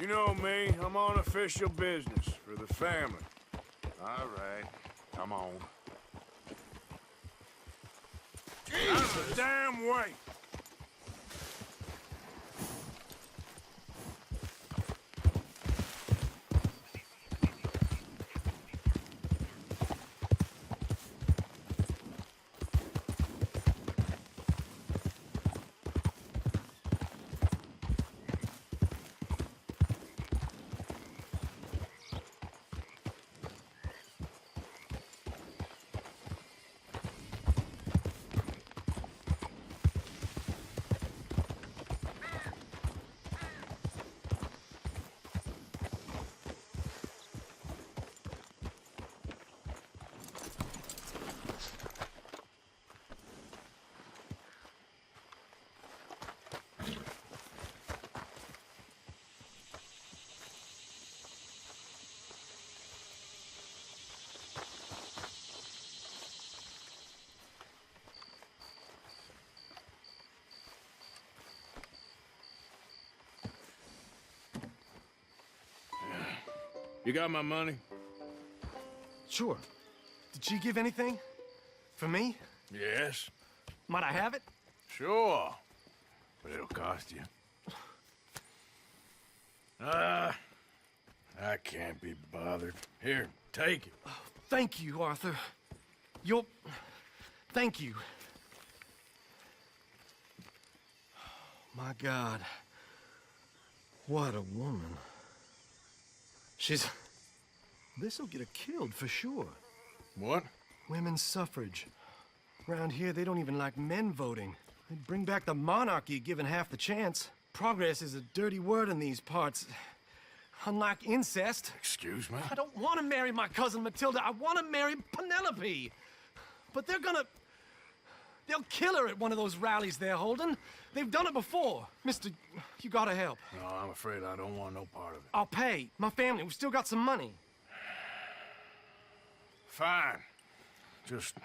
You know me, I'm on official business for the family. All right, come on. Out of the damn way! You got my money? Sure. Did she give anything? For me? Yes. Might I have it? Sure. But it'll cost you. I can't be bothered. Here, take it. Oh, thank you, Arthur. You'll... Thank you. My God. What a woman. She's... This'll get her killed for sure. What? Women's suffrage. Around here, they don't even like men voting. They'd bring back the monarchy given half the chance. Progress is a dirty word in these parts. Unlike incest. Excuse me? I don't want to marry my cousin Matilda. I want to marry Penelope. But they're gonna... They'll kill her at one of those rallies they're holding. They've done it before. Mister, you gotta help. No, I'm afraid I don't want no part of it. I'll pay. My family, we've still got some money. Fine. Just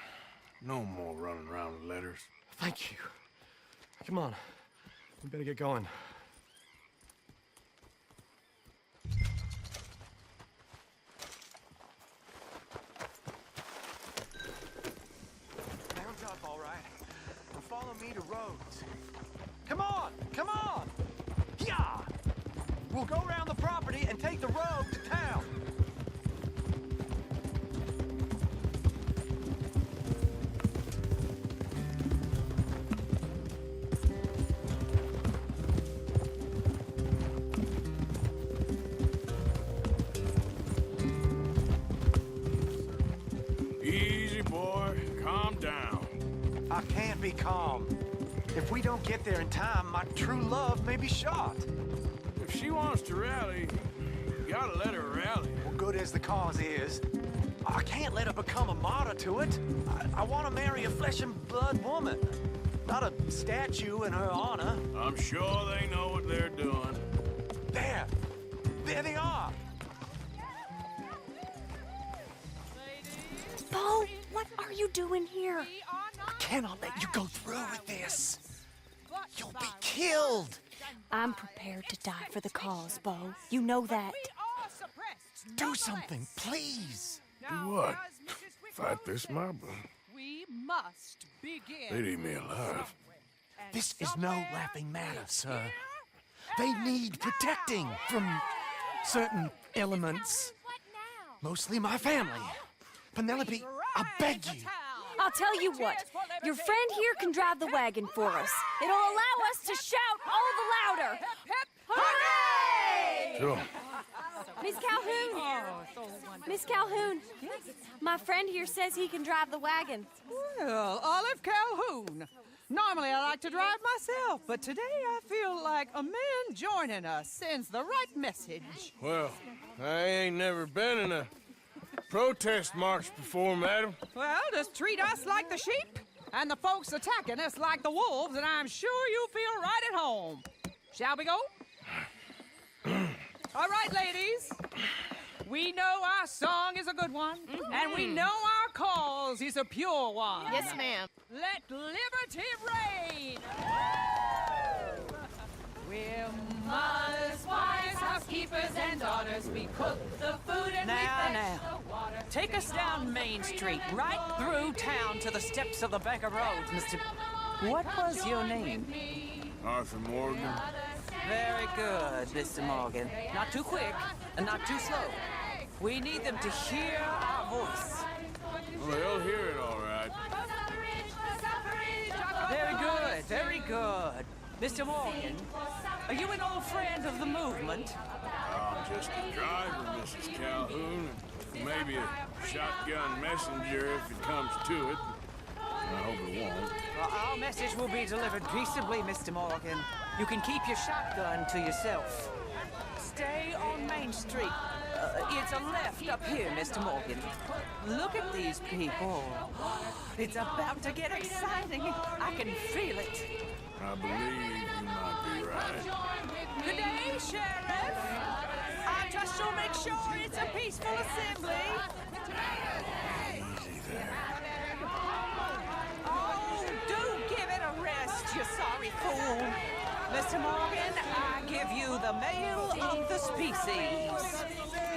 no more running around with letters. Thank you. Come on. We better get going. Mount up, all right. And follow me to Rhodes. Come on! Come on! Yeah! We'll go around the property and take the road to town. Easy, boy. Calm down. I can't be calm. If we don't get there in time, my true love may be shot. If she wants to rally, you gotta let her rally. Well, good as the cause is, I can't let her become a martyr to it. I want to marry a flesh and blood woman, not a statue in her honor. I'm sure they know what they're doing. you doing here? I cannot let you go through with this. You'll be killed. I'm prepared to die for the cause, Bo. You know that. Do something, please. Do what? Fight this mob? We must begin. They'd eat me alive. This is no laughing matter, sir. They need protecting from certain elements. Mostly my family. Penelope, I beg you. I'll tell you what. Your friend here can drive the wagon for us. It'll allow us to shout all the louder. Hooray! Sure. Miss Calhoun! Miss Calhoun! My friend here says he can drive the wagon. Well, Olive Calhoun. Normally I like to drive myself, but today I feel like a man joining us sends the right message. Well, I ain't never been in a protest march before, madam. Well, just treat us like the sheep, and the folks attacking us like the wolves, and I'm sure you'll feel right at home. Shall we go? All right, ladies. We know our song is a good one, and we know our cause is a pure one. Yes, ma'am. Let liberty reign! We're mothers, wives, housekeepers, and daughters. We cook the food and we fetch the water. Take us down Main Street, right through town to the steps of the Baker Road, Mr. What was your name? Arthur Morgan. Very good, Mr. Morgan. Not too quick and not too slow. We need them to hear our voice. Well, they'll hear it all right. Very good, very good. Mr. Morgan, are you an old friend of the movement? I'm just a driver, Mrs. Calhoun, and maybe a shotgun messenger if it comes to it. I hope it won't. Well, our message will be delivered peaceably, Mr. Morgan. You can keep your shotgun to yourself. Stay on Main Street. It's a left up here, Mr. Morgan. Look at these people. It's about to get exciting. I can feel it. I believe you might be right. Good day, Sheriff. I trust you'll make sure it's a peaceful assembly. Easy there. Oh, do give it a rest, you sorry fool. Mr. Morgan, I give you the male of the species.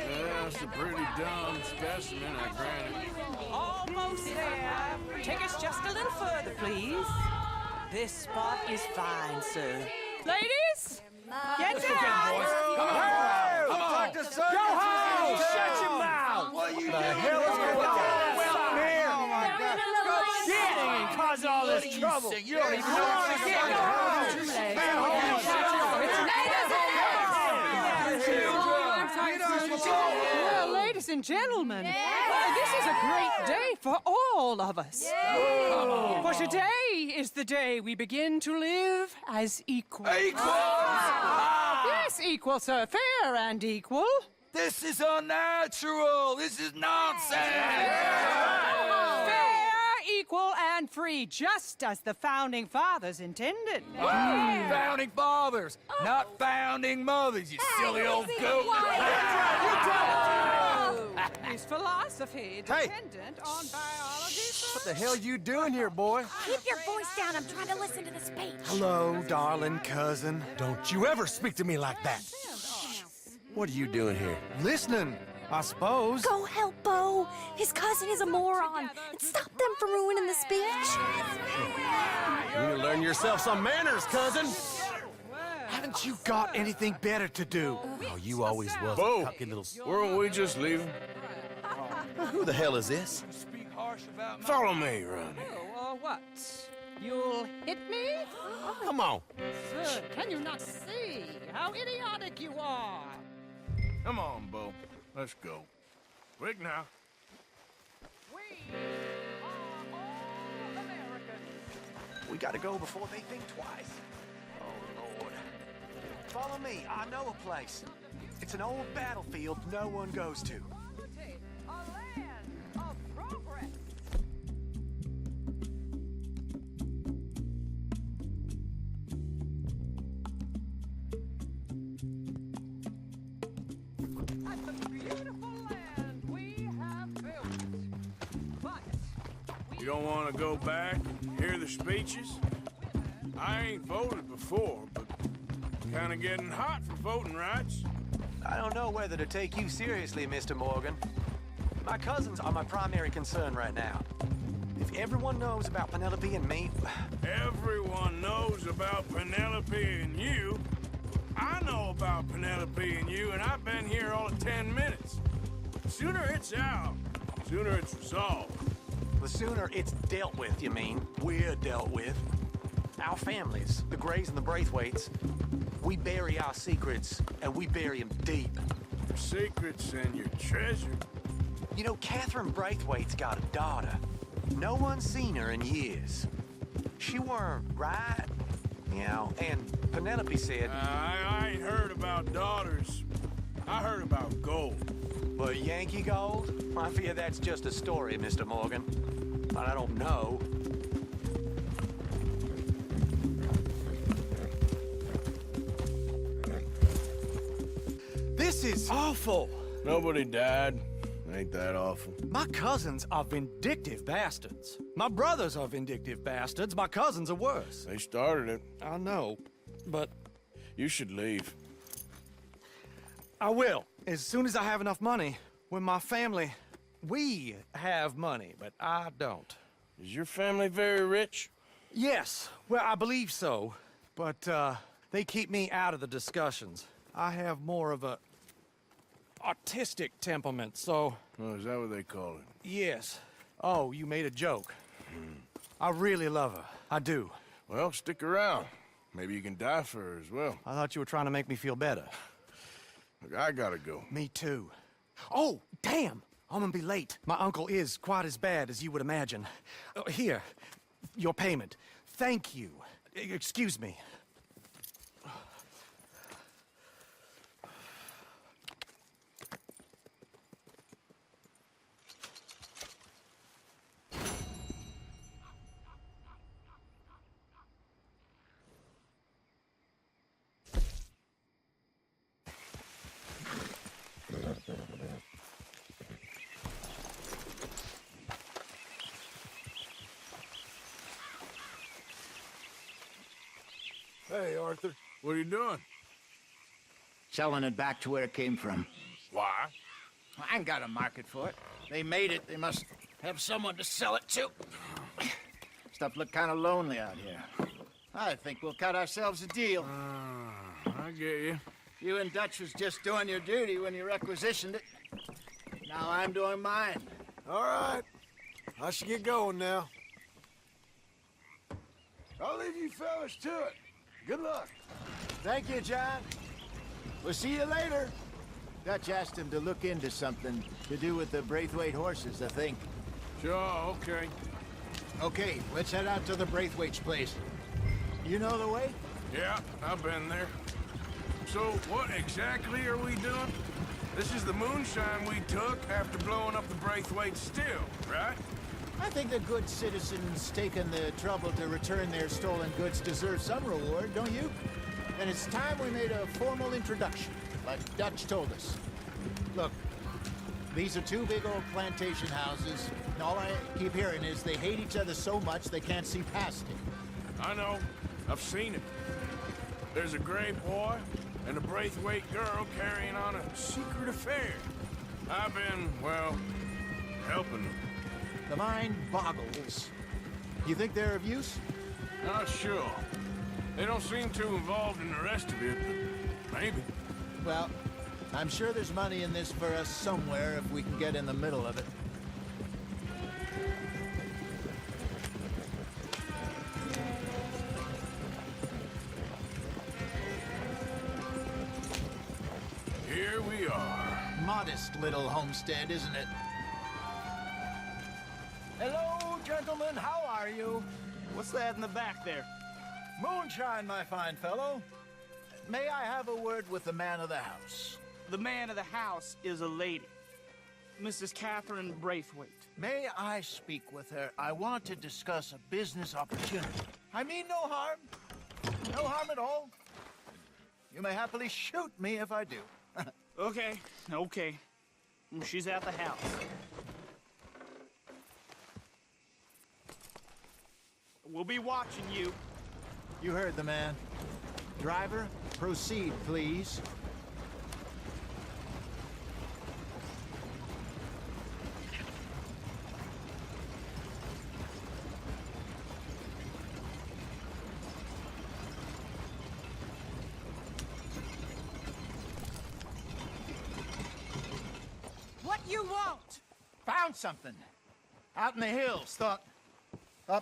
Yeah, that's a pretty dumb specimen, I grant it. Almost there. Take us just a little further, please. This spot is fine, sir. Ladies, get down! Come on! Come on! Go home! Shut your mouth! What you the hell is going on? Well, here! Oh my God! Shit! And cause all this trouble. You don't even know what to get. Go home! Well, ladies and gentlemen, this is a great day for all of us. For today is the day we begin to live as equals. Equals? Yes, equal, sir. Fair and equal. This is unnatural. This is nonsense. Fair, equal, and free, just as the Founding Fathers intended. Founding fathers, not founding mothers, you silly old goat. Is philosophy dependent on biology? What the hell you doing here, boy? Keep your voice down. I'm trying to listen to the speech. Hello, darling cousin. Don't you ever speak to me like that. What are you doing here? Listening, I suppose. Go help Bo. His cousin is a moron. And stop them from ruining the speech. You need to learn yourself some manners, cousin. Haven't you got anything better to do? Oh, you always was Bo, a cocky little... weren't we just leaving? Who the hell is this? Follow me, Ronnie. What? You'll hit me? Come on. Sir, can you not see how idiotic you are? Come on, Bo. Let's go. Quick now. We gotta go before they think twice. Oh, Lord. Follow me. I know a place. It's an old battlefield no one goes to. You don't want to go back, hear the speeches? I ain't voted before, but kind of getting hot for voting rights. I don't know whether to take you seriously, Mr. Morgan. My cousins are my primary concern right now. If everyone knows about Penelope and me... Everyone knows about Penelope and you. I know about Penelope and you, and I've been here all of 10 minutes. Sooner it's out, sooner it's resolved. The sooner it's dealt with, you mean? We're dealt with. Our families, the Grays and the Braithwaites, we bury our secrets, and we bury them deep. Your secrets and your treasure. You know, Catherine Braithwaite's got a daughter. No one's seen her in years. She weren't right, you know, and Penelope said... I ain't heard about daughters. I heard about gold. But Yankee gold? I fear that's just a story, Mr. Morgan. But I don't know. This is awful. Nobody died. Ain't that awful? My cousins are vindictive bastards. My brothers are vindictive bastards. My cousins are worse. They started it. I know, but... You should leave. I will, as soon as I have enough money. When my family... We have money, but I don't. Is your family very rich? Yes, well, I believe so. But, they keep me out of the discussions. I have more of a... artistic temperament, so... Oh, is that what they call it? Yes. Oh, you made a joke. I really love her. I do. Well, stick around. Maybe you can die for her as well. I thought you were trying to make me feel better. Look, I gotta go. Me too. Oh, damn! I'm gonna be late. My uncle is quite as bad as you would imagine. Here, your payment. Thank you. Excuse me. Hey, Arthur. What are you doing? Selling it back to where it came from. Why? I ain't got a market for it. They made it. They must have someone to sell it to. Stuff look kind of lonely out here. I think we'll cut ourselves a deal. I get you. You and Dutch was just doing your duty when you requisitioned it. Now I'm doing mine. All right. I should get going now. I'll leave you fellas to it. Good luck. Thank you, John. We'll see you later. Dutch asked him to look into something to do with the Braithwaite horses, I think. Sure, okay. Okay, let's head out to the Braithwaite's place. You know the way? Yeah, I've been there. So, what exactly are we doing? This is the moonshine we took after blowing up the Braithwaite still, right? I think the good citizens taking the trouble to return their stolen goods deserve some reward, don't you? And it's time we made a formal introduction, like Dutch told us. Look, these are two big old plantation houses, and all I keep hearing is they hate each other so much they can't see past it. I know. I've seen it. There's a gray boy and a Braithwaite girl carrying on a secret affair. I've been, well, helping them. The mind boggles. You think they're of use? Not sure. They don't seem too involved in the rest of it, but maybe. Well, I'm sure there's money in this for us somewhere if we can get in the middle of it. Here we are. Modest little homestead, isn't it? Hello, gentlemen. How are you? What's that in the back there? Moonshine, my fine fellow. May I have a word with the man of the house? The man of the house is a lady, Mrs. Catherine Braithwaite. May I speak with her? I want to discuss a business opportunity. I mean no harm. No harm at all. You may happily shoot me if I do. Okay. She's at the house. We'll be watching you. You heard the man. Driver, proceed, please. What you want? Found something. Out in the hills. Thought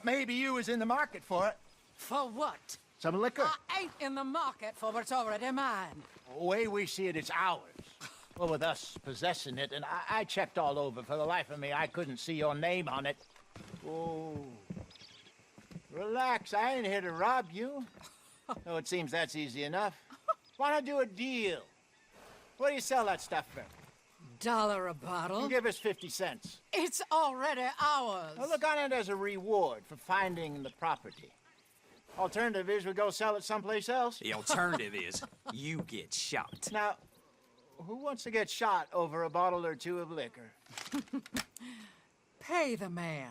maybe you was in the market for it. For what? Some liquor. I ain't in the market for what's already mine. The way we see it, it's ours. Well, with us possessing it, and I checked all over. For the life of me, I couldn't see your name on it. Oh. Relax, I ain't here to rob you. Oh, it seems that's easy enough. Why not do a deal? What do you sell that stuff for? $1 a bottle? Give us 50 cents. It's already ours. Well, look on it as a reward for finding the property. Alternative is we go sell it someplace else. The alternative is you get shot. Now, who wants to get shot over a bottle or two of liquor? Pay the man.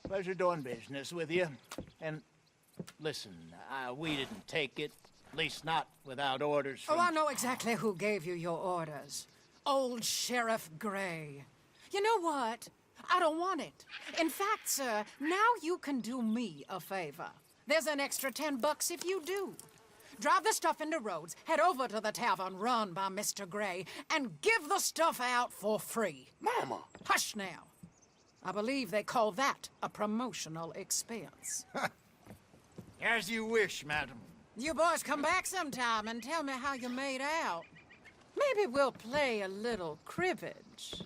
Pleasure doing business with you. And listen, we didn't take it. At least not without orders from... Oh, I know exactly who gave you your orders. Old Sheriff Gray. You know what? I don't want it. In fact, sir, now you can do me a favor. There's an extra $10 if you do. Drive the stuff into Rhodes, head over to the tavern run by Mr. Gray, and give the stuff out for free. Mama! Hush now. I believe they call that a promotional expense. As you wish, madam. You boys come back sometime and tell me how you made out. Maybe we'll play a little cribbage.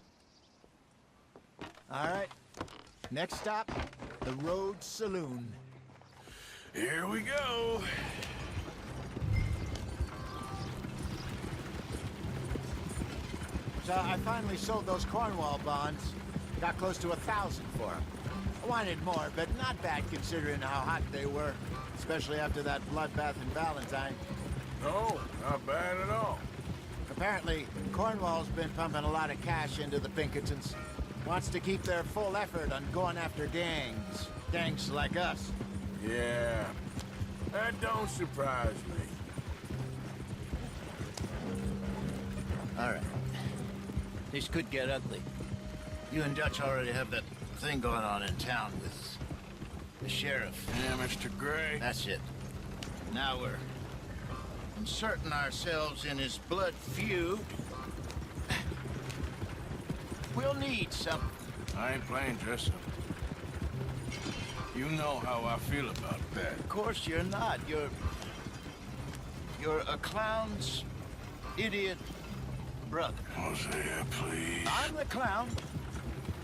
All right. Next stop, the Rhodes Saloon. Here we go. So I finally sold those Cornwall bonds. Got close to 1,000 for them. I wanted more, but not bad considering how hot they were, especially after that bloodbath in Valentine. No, not bad at all. Apparently, Cornwall's been pumping a lot of cash into the Pinkertons. Wants to keep their full effort on going after gangs. Gangs like us. Yeah, that don't surprise me. All right. This could get ugly. You and Dutch already have that thing going on in town with the sheriff. Yeah, Mr. Gray. That's it. Now we're inserting ourselves in his blood feud. We'll need something. I ain't playing dress-up. You know how I feel about that. Of course you're not. You're a clown's idiot brother. Hosea, please. I'm the clown.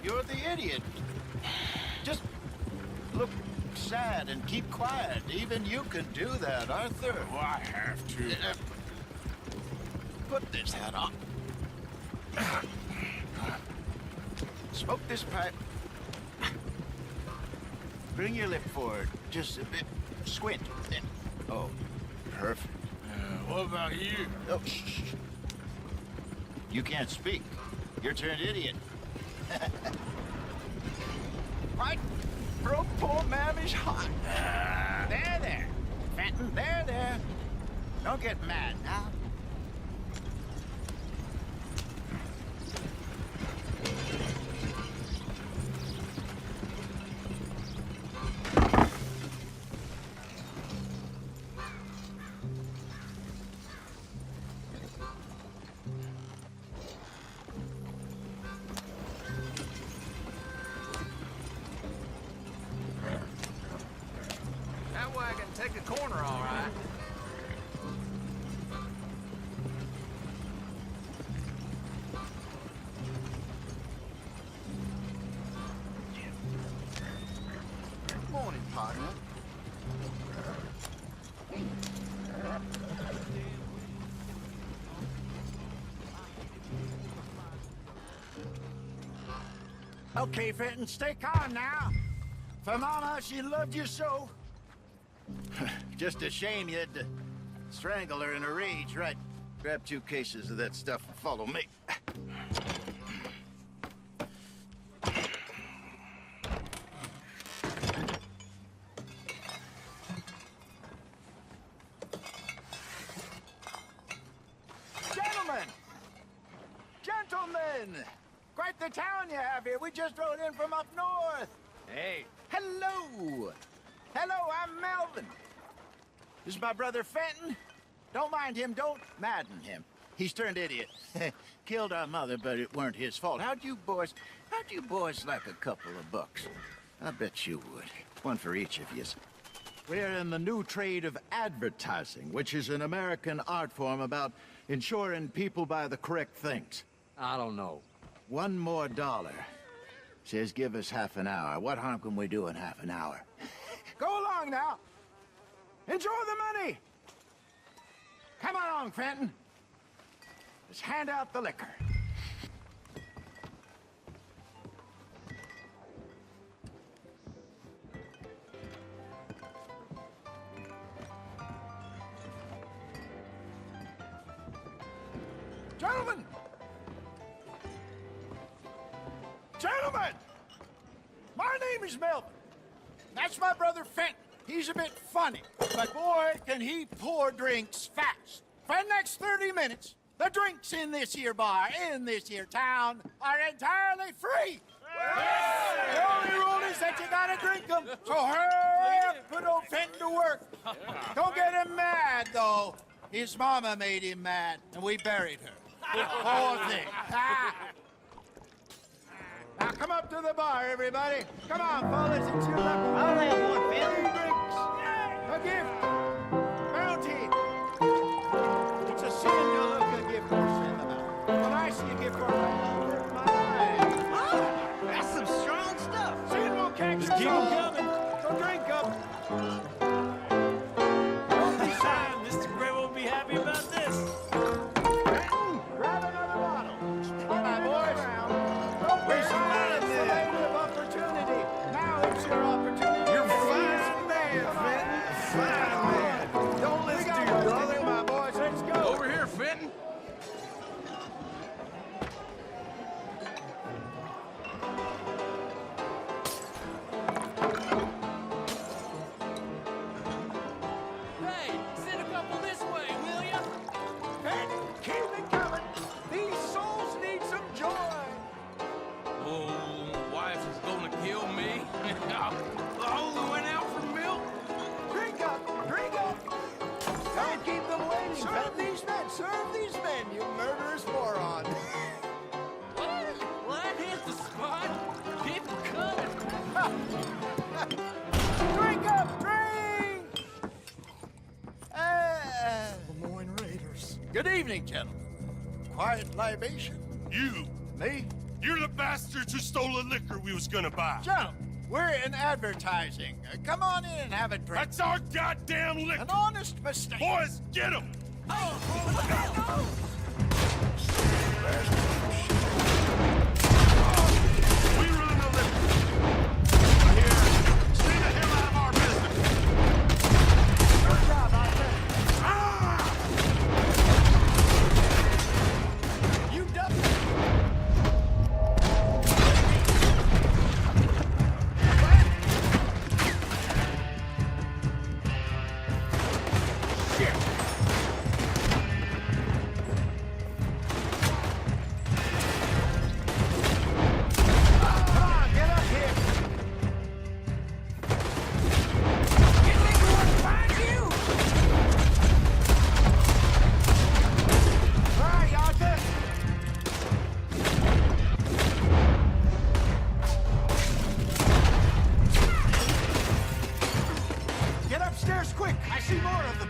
You're the idiot. Just look sad and keep quiet. Even you can do that, Arthur. Oh, I have to. Put this hat on. Smoke this pipe. Bring your lip forward. Just a bit. Squint. Oh, perfect. What about you? Oh, shh. You can't speak. You're turned idiot. Right? Broke poor Mammy's heart. There. Fenton, there. Don't get mad now. That wagon take a corner, all right. Morning, partner. Okay, Fenton, stay calm now. For Mama, she loved you so. Just a shame you had to strangle her in a rage, right? Grab 2 cases of that stuff and follow me. a town you have here. We just rode in from up north. Hey. Hello. Hello, I'm Melvin. This is my brother Fenton. Don't mind him. Don't madden him. He's turned idiot. Killed our mother, but it weren't his fault. How'd you boys like a couple of bucks? I bet you would. One for each of yous. We're in the new trade of advertising, which is an American art form about ensuring people buy the correct things. I don't know. $1 more. Says give us half an hour. What harm can we do in half an hour? Go along now. Enjoy the money. Come along, Fenton. Let's hand out the liquor. Gentlemen! Gentlemen! My name is Melvin. That's my brother Fenton. He's a bit funny, but boy, can he pour drinks fast. For the next 30 minutes, the drinks in this here bar, in this here town, are entirely free. Yes. The only rule is that you gotta drink them. So hurry up, put old Fenton to work. Don't get him mad, though. His mama made him mad, and we buried her. Poor thing. Now come up to the bar, everybody. Come on, fellas, it's your lucky. I'll have one, Fenton. Drinks. A gift. Bounty. It's a sin to look a gift horse in the mouth. When I see a gift horse, I over my eyes. Oh, that's some strong stuff. Sin will catch Just us keep 'em all. coming. So drink up. Don't be shy. Mr. Gray won't be happy about this. Grab another bottle. All right, boys. Don't be shy. It's the land of opportunity. Now it's your opportunity. You're a fine man, Fenton. Fine man. Don't listen to your brother. My boys, let's go. Over here, Fenton. Hey, send a couple this way, will ya? Fenton, keep it coming. These souls need some joy. Oh, wife is gonna kill me. I only went out for milk. Drink up, drink up. Don't keep them waiting. Serve these men, you murderous moron. Well, that hit the spot. Keep 'em coming. Drink up, drink! Lemoyne Raiders. Good evening, gentlemen. Quiet libation. You. Me? You're the bastards who stole the liquor we was gonna buy. Gentlemen, we're in advertising. Come on in and have a drink. That's our goddamn liquor. An honest mistake. Boys, get him! We run the liquor. Here, stay the hell out of our business. Good job, Arthur. You done it. Get upstairs quick! I see more of them!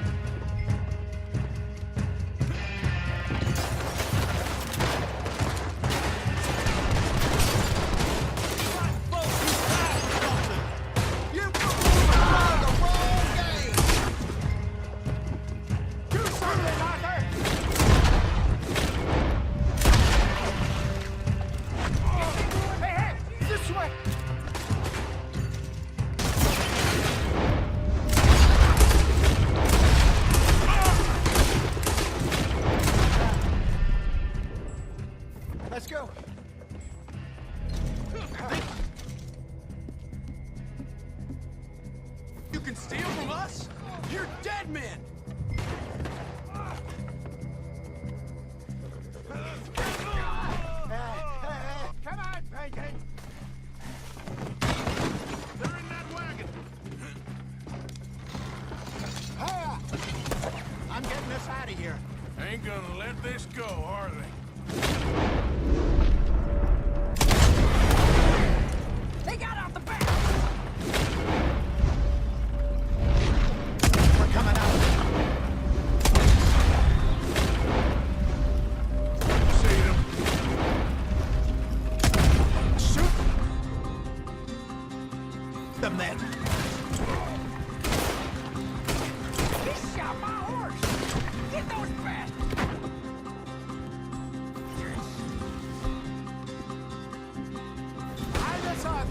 You put the wrong game! Do something, Arthur! Hey, hey! This way! Let's go. You can steal from us? You're dead men. Come on, Ain't gonna let this go, are they? They got out the back! We're coming out. See them? Shoot! Them then. He shot my horse! Get those bastards! Hide us on.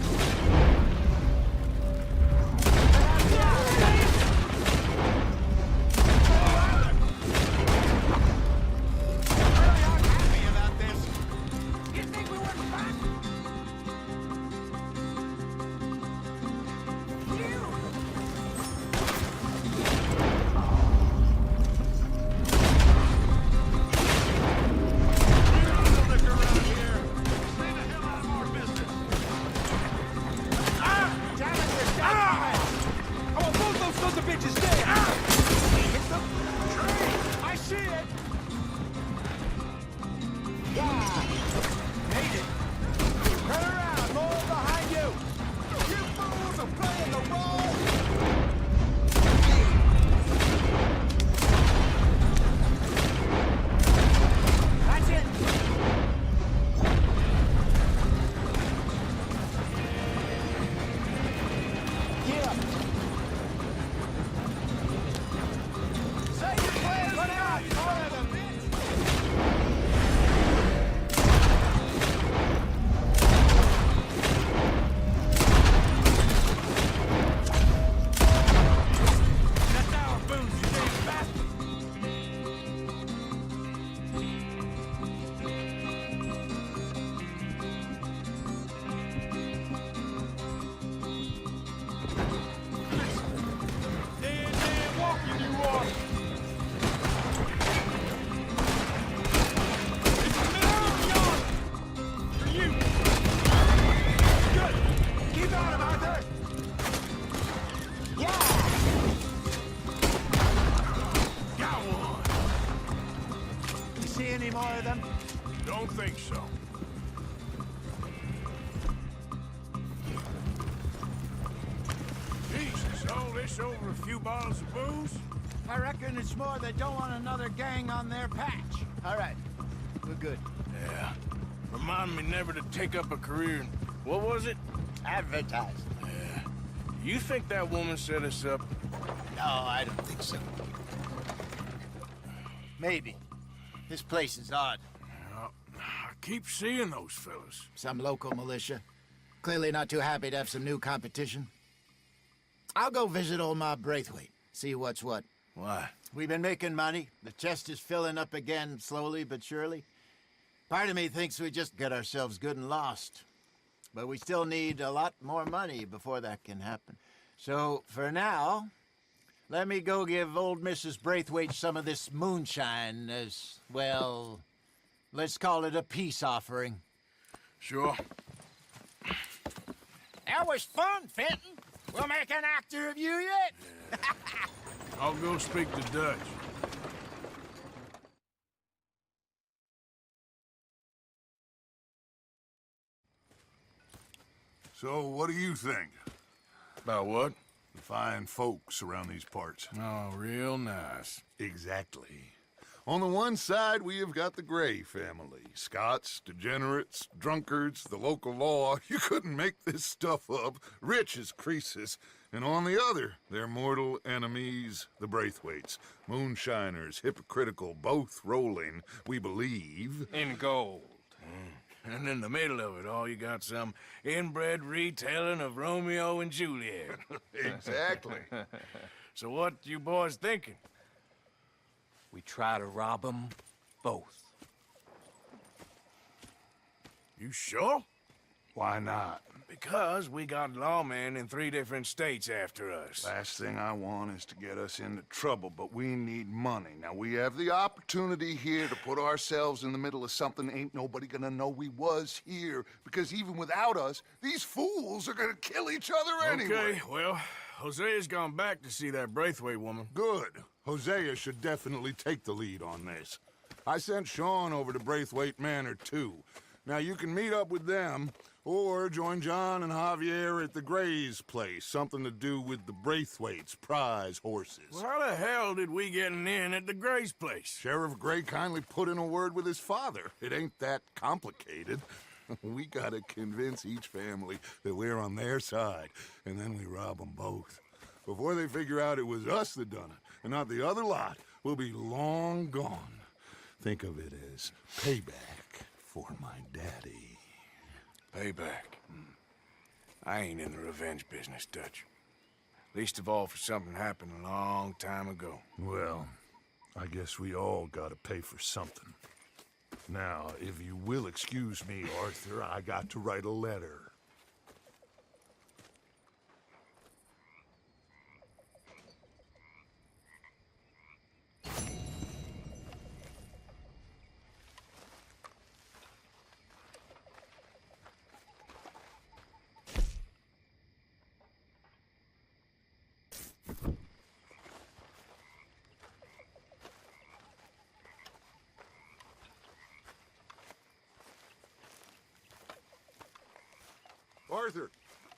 You think we wouldn't fight? You! I want both those sons of bitches dead! Hit them? Tree! I see it! Yeah! Made it! Turn around! More behind you! You fools are playing the role! That's it! Yeah! Say your prayers now! Son of a bitch! That's our booze, you damn bastard! Dead man walking you are! It's the middle of yonder! For you! Good! Keep on him, Arthur! Yeah! Got one! You see any more of them? Don't think so. Jesus, all this over a few bottles of booze? I reckon it's more they don't want another gang on their patch. All right. We're good. Yeah. Remind me never to take up a career in... What was it? Advertising. Yeah. You think that woman set us up? No, I don't think so. Maybe. This place is odd. I keep seeing those fellas. Some local militia. Clearly not too happy to have some new competition. I'll go visit old Ma Braithwaite, see what's what. Why? We've been making money. The chest is filling up again, slowly but surely. Part of me thinks we just get ourselves good and lost. But we still need a lot more money before that can happen. So, for now, let me go give old Mrs. Braithwaite some of this moonshine as, well, let's call it a peace offering. Sure. That was fun, Fenton. We'll make an actor of you yet. I'll go speak to Dutch. So, what do you think? About what? The fine folks around these parts. Oh, real nice. Exactly. On the one side, we have got the Gray family. Scots, degenerates, drunkards, the local law. You couldn't make this stuff up. Rich as Croesus. And on the other, their mortal enemies, the Braithwaites. Moonshiners, hypocritical, both rolling, we believe. In gold. And in the middle of it all, you got some inbred retelling of Romeo and Juliet. Exactly. So what you boys thinking? We try to rob them both. You sure? Why not? Because we got lawmen in 3 different states after us. Last thing I want is to get us into trouble, but we need money. Now, we have the opportunity here to put ourselves in the middle of something ain't nobody gonna know we was here, because even without us, these fools are gonna kill each other anyway. Okay, well, Hosea's gone back to see that Braithwaite woman. Good. Hosea should definitely take the lead on this. I sent Sean over to Braithwaite Manor, too. Now, you can meet up with them, or join John and Javier at the Gray's place. Something to do with the Braithwaite's prize horses. Well, how the hell did we get in at the Gray's place? Sheriff Gray kindly put in a word with his father. It ain't that complicated. We gotta convince each family that we're on their side, and then we rob them both. Before they figure out it was us that done it, and not the other lot, we'll be long gone. Think of it as payback for my daddy. Payback? I ain't in the revenge business, Dutch. Least of all for something happened a long time ago. Well, I guess we all gotta pay for something. Now, if you will excuse me, Arthur, I got to write a letter.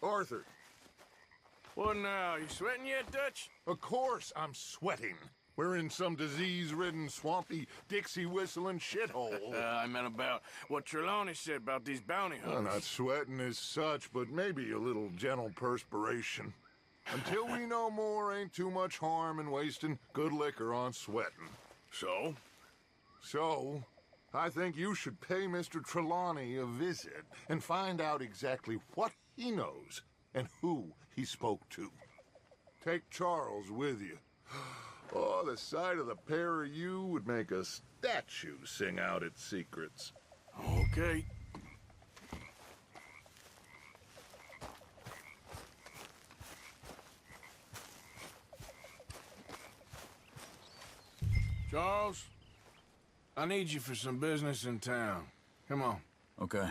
Arthur. What now? You sweating yet, Dutch? Of course I'm sweating. We're in some disease-ridden, swampy, Dixie-whistling shithole. I meant about what Trelawney said about these bounty hunters. I'm not sweating as such, but maybe a little gentle perspiration. Until we know more, ain't too much harm in wasting good liquor on sweating. So? So, I think you should pay Mr. Trelawney a visit and find out exactly what he knows and who he spoke to. Take Charles with you. Oh, the sight of the pair of you would make a statue sing out its secrets. Okay. Charles, I need you for some business in town. Come on. Okay.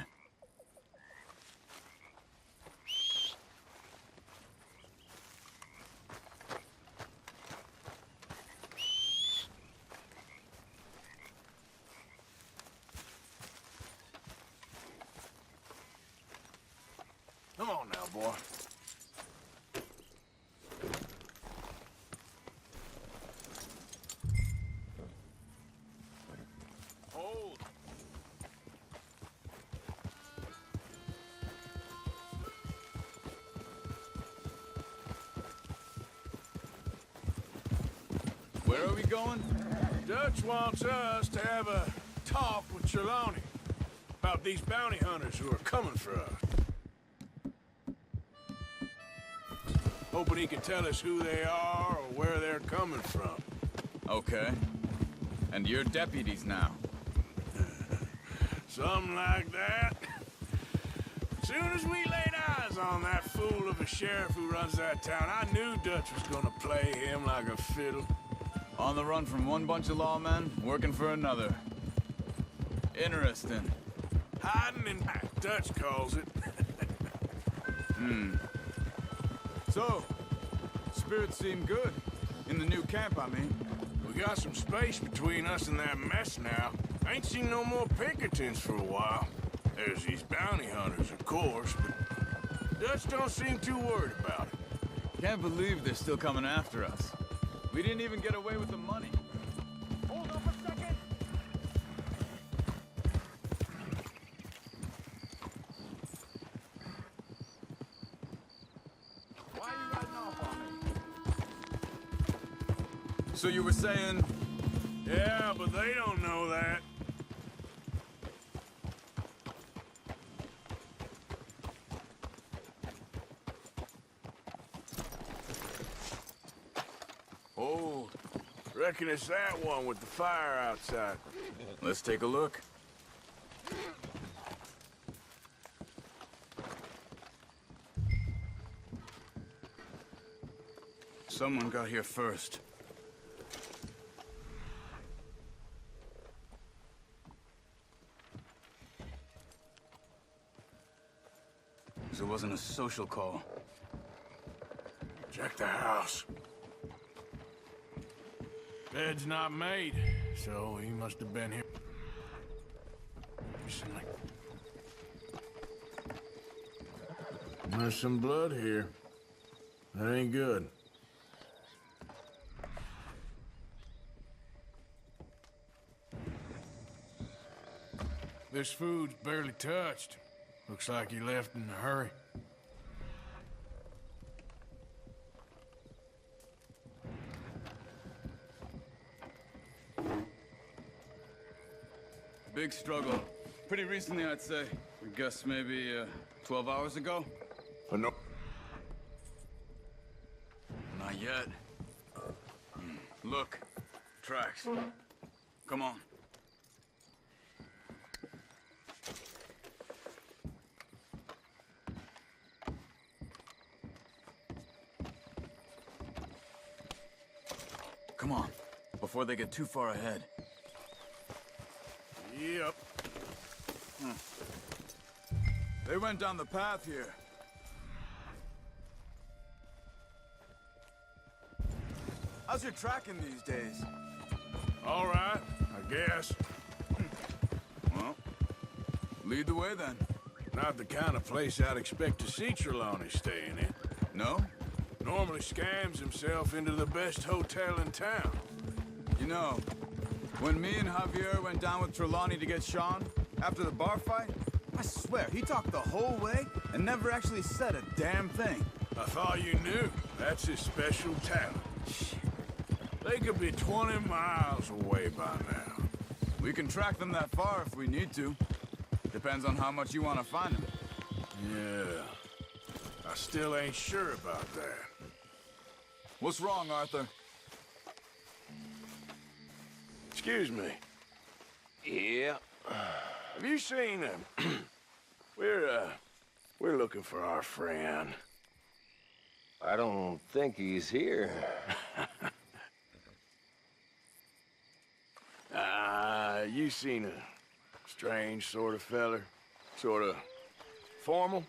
Come on now, boy. Hold. Where are we going? Dutch wants us to have a talk with Trelawney about these bounty hunters who are coming for us. Hoping he can tell us who they are or where they're coming from. Okay. And you're deputies now. Something like that. Soon as we laid eyes on that fool of a sheriff who runs that town, I knew Dutch was gonna play him like a fiddle. On the run from one bunch of lawmen, working for another. Interesting. Hiding in back, Dutch calls it. So, spirits seem good. In the new camp, I mean. We got some space between us and that mess now. I ain't seen no more Pinkertons for a while. There's these bounty hunters, of course, but Dutch don't seem too worried about it. Can't believe they're still coming after us. We didn't even get away with the money. Hold up a second. Why are you riding off on me? So you were saying... Yeah, but they don't know that. Oh, Reckon it's that one with the fire outside. let's take a look. Someone got here first. It wasn't a social call. Check the house. Bed's not made. So he must have been here recently. There's some blood here. That ain't good. This food's barely touched. Looks like he left in a hurry. Big struggle. Pretty recently, I'd say. I guess maybe 12 hours ago? No. Not yet. Look. Tracks. Come on. Come on, before they get too far ahead. Yep. They went down the path here. How's your tracking these days? All right, I guess. Well, lead the way then. Not the kind of place I'd expect to see Trelawney staying in. No? Normally scams himself into the best hotel in town. You know, when me and Javier went down with Trelawney to get Sean, after the bar fight, I swear, he talked the whole way and never actually said a damn thing. I thought you knew. That's his special talent. They could be 20 miles away by now. We can track them that far if we need to. Depends on how much you want to find them. Yeah. I still ain't sure about that. What's wrong, Arthur? Excuse me. Yeah. Have you seen him? We're looking for our friend. I don't think he's here. You seen a strange sort of feller? Sort of formal?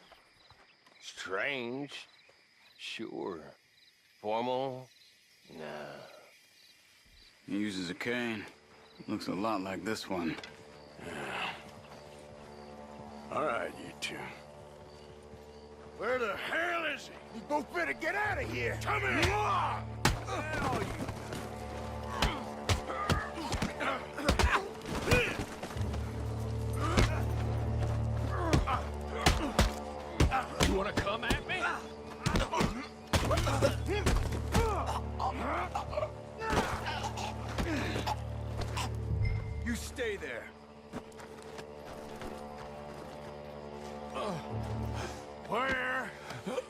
Strange? Sure. Formal? Nah. He uses a cane. Looks a lot like this one. Yeah. All right, you two. Where the hell is he? You both better get out of here! Come here! Hell, you... You wanna come at me? You stay there. Where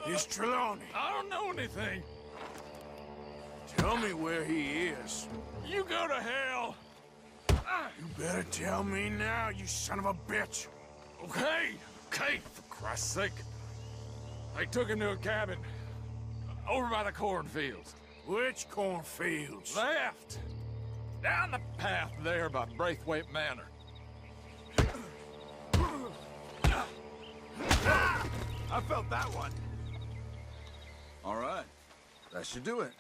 is Trelawney? I don't know anything. Tell me where he is. You go to hell. You better tell me now, you son of a bitch. Okay, for Christ's sake. I took him to a cabin over by the cornfields. Which cornfields? Left. Down the path there by Braithwaite Manor. I felt that one. All right. That should do it.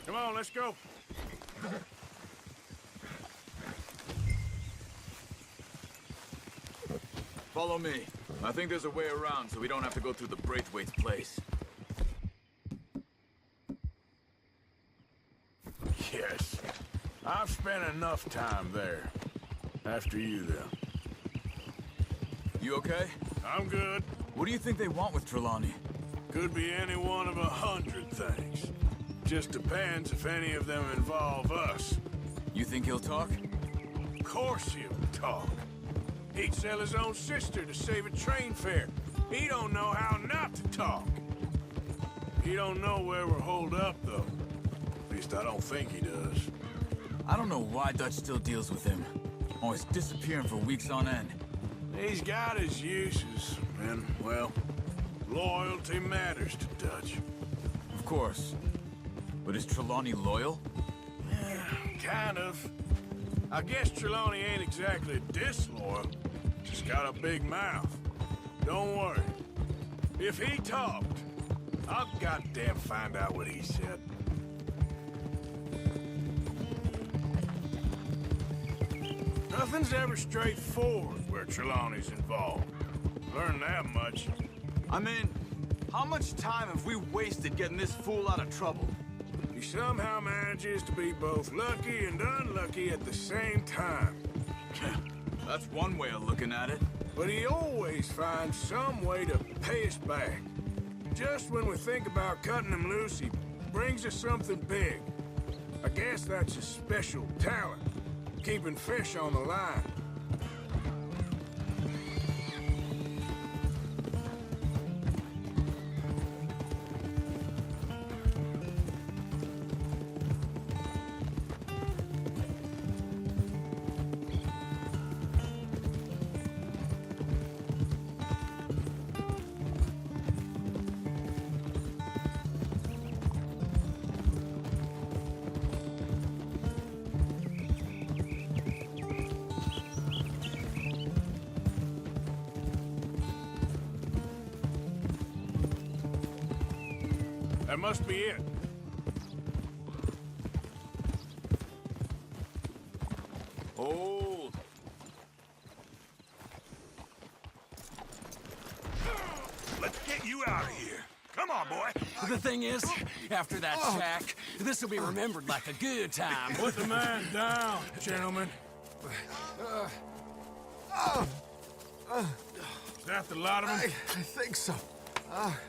Come on, let's go. Follow me. I think there's a way around so we don't have to go through the Braithwaite's place. Yes. I've spent enough time there. After you, then. You okay? I'm good. What do you think they want with Trelawney? Could be any one of 100 things. Just depends if any of them involve us. You think he'll talk? Of course he'll talk. He'd sell his own sister to save a train fare. He don't know how not to talk. He don't know where we're holed up, though. At least I don't think he does. I don't know why Dutch still deals with him. Always disappearing for weeks on end. He's got his uses, and, well, loyalty matters to Dutch. Of course. But is Trelawney loyal? Yeah, kind of. I guess Trelawney ain't exactly disloyal. Just got a big mouth. Don't worry. If he talked, I'll goddamn find out what he said. Nothing's ever straightforward where Trelawney's involved. Learned that much. I mean, how much time have we wasted getting this fool out of trouble? He somehow manages to be both lucky and unlucky at the same time. That's one way of looking at it. But he always finds some way to pay us back. Just when we think about cutting him loose, he brings us something big. I guess that's his special talent, keeping fish on the line. That must be it. Hold. Let's get you out of here. Come on, boy. The thing is, after that shack, this will be remembered like a good time. Put the man down, gentlemen. Is that the lot of them? I think so.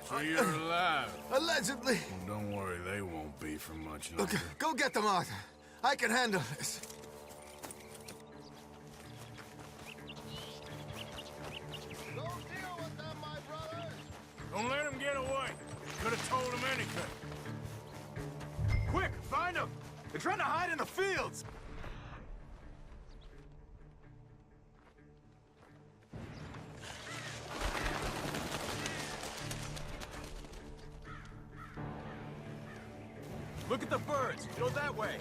So you're alive? Allegedly. Well, don't worry, they won't be for much longer. Okay, go get them, Arthur. I can handle this. Don't let him get away. Could have told him anything. Quick, find them! They're trying to hide in the fields! Look at the birds. Go that way.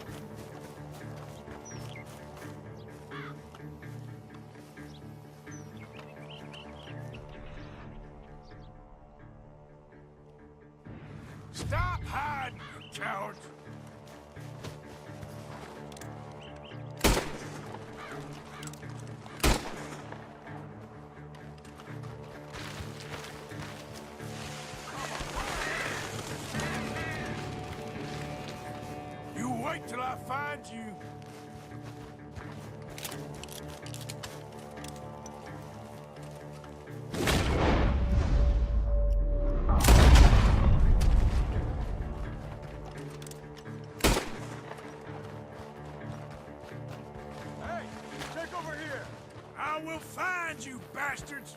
Stop hiding, you cowards! You wait till I find you. Hey, check over here. I will find you, bastards!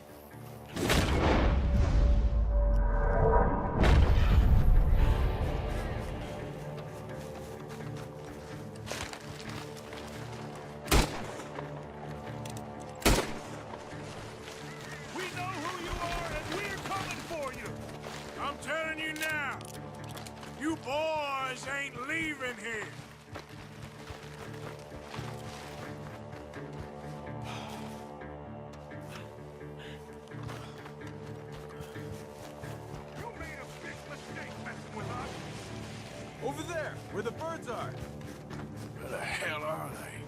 We know who you are, and we're coming for you! I'm telling you now, you boys ain't leaving here! You made a big mistake messing with us! Over there, where the birds are. Where the hell are they?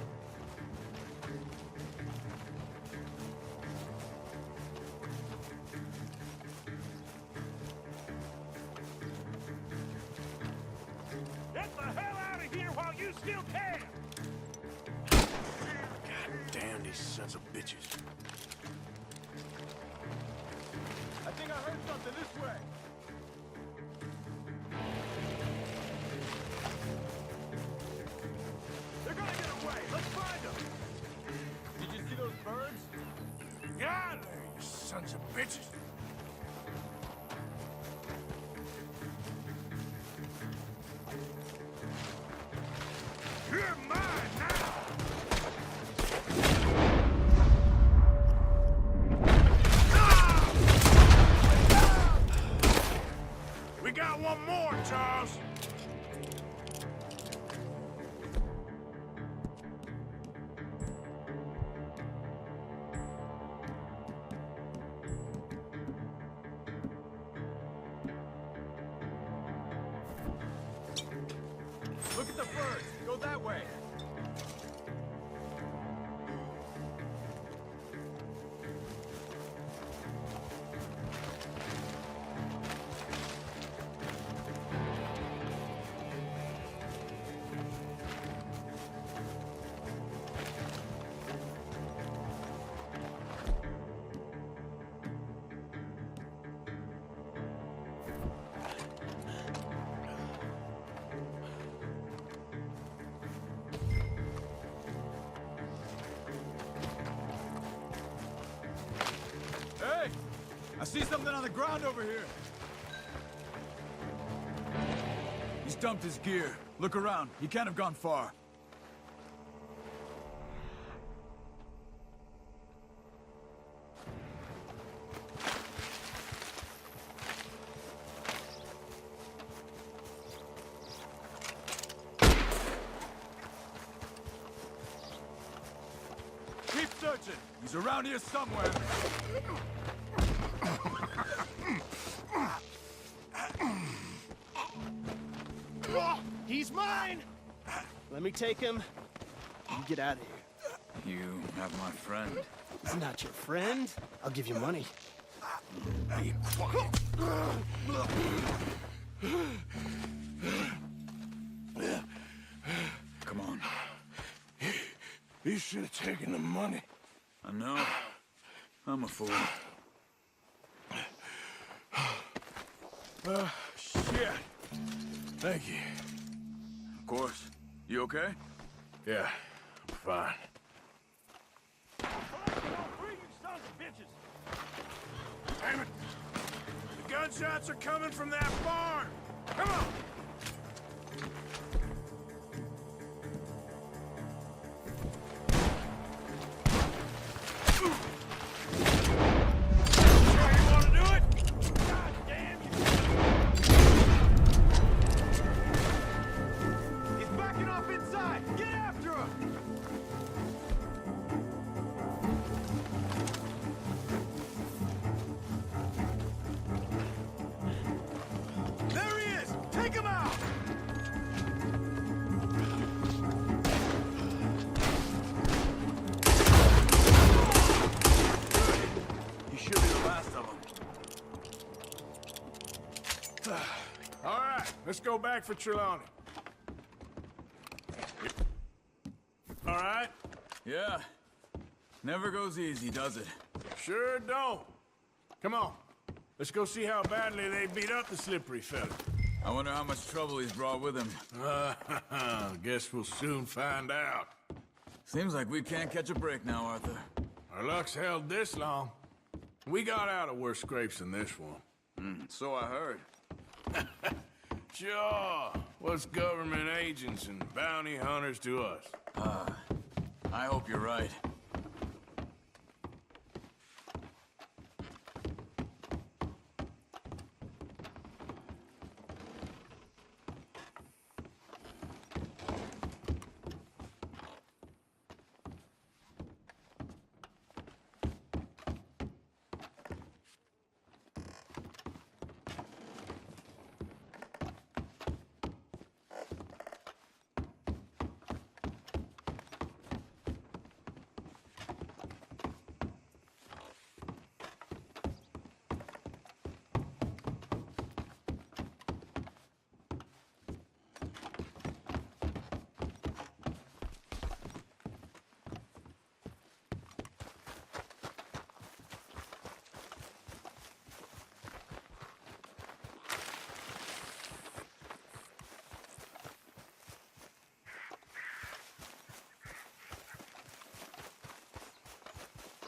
Get the hell out of here while you still can! God damn these sons of bitches. I think I heard something this way. They're gonna get away. Let's find them. Did you see those birds? Got there, you sons of bitches! Charles! Look at the birds. Go that way. Hey! I see something on the ground over here. He's dumped his gear. Look around. He can't have gone far. Keep searching. He's around here somewhere. He's mine! Let me take him. You get out of here. You have my friend. He's not your friend. I'll give you money. Be quiet. Come on. You should have taken the money. I know. I'm a fool. Shit. Thank you. Of course. You okay? Yeah, I'm fine. Damn it! The gunshots are coming from that barn! Come on! All right, let's go back for Trelawney. All right? Yeah. Never goes easy, does it? Sure don't. Come on. Let's go see how badly they beat up the slippery fella. I wonder how much trouble he's brought with him. Guess we'll soon find out. Seems like we can't catch a break now, Arthur. Our luck's held this long. We got out of worse scrapes than this one. So I heard. Sure. What's government agents and bounty hunters to us? I hope you're right.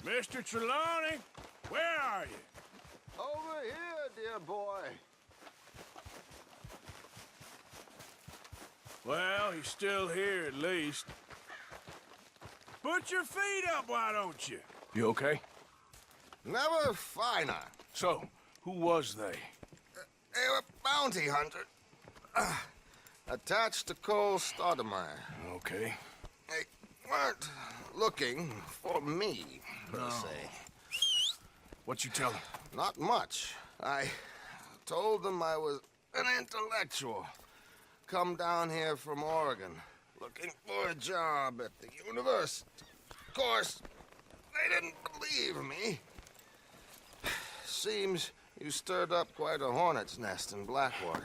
Mr. Trelawney, where are you? Over here, dear boy. Well, he's still here at least. Put your feet up, why don't you? You okay? Never finer. So, who was they? They were bounty hunters. Attached to Cole Stoudemire. Okay. They weren't looking for me, per se. What you tell them? Not much. I told them I was an intellectual. Come down here from Oregon, looking for a job at the university. Of course, they didn't believe me. Seems you stirred up quite a hornet's nest in Blackwater.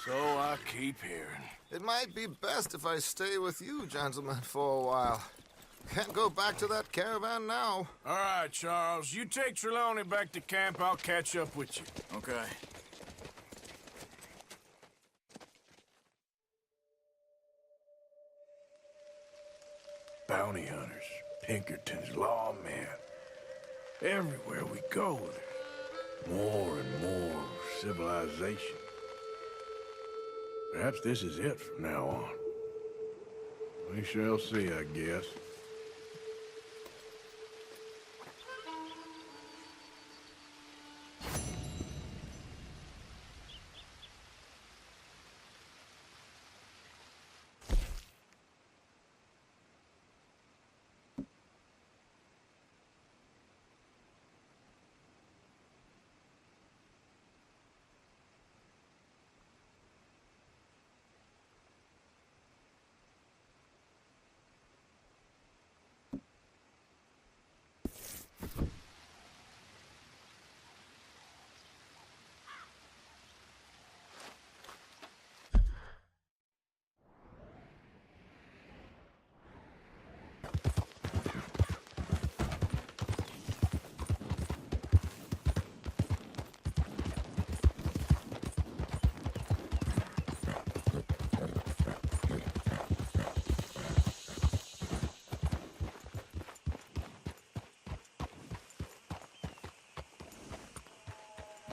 So I keep hearing. It might be best if I stay with you, gentlemen, for a while. Can't go back to that caravan now. All right, Charles. You take Trelawney back to camp. I'll catch up with you. Okay. Bounty hunters, Pinkertons, lawmen. Everywhere we go, there's more and more civilization. Perhaps this is it from now on. We shall see, I guess.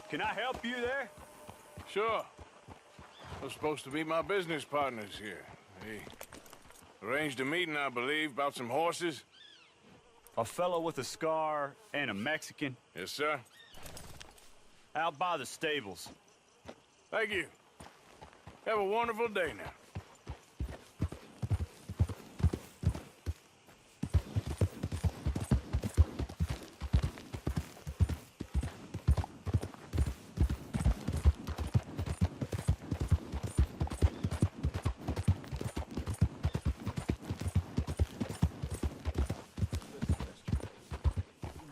Can I help you there? Sure. They're supposed to be my business partners here. They arranged a meeting, I believe, about some horses. A fellow with a scar and a Mexican? Yes, sir. Out by the stables. Thank you. Have a wonderful day now.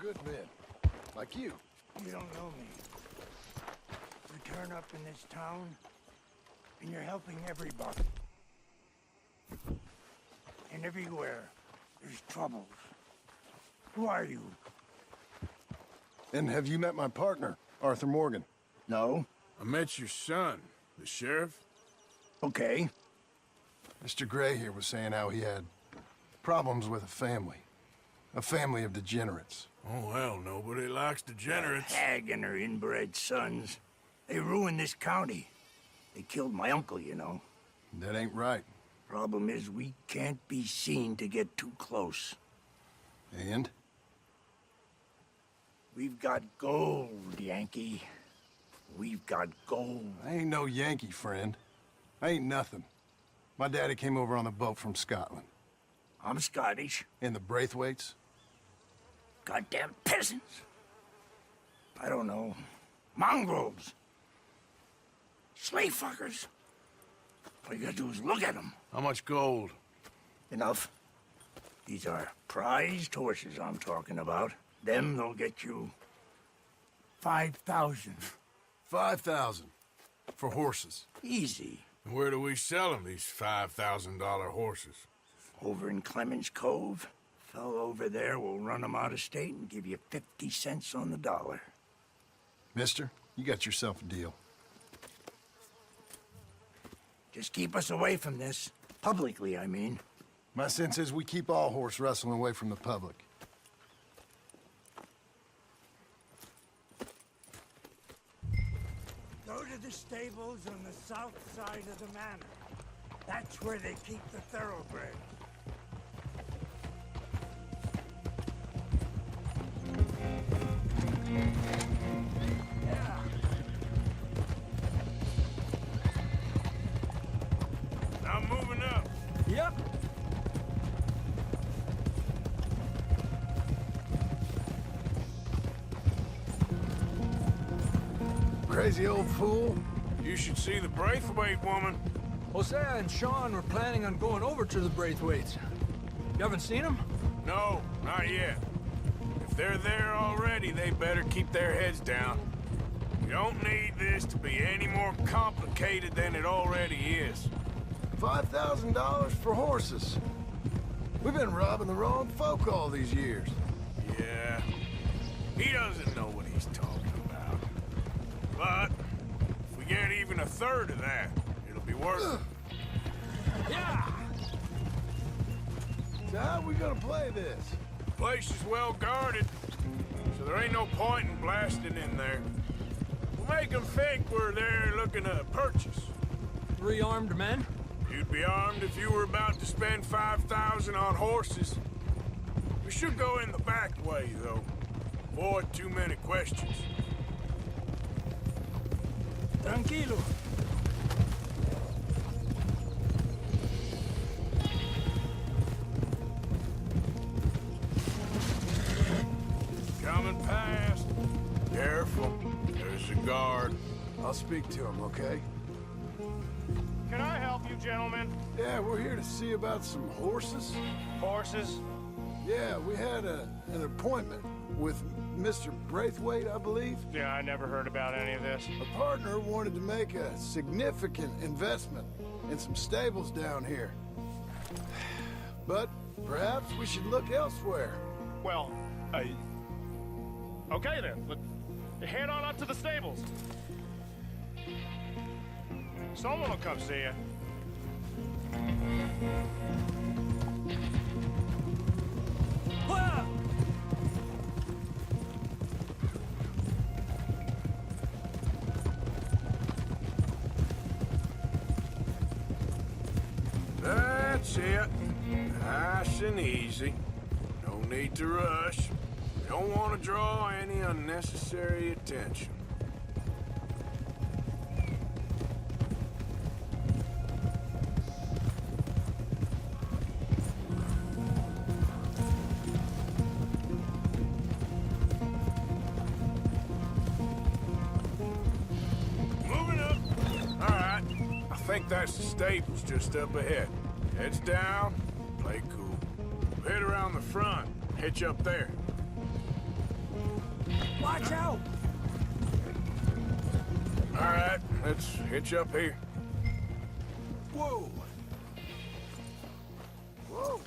Good men. Like you. You don't know me. You turn up in this town, and you're helping everybody. And everywhere, there's troubles. Who are you? And have you met my partner, Arthur Morgan? No. I met your son, the sheriff. Okay. Mr. Gray here was saying how he had problems with a family of degenerates. Oh, well, nobody likes degenerates. That hag and her inbred sons. They ruined this county. They killed my uncle, you know. That ain't right. Problem is, we can't be seen to get too close. And? We've got gold, Yankee. We've got gold. I ain't no Yankee, friend. I ain't nothing. My daddy came over on the boat from Scotland. I'm Scottish. And the Braithwaites? Goddamn peasants. I don't know. Mongrels. Slave fuckers. All you gotta do is look at them. How much gold? Enough. These are prized horses I'm talking about. Them, they'll get you 5,000. 5,000 for horses. Easy. And where do we sell them, these $5,000 horses? Over in Clemens Cove. Fellow over there will run them out of state and give you 50 cents on the dollar. Mister, you got yourself a deal. Just keep us away from this. Publicly, I mean. My sense is we keep all horse wrestling away from the public. Go to the stables on the south side of the manor. That's where they keep the thoroughbreds. crazy old fool. You should see the Braithwaite woman. Hosea and Sean were planning on going over to the Braithwaites. You haven't seen them? No, not yet. If they're there already, they better keep their heads down. We don't need this to be any more complicated than it already is. $5,000 for horses. We've been robbing the wrong folk all these years. Yeah, he doesn't know what he's talking about. But if we get even a third of that, it'll be worth it. Yeah! So how are we gonna play this? The place is well guarded, so there ain't no point in blasting in there. We'll make them think we're there looking to purchase. 3 armed men? You'd be armed if you were about to spend 5,000 on horses. We should go in the back way, though. Avoid too many questions. Tranquilo. Coming past. Careful. There's a guard. I'll speak to him, okay? Can I help you, gentlemen? Yeah, we're here to see about some horses. Horses? Yeah, we had an appointment with Mr. Braithwaite, I believe. Yeah, I never heard about any of this. A partner wanted to make a significant investment in some stables down here. But perhaps we should look elsewhere. Well, okay then. Let's head on up to the stables. Someone will come see you. That's it. Nice and easy. No need to rush. Don't want to draw any unnecessary attention. Moving up. All right. I think that's the stables just up ahead. Heads down, play cool. We'll head around the front, hitch up there. Watch out! All right, let's hitch up here. Whoa! Whoa!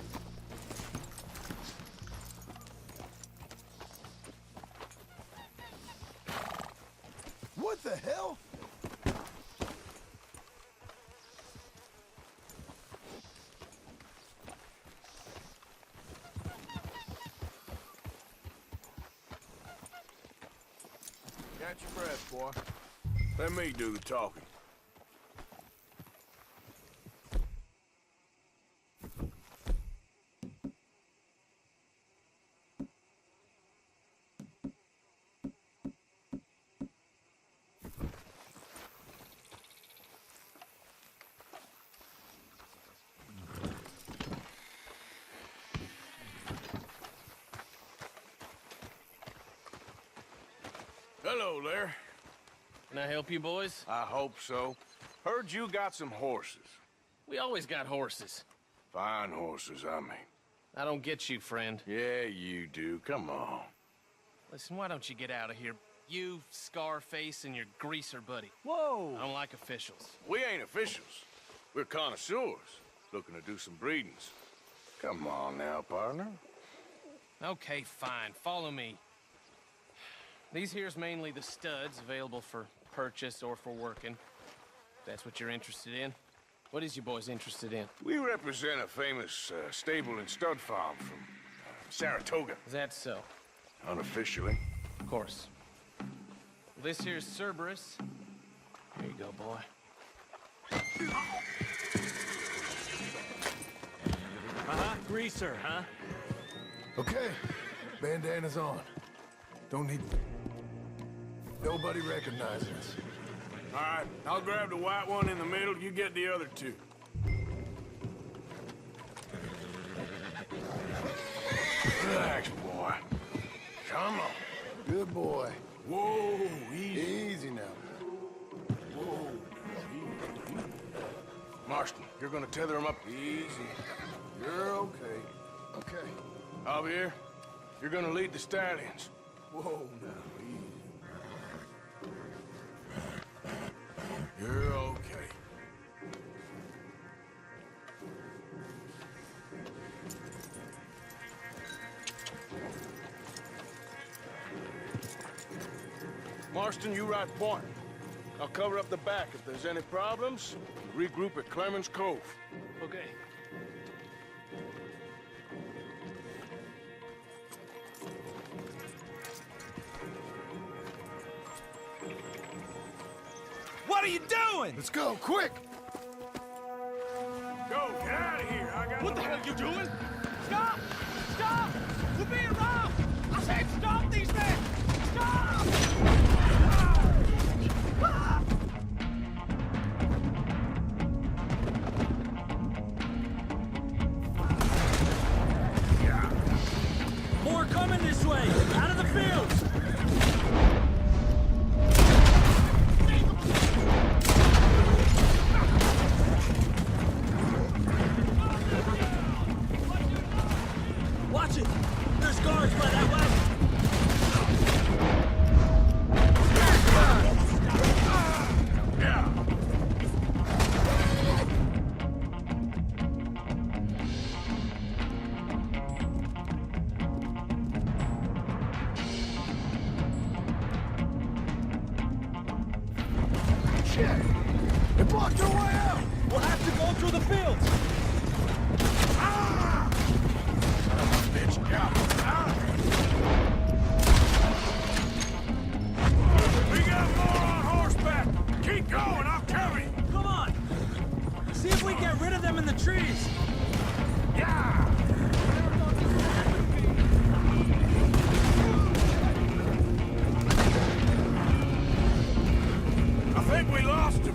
What the hell? Catch your breath, boy. Let me do the talking. Hello there. Can I help you, boys? I hope so. Heard you got some horses. We always got horses. Fine horses, I mean. I don't get you, friend. Yeah, you do. Come on. Listen, why don't you get out of here? You, Scarface, and your greaser buddy. Whoa! I don't like officials. We ain't officials. We're connoisseurs, looking to do some breedings. Come on now, partner. Okay, fine. Follow me. These here's mainly the studs available for purchase or for working. If that's what you're interested in. What is you boys interested in? We represent a famous stable and stud farm from Saratoga. Is that so? Unofficially. Of course. This here's Cerberus. Here you go, boy. Greaser, huh? Okay, bandana's on. Don't need... Nobody recognizes us. All right, I'll grab the white one in the middle. You get the other two. Relax, boy. Come on. Good boy. Whoa, easy. Easy now. You're gonna tether him up easy. You're okay. Okay. Javier, you're gonna lead the stallions. Whoa, now, easy. You're okay. Marston, you right point. I'll cover up the back. If there's any problems, regroup at Clemens Cove. Okay. What are you doing? Let's go, quick! Go, get out of here. I got What the hell are you doing? Stop! Stop! We're being robbed! I said stop these men! Stop! More coming this way! Out of the fields! Watch it! There's guards by that wagon! Shit! It blocked our way out! We'll have to go through the fields! bitch. We got more on horseback. Keep going, I'll carry you. Come on! See if we get rid of them in the trees! Yeah! I think we lost him.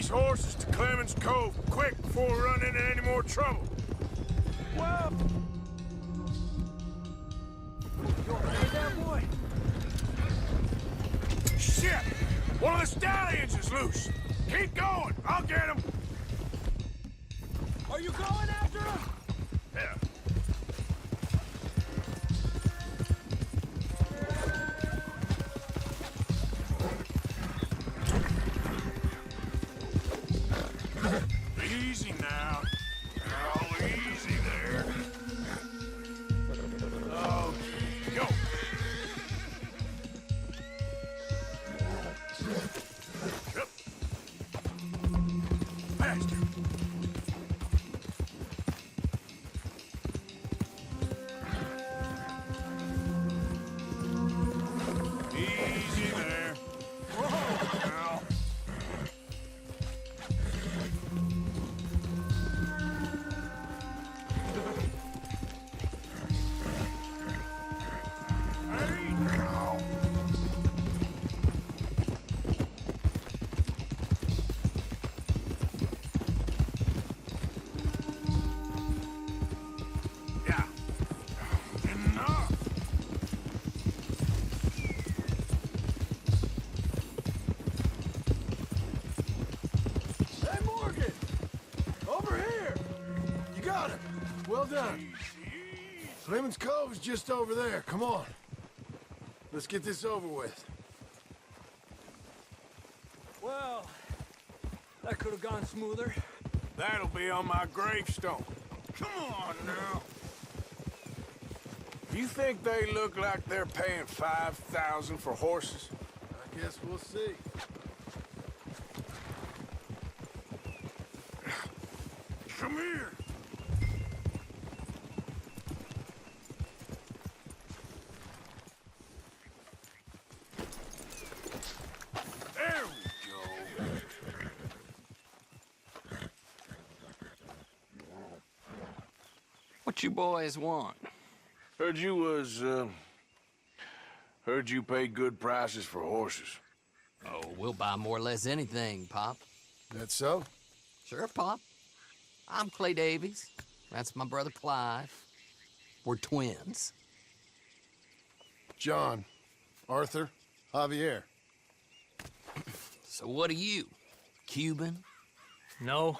Horses to Clemens Cove, quick, before we run into any more trouble. Whoa! Hey there, boy! Shit! One of the stallions is loose. Keep going, I'll get him. Are you going after him? Yeah. Easy now. Oh, easy there. Oh, go. Yep. Faster. Easy there. Whoa. Now. Clemens Cove is just over there. Come on. Let's get this over with. Well, that could have gone smoother. That'll be on my gravestone. Come on now. You think they look like they're paying $5,000 for horses? I guess we'll see. Come here. What you boys want? Heard you paid good prices for horses. Oh, we'll buy more or less anything, Pop. That so? Sure, Pop. I'm Clay Davies. That's my brother Clive. We're twins. John, Arthur, Javier. So what are you? Cuban? No.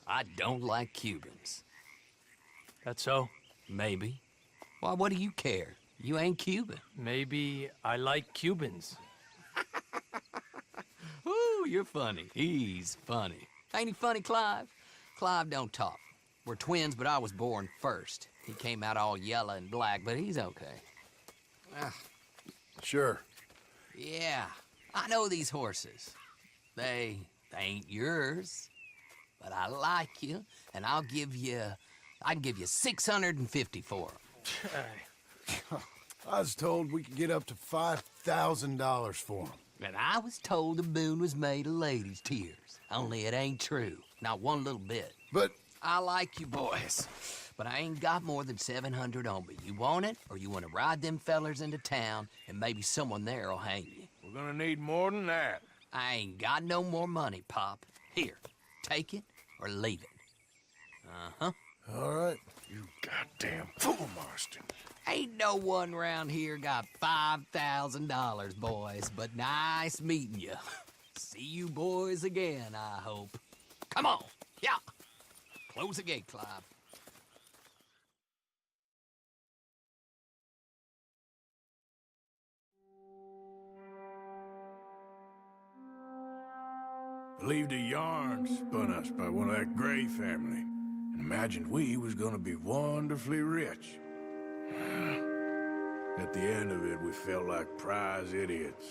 I don't like Cubans. That so? Maybe. Why, what do you care? You ain't Cuban. Maybe I like Cubans. Ooh, you're funny. He's funny. Ain't he funny, Clive? Clive don't talk. We're twins, but I was born first. He came out all yellow and black, but he's okay. Sure. Yeah, I know these horses. They ain't yours, but I like you, and I can give you 650 for them. I was told we could get up to $5,000 for them. And I was told the moon was made of ladies' tears. Only it ain't true. Not one little bit. But I like you boys, but I ain't got more than 700 on me. You want it, or you want to ride them fellers into town, and maybe someone there'll hang you? We're gonna need more than that. I ain't got no more money, Pop. Here, take it or leave it. Uh-huh. All right. You goddamn fool, Marston. Ain't no one round here got $5,000, boys, but nice meeting you. See you boys again, I hope. Come on, yeah. Close the gate, Clive. Believed a yarn spun us by one of that Gray family, and imagined we was gonna be wonderfully rich. At the end of it, we felt like prize idiots.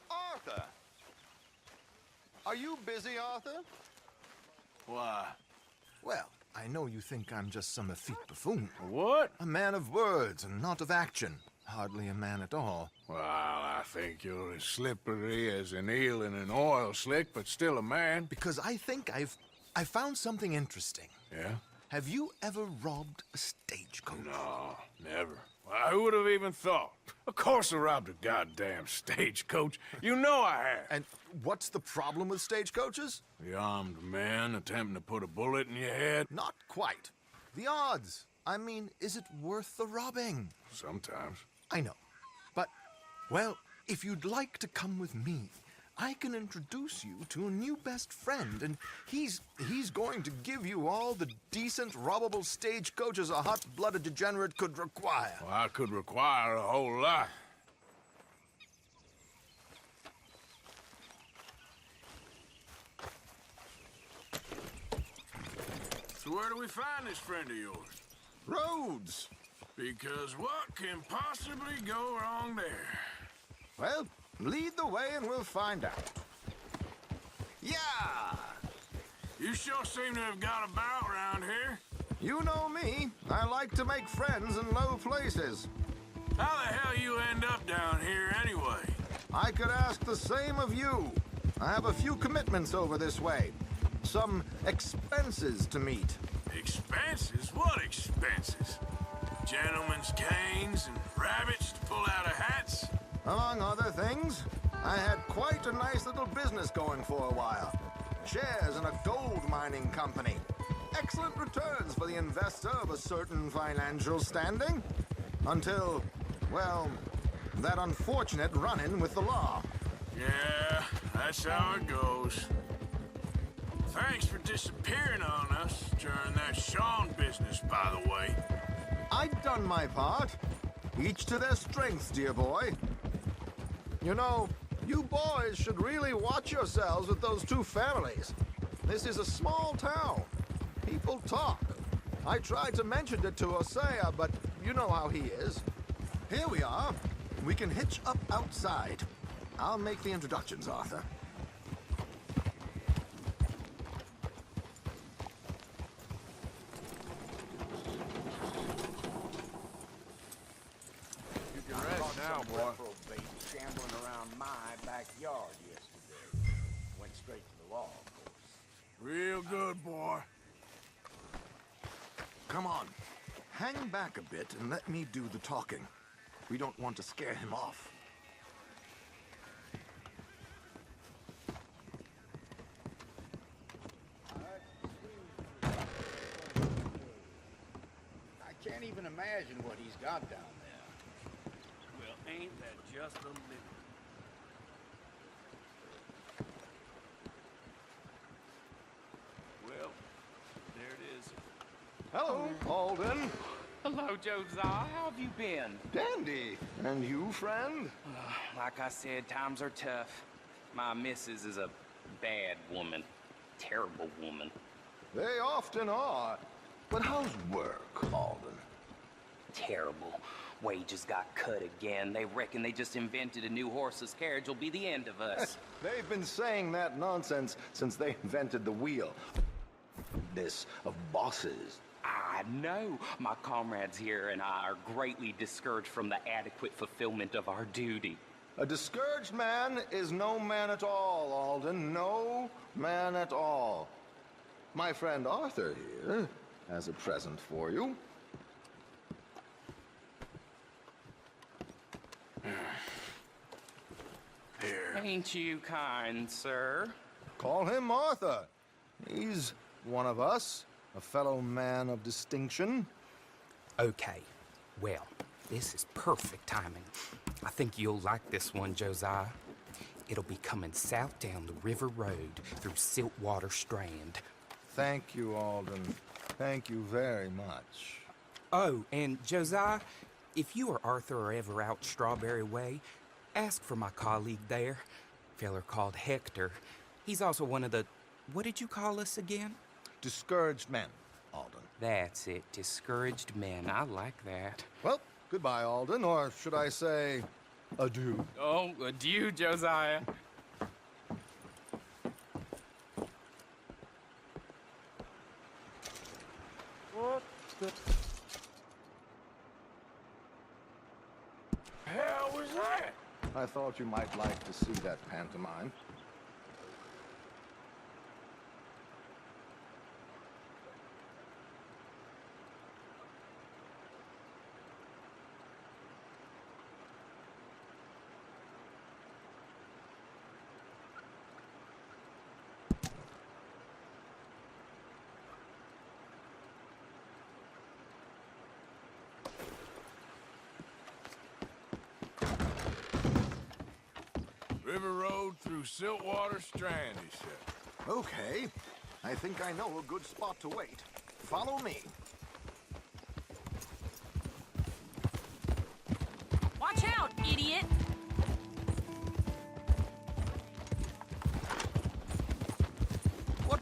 Arthur! Are you busy, Arthur? Why? Well, I know you think I'm just some effete buffoon. What? A man of words and not of action. Hardly a man at all. Well, I think you're as slippery as an eel in an oil slick, but still a man. Because I think I found something interesting. Yeah? Have you ever robbed a stagecoach? No, never. Well, who would have even thought? Of course I robbed a goddamn stagecoach. You know I have. And what's the problem with stagecoaches? The armed man attempting to put a bullet in your head? Not quite. The odds. I mean, is it worth the robbing? Sometimes. I know. But, well, if you'd like to come with me, I can introduce you to a new best friend, and he's going to give you all the decent, robbable stagecoaches a hot-blooded degenerate could require. Well, I could require a whole lot. So where do we find this friend of yours? Roads. Because what can possibly go wrong there? Well, lead the way and we'll find out. Yeah! You sure seem to have got about around here. You know me. I like to make friends in low places. How the hell you end up down here anyway? I could ask the same of you. I have a few commitments over this way. Some expenses to meet. Expenses? What expenses? Gentlemen's canes and rabbits to pull out of hats? Among other things, I had quite a nice little business going for a while. Shares in a gold mining company. Excellent returns for the investor of a certain financial standing. Until, well, that unfortunate run-in with the law. Yeah, that's how it goes. Thanks for disappearing on us during that Sean business, by the way. I'd done my part. Each to their strengths, dear boy. You know, You boys should really watch yourselves with those two families. This is a small town. People talk. I tried to mention it to Hosea, but you know how he is. Here we are. We can hitch up outside. I'll make the introductions, Arthur. You can rest now, boy. Shambling around my backyard yesterday. Went straight to the law, of course. Real good, boy. Come on. Hang back a bit and let me do the talking. We don't want to scare him off. I can't even imagine what he's got down there. Well, ain't that just a living? Well, there it is. Hello, Alden. Hello, Josiah. How have you been? Dandy. And you, friend? Like I said, times are tough. My missus is a bad woman. Terrible woman. They often are. But how's work, Alden? Terrible. Wages got cut again. They reckon they just invented a new horseless carriage will be the end of us. They've been saying that nonsense since they invented the wheel. This of bosses. I know. My comrades here and I are greatly discouraged from the adequate fulfillment of our duty. A discouraged man is no man at all, Alden. No man at all. My friend Arthur here has a present for you. Here. Ain't you kind, sir? Call him Arthur. He's one of us, a fellow man of distinction. Okay. Well, this is perfect timing. I think you'll like this one, Josiah. It'll be coming south down the river road through Siltwater Strand. Thank you, Alden. Thank you very much. Oh, and Josiah, if you or Arthur are ever out Strawberry Way, ask for my colleague there, feller called Hector. He's also one of the... What did you call us again? Discouraged men, Alden. That's it. Discouraged men. I like that. Well, goodbye, Alden, or should I say, adieu? Oh, adieu, Josiah. What the hell was that? I thought you might like to see that pantomime. River Road through Siltwater Strand, he said. Okay. I think I know a good spot to wait. Follow me. Watch out, idiot! What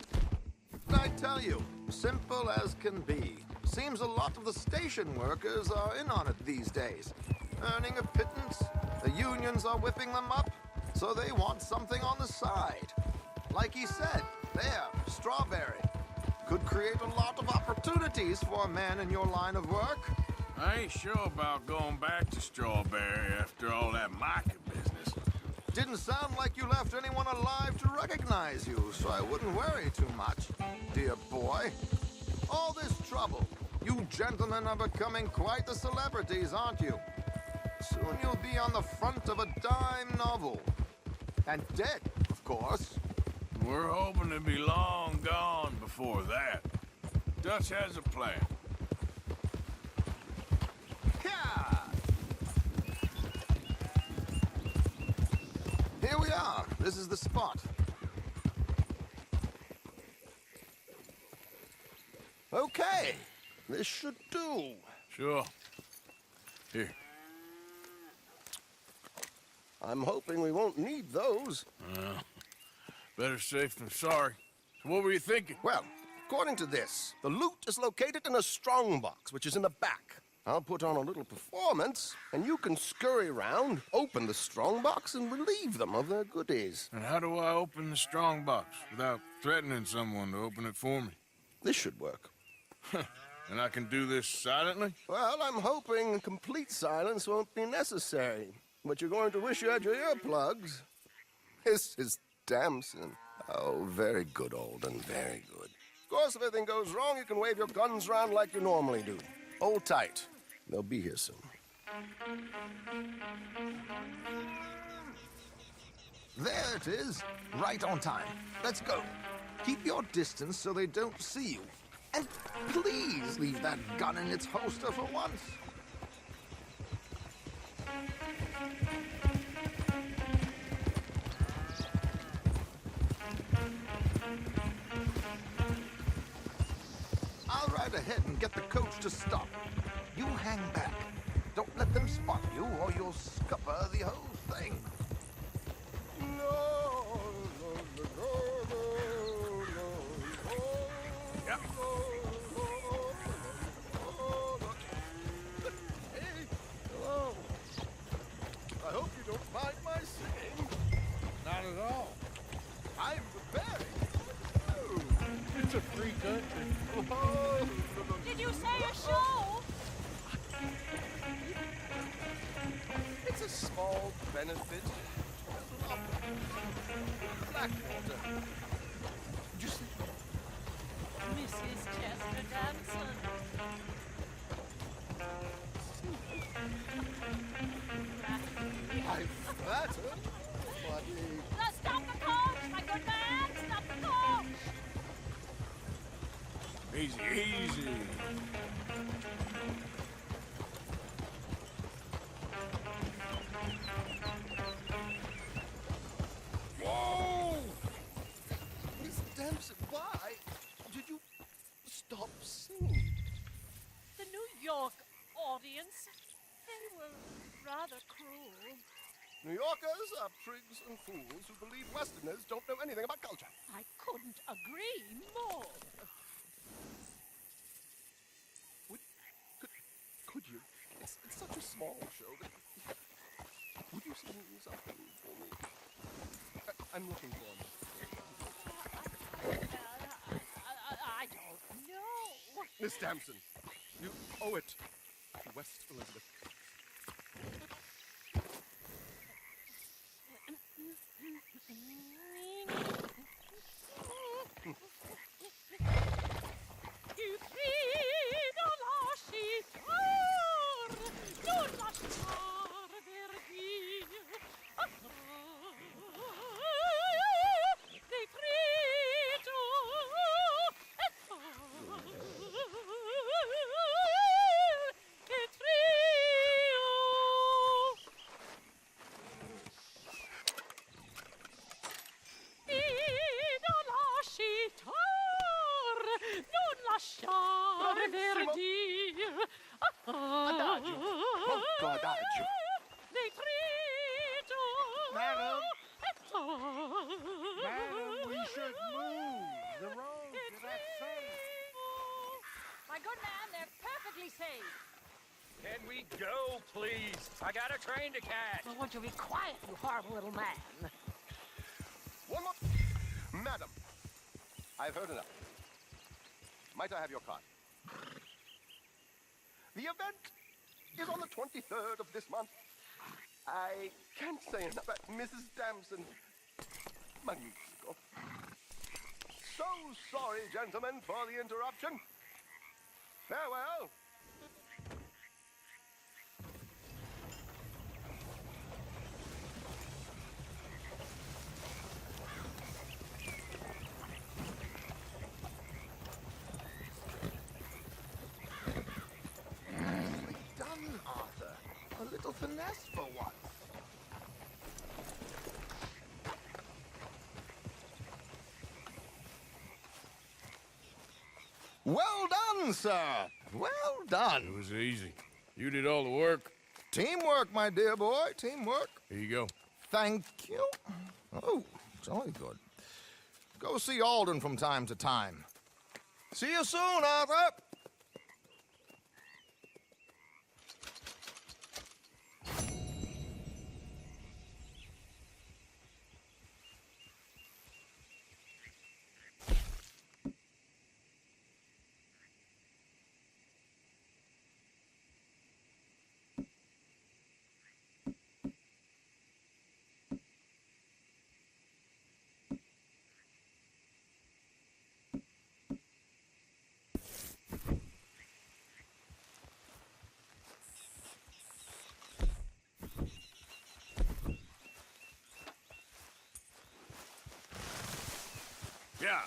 did I tell you? Simple as can be. Seems a lot of the station workers are in on it these days. Earning a pittance, the unions are whipping them up, so they want something on the side. Like he said, there, Strawberry. Could create a lot of opportunities for a man in your line of work. I ain't sure about going back to Strawberry after all that market business. Didn't sound like you left anyone alive to recognize you, so I wouldn't worry too much, dear boy. All this trouble. You gentlemen are becoming quite the celebrities, aren't you? Soon you'll be on the front of a dime novel. And dead, of course. We're hoping to be long gone before that. Dutch has a plan. Yeah! Here we are. This is the spot. Okay. This should do. Sure. Here. I'm hoping we won't need those. Better safe than sorry. So what were you thinking? Well, according to this, the loot is located in a strongbox, which is in the back. I'll put on a little performance, and you can scurry around, open the strongbox, and relieve them of their goodies. And how do I open the strongbox without threatening someone to open it for me? This should work. And I can do this silently? Well, I'm hoping complete silence won't be necessary. But you're going to wish you had your earplugs. This is Damson. Oh, very good, Alden, very good. Of course, if anything goes wrong, you can wave your guns around like you normally do. Hold tight. They'll be here soon. There it is. Right on time. Let's go. Keep your distance so they don't see you. And please leave that gun in its holster for once. I'll ride ahead and get the coach to stop. You hang back. Don't let them spot you or you'll scupper the whole thing. Hello. I hope you don't mind my singing. Not at all. I'm the berry. Oh, it's a free country. Oh, Did you say a show? It's a small benefit. Blackwater. Did you see? Mrs. Chester Damson. I'm flattered, but Stop the coach, my good man! Stop the coach! Easy, easy. Whoa! Miss Damson, why did you stop singing? The New York audience, they were rather cruel. New Yorkers are prigs and fools who believe Westerners don't know anything about culture. I couldn't agree more. Could you? It's such a small show that... Would you sing something for me? I'm looking for him. I don't know. Miss Damson, you owe it to West Elizabeth. Adagio. Molto adagio. Madam, we should move. The roads are not safe. My good man, they're perfectly safe. Can we go, please? I got a train to catch. Well, would you be quiet, you horrible little man? One more... Madam, I've heard enough. Might I have your card? The event is on the 23rd of this month. I can't say enough about Mrs. Damson. Magnifico. So sorry, gentlemen, for the interruption. Farewell. Done, Arthur. A little finesse for once. Well done, sir. Well done. It was easy. You did all the work. Teamwork, my dear boy. Teamwork. Here you go. thank you. Oh, jolly good. Go see Alden from time to time. See you soon, Arthur! Yeah.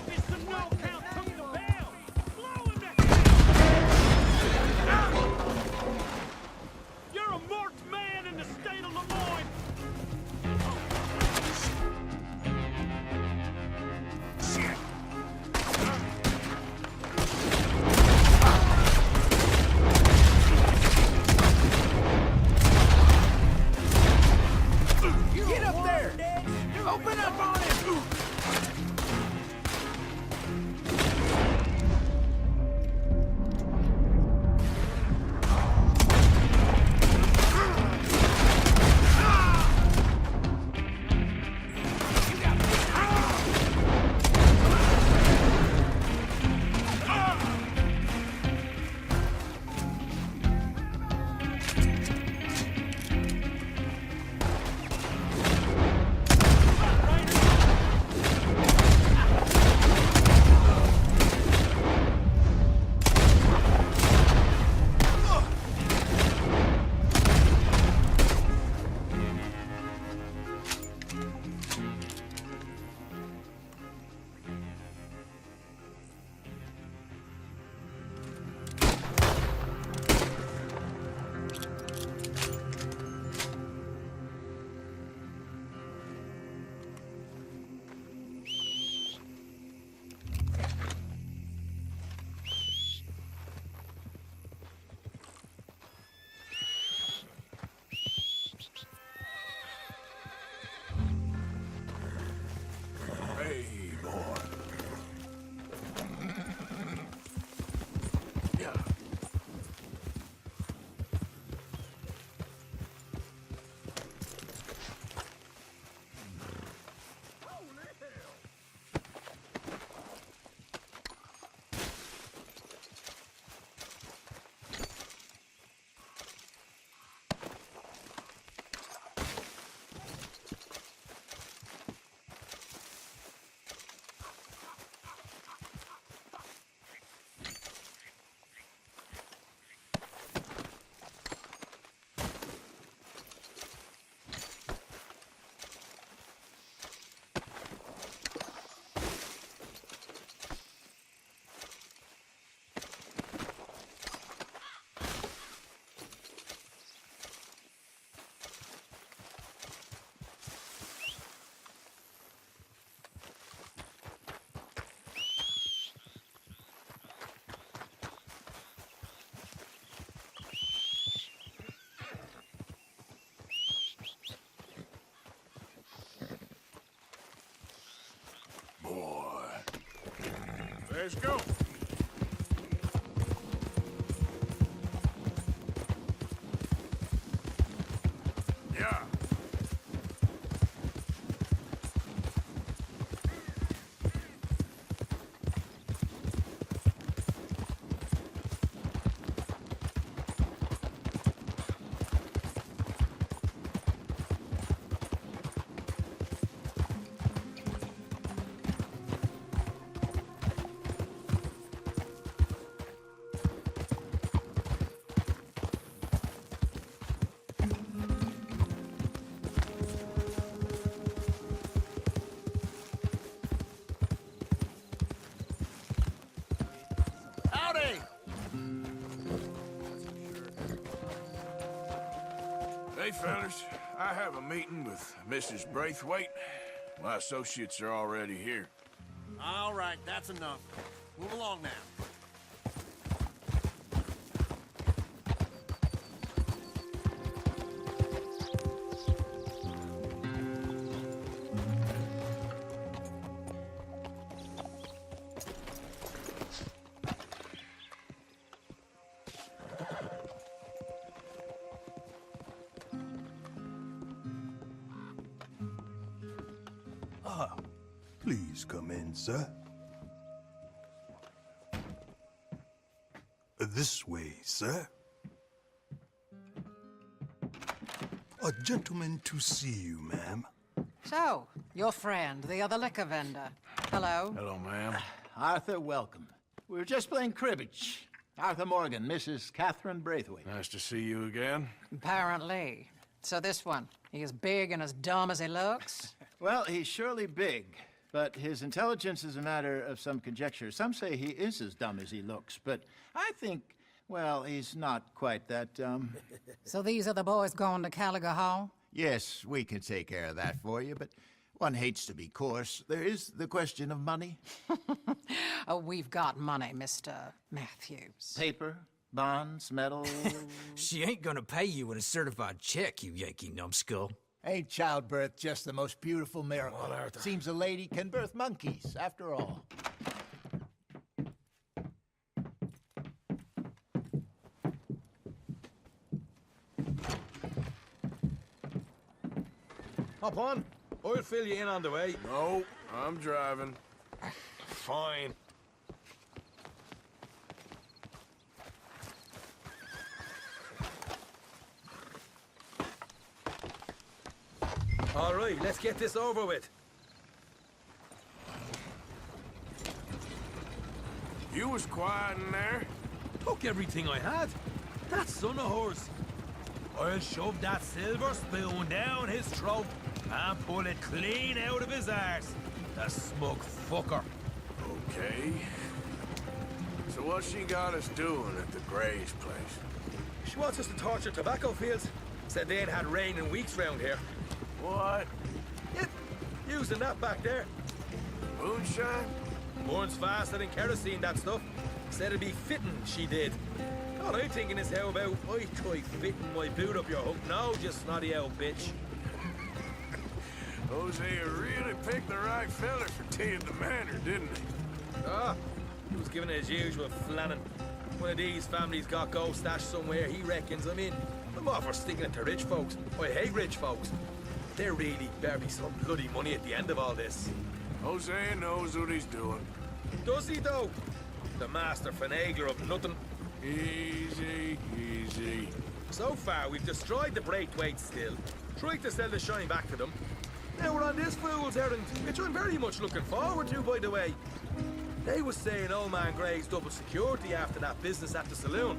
It's the no-count to the Belle! Blow him to hell! You're a marked man in the state of Lemoyne! Shit! Get up there! Open up on him! Hey, boy. Yeah. Boy. Let's go. Yeah. Howdy! Hey, fellas. I have a meeting with Mrs. Braithwaite. My associates are already here. All right, that's enough. Move along now. Please come in, sir. This way, sir. A gentleman to see you, ma'am. So, your friend, the other liquor vendor. Hello. Hello, ma'am. Arthur, welcome. We were just playing cribbage. Arthur Morgan, Mrs. Catherine Braithwaite. Nice to see you again. Apparently. So this one, he is big and as dumb as he looks? Well, he's surely big, but his intelligence is a matter of some conjecture. Some say he is as dumb as he looks, but I think, well, he's not quite that dumb. So these are the boys going to Caliga Hall? Yes, we can take care of that for you, but one hates to be coarse. There is the question of money. Oh, we've got money, Mr. Matthews. Paper, bonds, metal. She ain't gonna pay you with a certified check, you Yankee numbskull. Ain't childbirth just the most beautiful miracle? Come on, Arthur. Seems a lady can birth monkeys, after all. Hop on. I'll fill you in on the way. No, I'm driving. Fine. All right, let's get this over with. You was quiet in there. Took everything I had. That son of hers. I'll shove that silver spoon down his throat and pull it clean out of his arse. The smug fucker. Okay. So what she got us doing at the Gray's place? She wants us to torture tobacco fields. Said they ain't had rain in weeks round here. What? Yep, using that back there. Moonshine? Burns faster than kerosene, that stuff. Said it'd be fitting, she did. All I'm thinking is how about I try fitting my boot up your hook now, you snotty old bitch. Hosea really picked the right fella for teeing the manor, didn't he? Ah, he was giving it his usual flannin'. One of these families got gold stashed somewhere, he reckons. I mean, I'm all for sticking it to rich folks. I hate rich folks. There really better be some bloody money at the end of all this. Hosea knows what he's doing. Does he, though? The master finagler of nothing. Easy, easy. So far, we've destroyed the Braithwaite still, tried to sell the shine back to them. Now we're on this fool's errand, which I'm very much looking forward to, by the way. They was saying old man Gray's double security after that business at the saloon.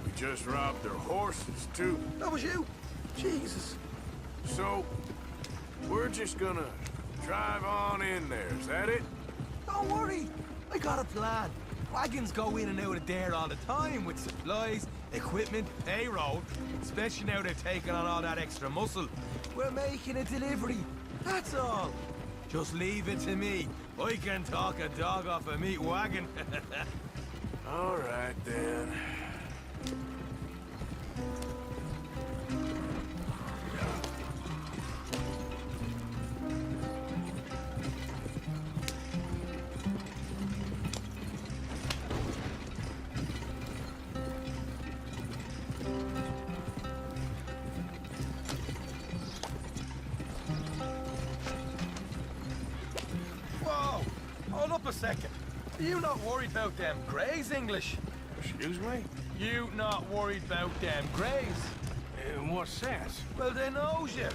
We just robbed their horses, too. That was you? Jesus. So, we're just gonna drive on in there, is that it? Don't worry, I got a plan. Wagons go in and out of there all the time with supplies, equipment, payroll. Especially now they're taking on all that extra muscle. We're making a delivery, that's all. Just leave it to me. I can talk a dog off a meat wagon. All right, then. Whoa! Hold up a second. Are you not worried about them Greys, English? Excuse me? You not worried about them Greys? In what sense? Well, they knows you.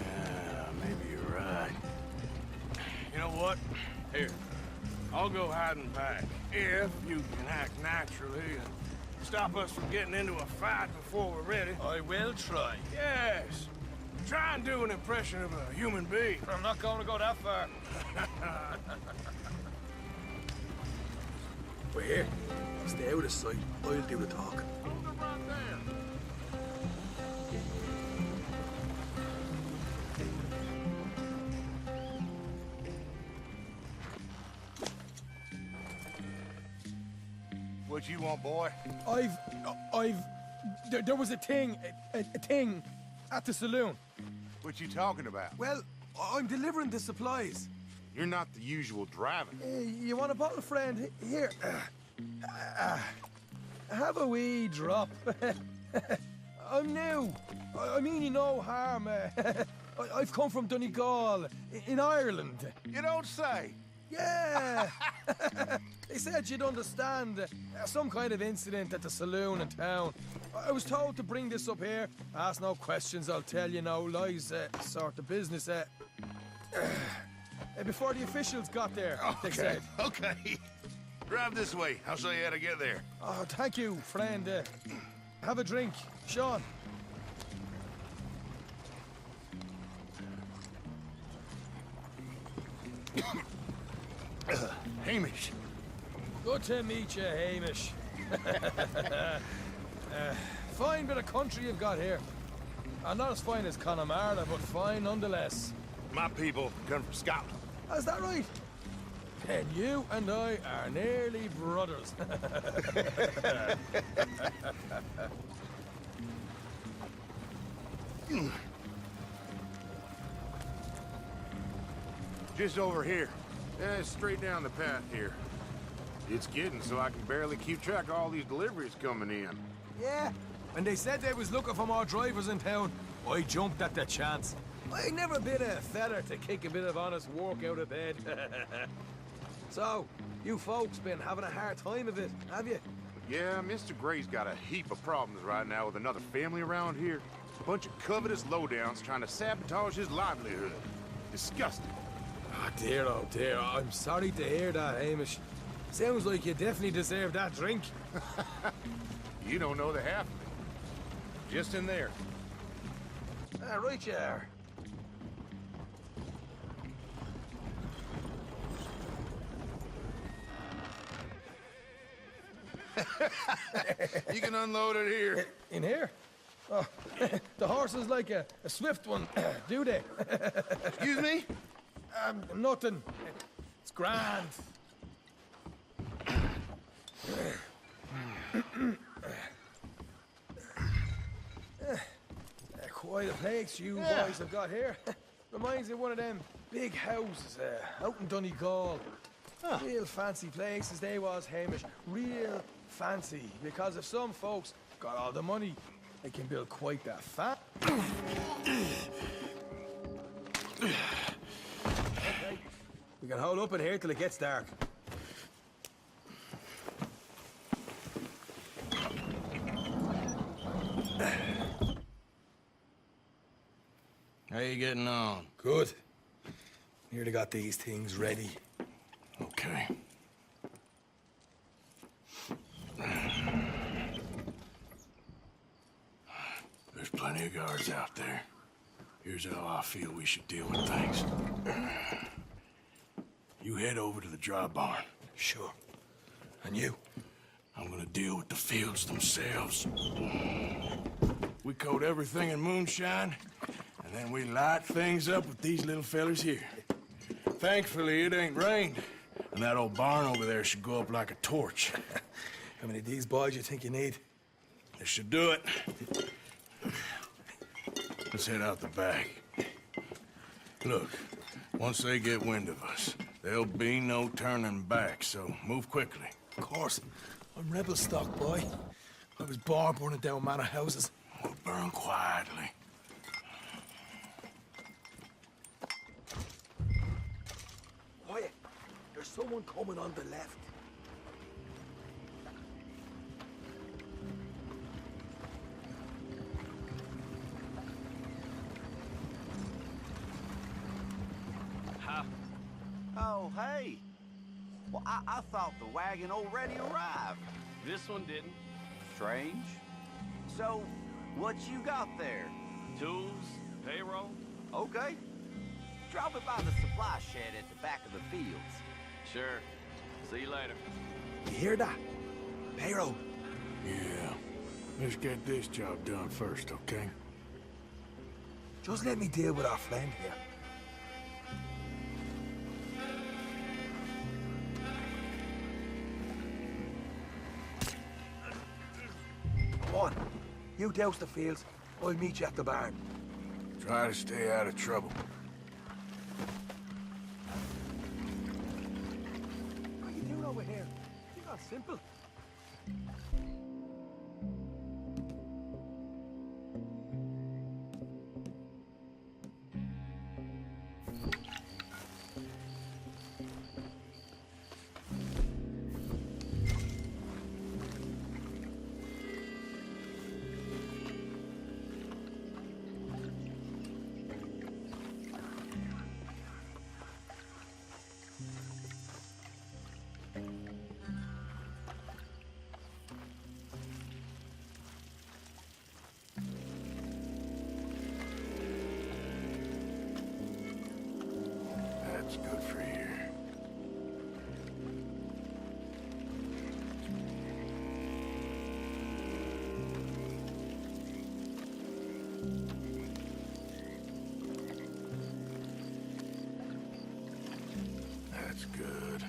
Yeah, maybe you're right. You know what? Here, I'll go hiding back. If you can act naturally and stop us from getting into a fight before we're ready. I will try. Yes. Try and do an impression of a human being. I'm not going to go that far. We're here. Stay out of sight. I'll do the talk. What you want, boy? There was a thing at the saloon. What you talking about? Well, I'm delivering the supplies. You're not the usual driver. You want a bottle, friend? Here. Have a wee drop. I'm new. I mean you no harm. I've come from Donegal, in Ireland. You don't say. Yeah! They said you'd understand. Some kind of incident at the saloon in town. I was told to bring this up here. Ask no questions, I'll tell you no lies, sort of business. Before the officials got there, they said. Okay. Drive this way. I'll show you how to get there. Oh, thank you, friend. Have a drink. Sean. Hamish. Good to meet you, Hamish. Fine bit of country you've got here. Not as fine as Connemara, but fine nonetheless. My people come from Scotland. Is that right? Then you and I are nearly brothers. Just over here. Straight down the path here. It's getting so I can barely keep track of all these deliveries coming in. Yeah, and they said they was looking for more drivers in town. I jumped at the chance. I never been a feather to kick a bit of honest work out of bed. So, you folks been having a hard time of it, have you? Yeah, Mr. Gray's got a heap of problems right now with another family around here. A bunch of covetous lowdowns trying to sabotage his livelihood. Disgusting. Oh dear, I'm sorry to hear that, Hamish. Sounds like you definitely deserve that drink. You don't know the half of it. Just in there. Right you are. You can unload it here. In here? Oh, the horse is like a swift one, do they? Excuse me? Nothing. It's grand. Quite a place you boys have got here. Reminds me of one of them big houses out in Donegal. Real fancy places they was, Hamish. Real fancy. Because if some folks got all the money, they can build quite that fat. Okay. We can hold up in here till it gets dark. How you getting on? Good. Nearly got these things ready. Okay. There's plenty of guards out there. Here's how I feel we should deal with things. You head over to the dry barn. Sure. And you? I'm gonna deal with the Feuds themselves. We coat everything in moonshine, and then we light things up with these little fellers here. Thankfully, it ain't rained, and that old barn over there should go up like a torch. How many of these boys you think you need? This should do it. Let's head out the back. Look, once they get wind of us, there'll be no turning back, so move quickly. Of course. I'm rebel stock, boy. I was born burning down manor houses. We'll burn quietly. Quiet. There's someone coming on the left. Oh, hey. Well, I thought the wagon already arrived. This one didn't. Strange. So, what you got there? Tools, payroll. Okay. Drop it by the supply shed at the back of the fields. Sure. See you later. You hear that? Payroll. Yeah. Let's get this job done first, okay? Just let me deal with our friend here. Come on. You douse the fields. I'll meet you at the barn. Try to stay out of trouble. What are you doing over here? You're not simple. That's good for here. That's good.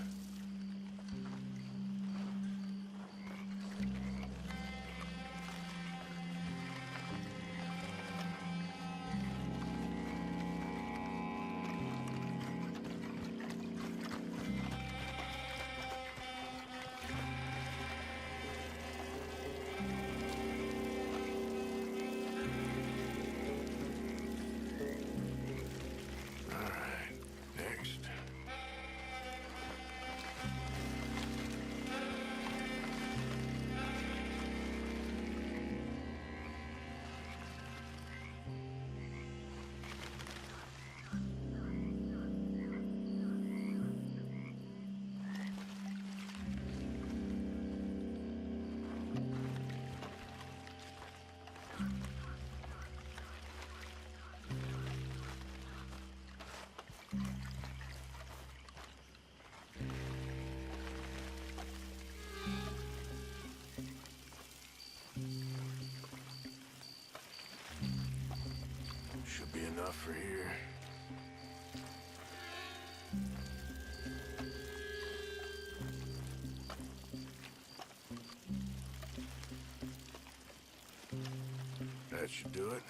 Should be enough for here. That should do it.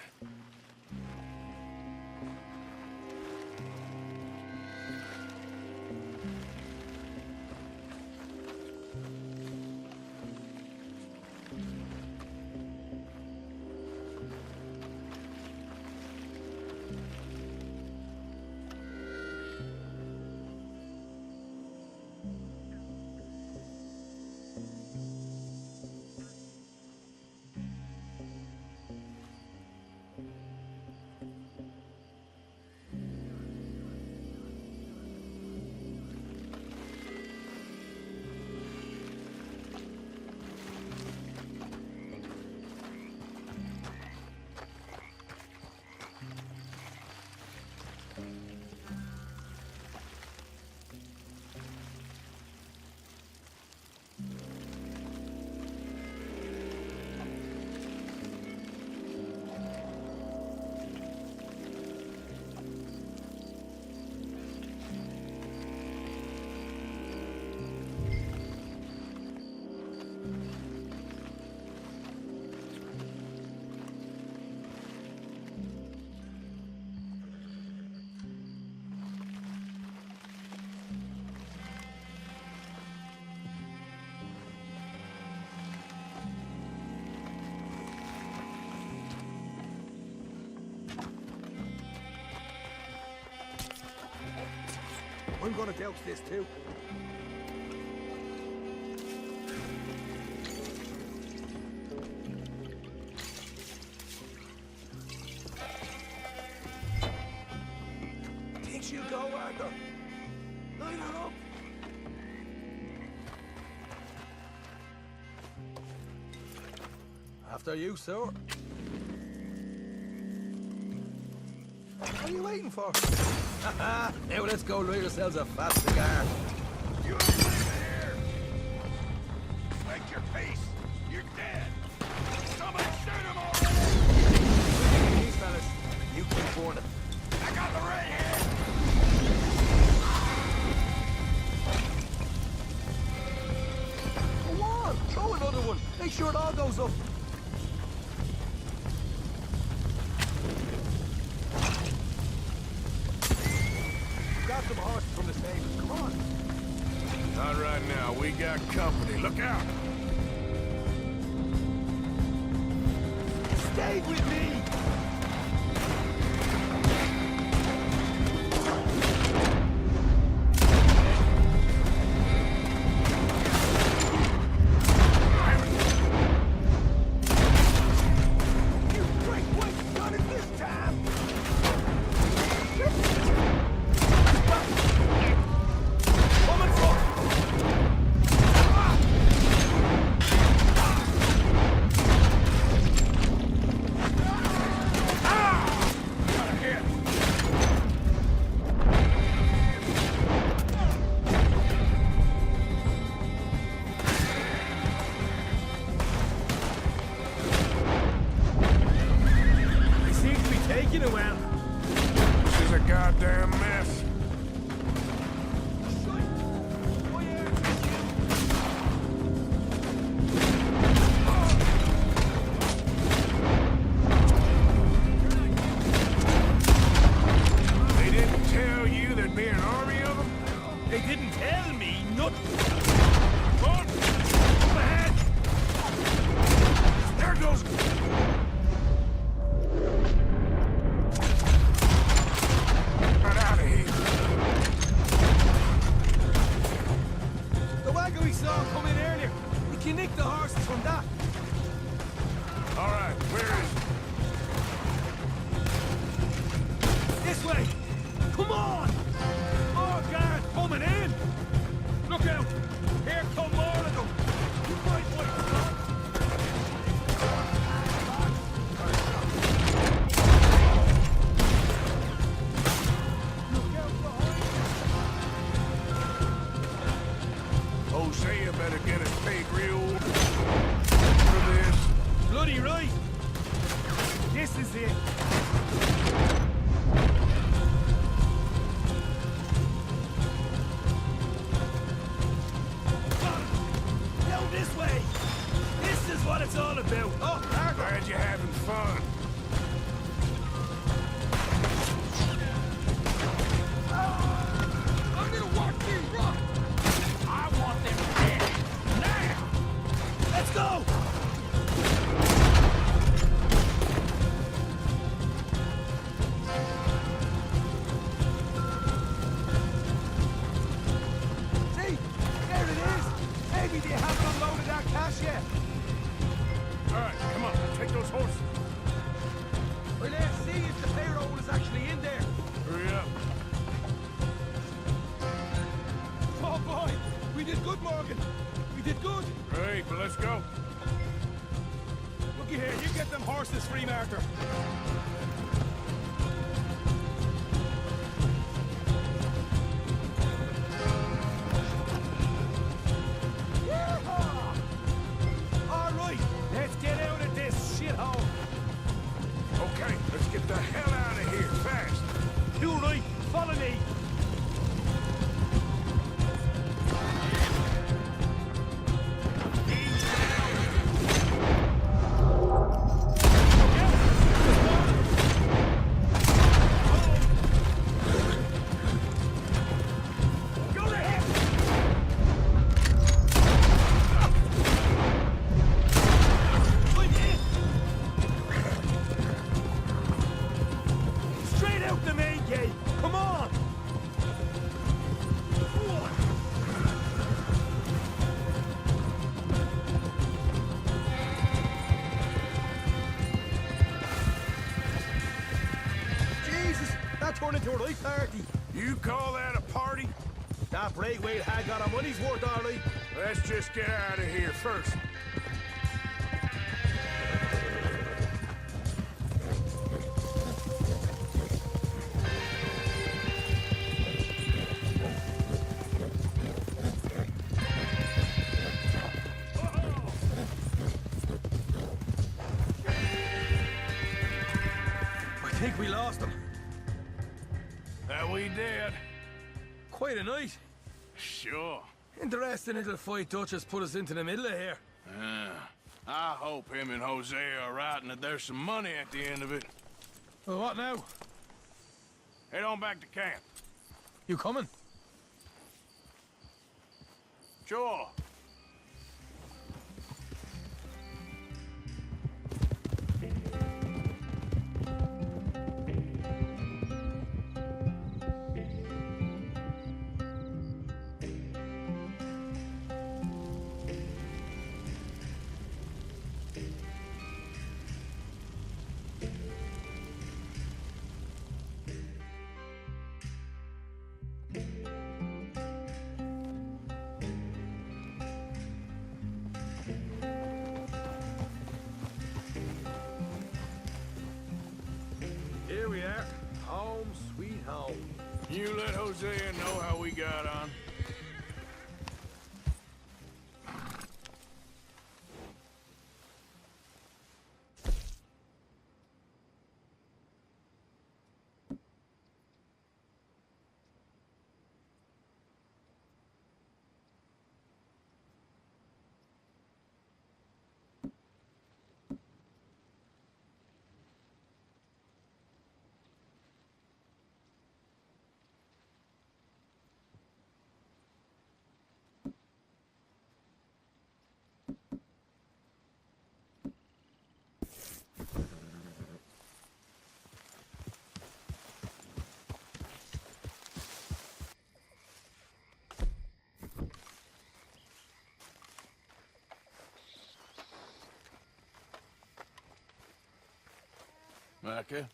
I'm gonna douse this too. Think she'll go, Arthur? Line her up. After you, sir. What are you waiting for? Now let's go light ourselves a fat cigar. You ain't there! Make your peace! You're dead! Somebody shoot him already! These fellas, you keep warning. I got the redhead! Go on, throw another one. Make sure it all goes up. Grab some horses from the stables. Come on. Not right now. We got company. Look out! Stay with me! better get us paid real for this. Bloody right! This is it. Go this way! This is what it's all about! Oh, glad you're having fun. I'm gonna watch you rock! I want them dead! Now! Let's go! See? There it is! Maybe they haven't unloaded our cash yet. All right, come on, take those horses. Well, let's see if the payroll is actually in there. Hurry up. Oh boy! We did good, Morgan! We did good! Great, but let's go. Looky here, you get them horses free, Martha. All right, let's get out of this shithole. Okay, let's get the hell out of here fast. You right, follow me. Straight out the main gate. Come on. Jesus, that turned into a right party. You call that a party? That Braithwaite had got our money's worth, all right. Let's just get out of here first. I think we lost them. That we did. Quite a night. Sure. Interesting little fight Dutch has put us into the middle of here. I hope him and Jose are right and that there's some money at the end of it. Well, what now? Head on back to camp. You coming? Sure. Here we are. Home sweet home. You let Hosea know how we got on. Micah?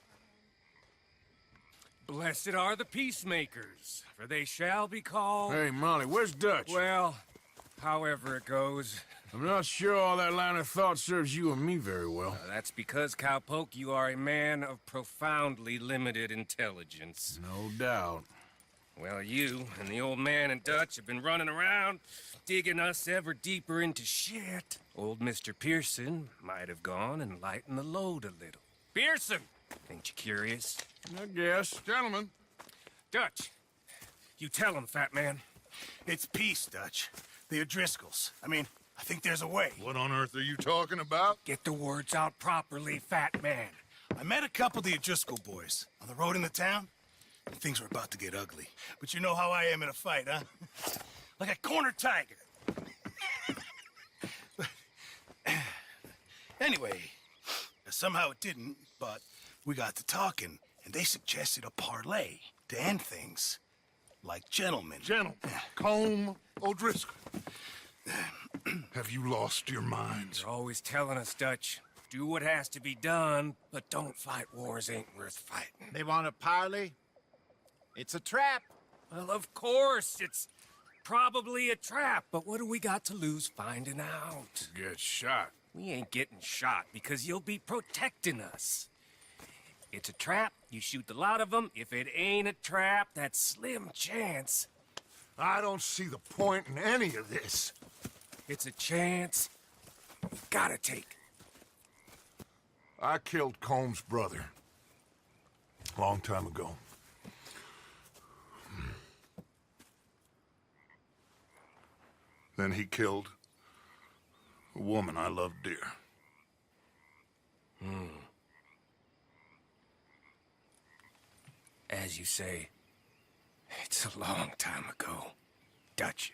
Blessed are the peacemakers, for they shall be called... Hey, Molly, where's Dutch? Well, however it goes. I'm not sure all that line of thought serves you and me very well. That's because, Cowpoke, you are a man of profoundly limited intelligence. No doubt. Well, you and the old man and Dutch have been running around, digging us ever deeper into shit. Old Mr. Pearson might have gone and lightened the load a little. Pearson! Ain't you curious? I guess. Gentlemen. Dutch, you tell him, fat man. It's peace, Dutch. The O'Driscolls. I mean, I think there's a way. What on earth are you talking about? Get the words out properly, fat man. I met a couple of the O'Driscoll boys on the road into town, and things were about to get ugly. But you know how I am in a fight, huh? Like a cornered tiger. Anyway, somehow it didn't, but we got to talking, and they suggested a parlay to end things like gentlemen. Gentlemen, Colm O'Driscoll. Have you lost your minds? You're always telling us, Dutch. Do what has to be done, but don't fight wars ain't worth fighting. They want a parley? It's a trap. Well, of course, it's probably a trap, but what do we got to lose finding out? Get shot. We ain't getting shot because you'll be protecting us. It's a trap, you shoot the lot of them. If it ain't a trap, that's slim chance. I don't see the point in any of this. It's a chance you've gotta take. I killed Colm's brother. A long time ago. Then he killed a woman I loved dear. As you say, it's a long time ago, Dutch.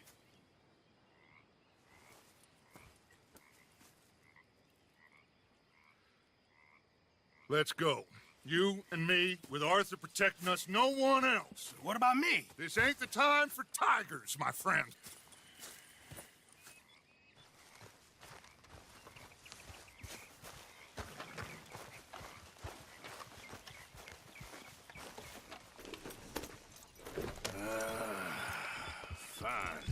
Let's go. You and me, with Arthur protecting us, no one else. What about me? This ain't the time for tigers, my friend. Fine.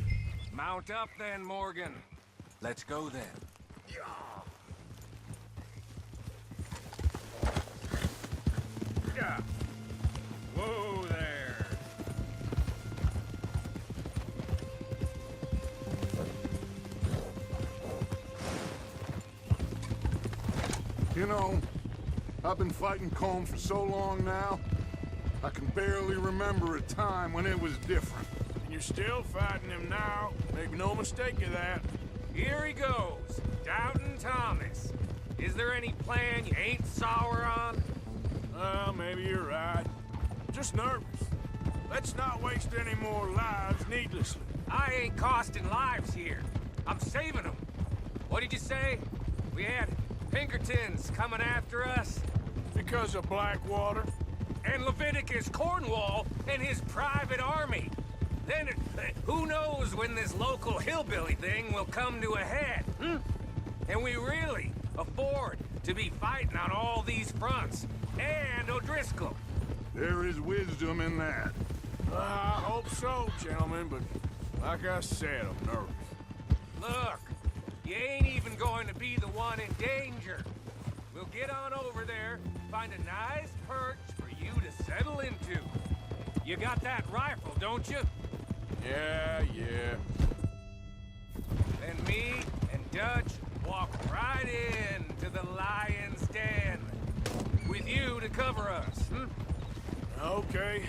Mount up then, Morgan. Let's go then. Yeah. Whoa there. You know, I've been fighting Colm for so long now, I can barely remember a time when it was different. And you're still fighting him now. Make no mistake of that. Here he goes, Doubting Thomas. Is there any plan you ain't sour on? Well, maybe you're right. Just nervous. Let's not waste any more lives needlessly. I ain't costing lives here. I'm saving them. What did you say? We had Pinkertons coming after us? Because of Blackwater? And Leviticus Cornwall and his private army. Then, who knows when this local hillbilly thing will come to a head, And we really afford to be fighting on all these fronts. And O'Driscoll. There is wisdom in that. I hope so, gentlemen, but like I said, I'm nervous. Look, you ain't even going to be the one in danger. We'll get on over there, find a nice perch for you to settle into. You got that rifle, don't you? Yeah. Then me and Dutch walk right into the lion's den. With you to cover us, Okay.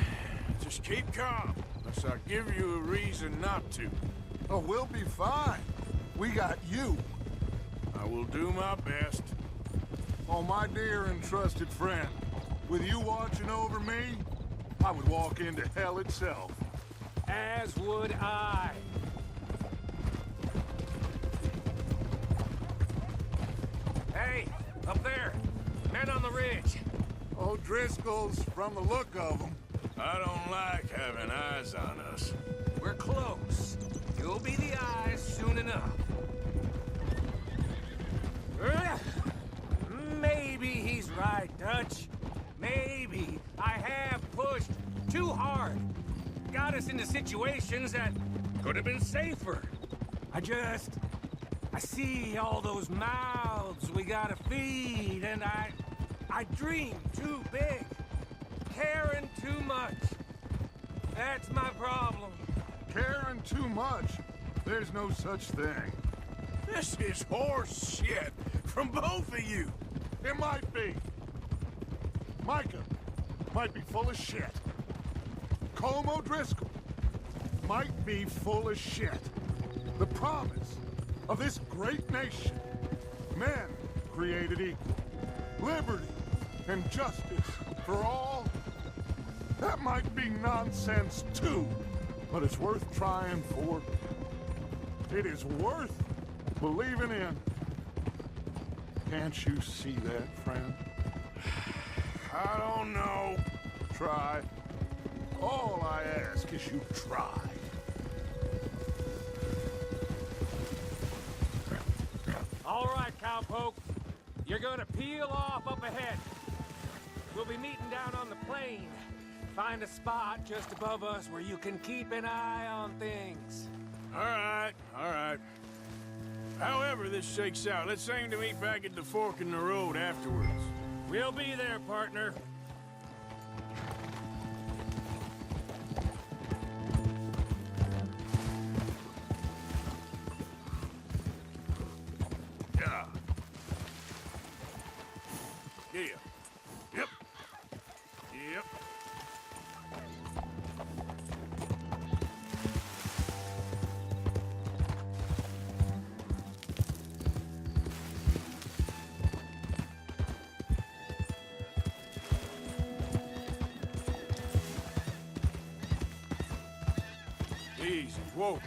Just keep calm, unless I give you a reason not to. Oh, we'll be fine. We got you. I will do my best. Oh, my dear and trusted friend, with you watching over me, I would walk into hell itself. As would I. Hey, up there. Men on the ridge. O'Driscoll's from the look of them. I don't like having eyes on us. We're close. You'll be the eyes soon enough. Maybe he's right, Dutch. Maybe I have pushed too hard. Got us into situations that could have been safer. I see all those mouths we gotta feed, and I dream too big, caring too much. That's my problem. Caring too much. There's no such thing. This is horse shit from both of you. It might be. Micah might be full of shit. Colm O'Driscoll might be full of shit. The promise of this great nation. Men created equal. Liberty and justice for all. That might be nonsense too, but it's worth trying for. It is worth believing in. Can't you see that, friend? I don't know. Try. All I ask is you try. All right, cowpoke. You're gonna peel off up ahead. We'll be meeting down on the plain. Find a spot just above us where you can keep an eye on things. All right, all right. However this shakes out, let's aim to meet back at the fork in the road afterwards. We'll be there, partner. Yeah. Yeah. Yep. Yep. Easy. Whoa.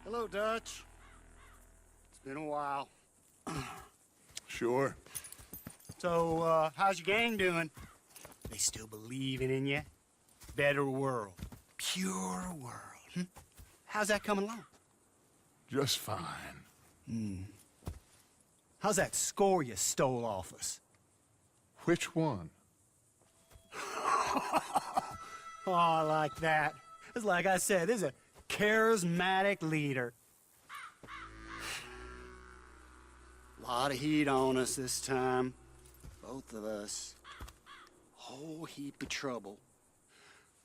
Hello, Dutch. It's been a while. Sure. So, how's your gang doing? They still believing in you? Better world. Pure world. How's that coming along? Just fine. How's that score you stole off us? Which one? Oh, I like that. It's like I said, this is a charismatic leader. Lot of heat on us this time. Both of us. Whole heap of trouble.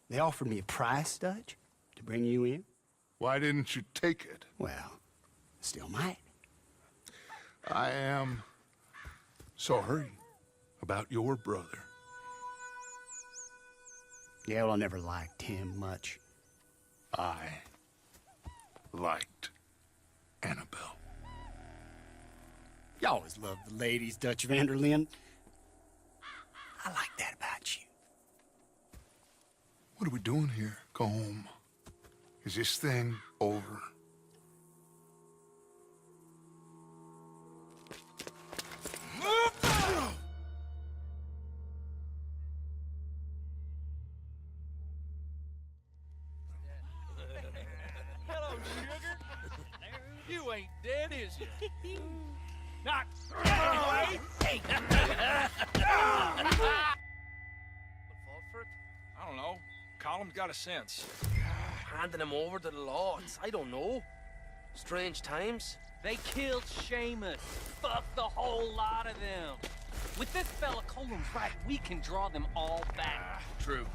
They offered me a price, Dutch, to bring you in. Why didn't you take it? Well, still might. I am sorry about your brother. Yeah, well, I never liked him much. I liked Annabelle. You always loved the ladies, Dutch Vanderlyn. I like that about you. What are we doing here? Go home. Is this thing over? Hello, sugar. You ain't dead, is you? Not away. I don't know. Colum's got a sense. Handing him over to the lords. I don't know. Strange times. They killed Seamus. Fuck the whole lot of them. With this fella Colum's right, we can draw them all back. True.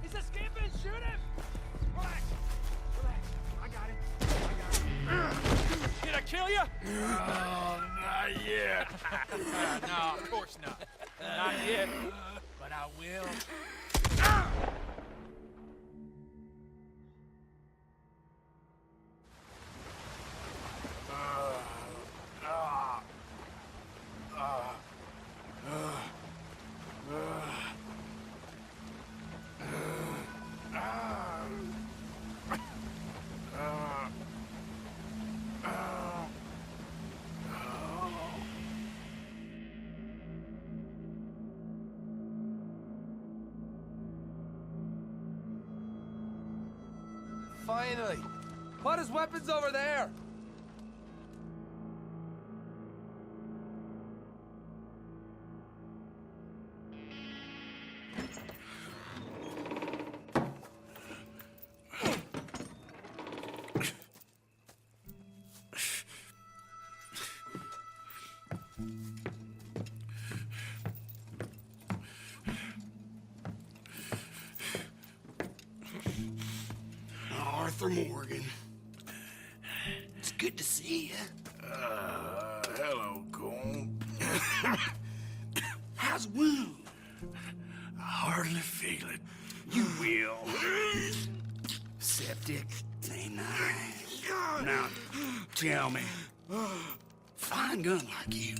He's escaping! Shoot him! Relax. Relax. I got it. Did I kill you? Oh, not yet. No, of course not. Not yet. But I will. Finally. Put his weapons over there. Arthur Morgan. It's good to see you. Hello, Cole. How's the wound? I hardly feel it. You will. Septic. Ain't nice. Now, tell me, fine gun like you,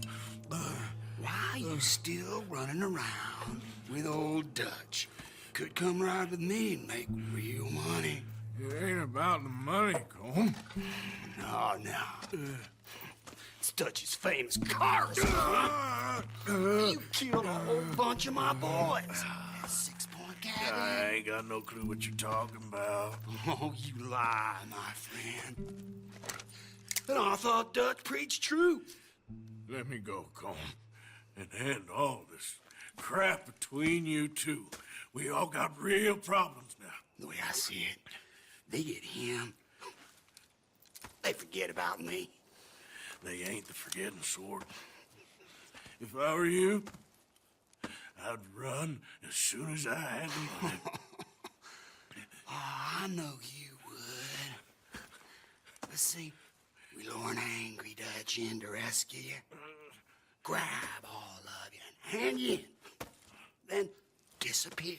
why you still running around with old Dutch? Could come right with me and make real money. It ain't about the money, Cole. No. It's Dutch's famous cars. You killed a whole bunch of my boys. 6-point cabin. I ain't got no clue what you're talking about. Oh, you lie, my friend. And I thought Dutch preached truth. Let me go, Cole, and end all this crap between you two. We all got real problems now. The way I see it, they get him. They forget about me. They ain't the forgetting sort. If I were you, I'd run as soon as I had the money. I know you would. Let's see, we lure an angry Dutch in to rescue you. Grab all of you and hand you in. Then disappear.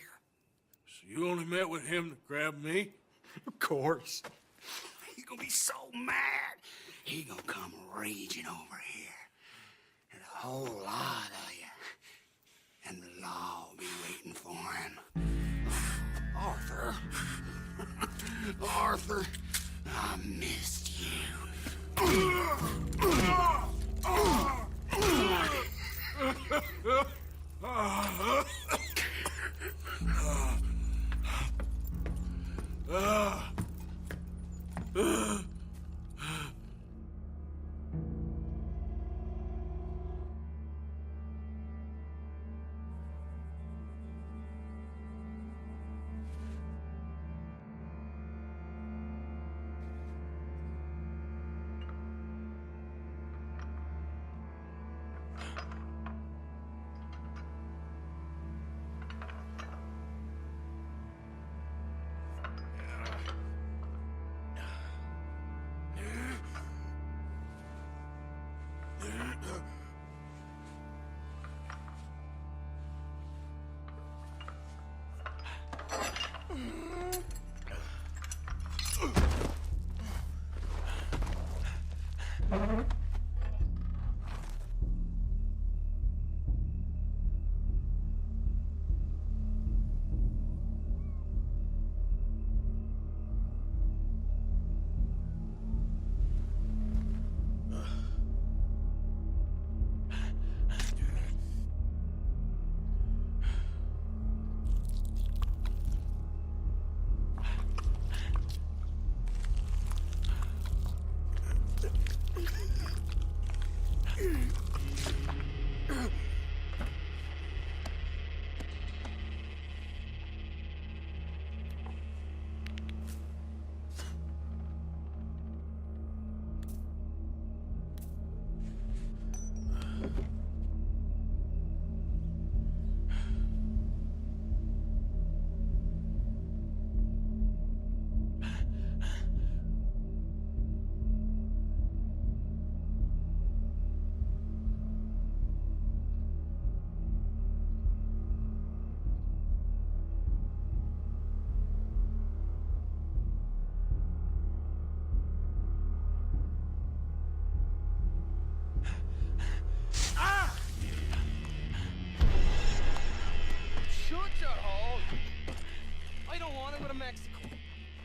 So you only met with him to grab me? Of course. He's gonna be so mad. He gonna come raging over here. And a whole lot of you. And the law will be waiting for him. Arthur. Arthur, I missed you.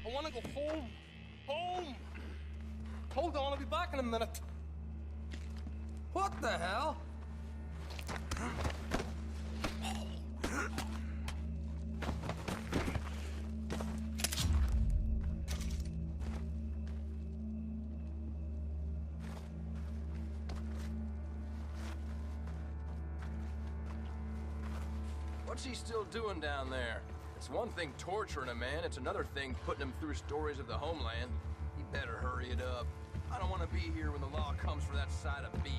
I want to go home. Home! Hold on, I'll be back in a minute. What the hell? What's he still doing down there? It's one thing torturing a man, it's another thing putting him through stories of the homeland. He better hurry it up. I don't want to be here when the law comes for that side of beef.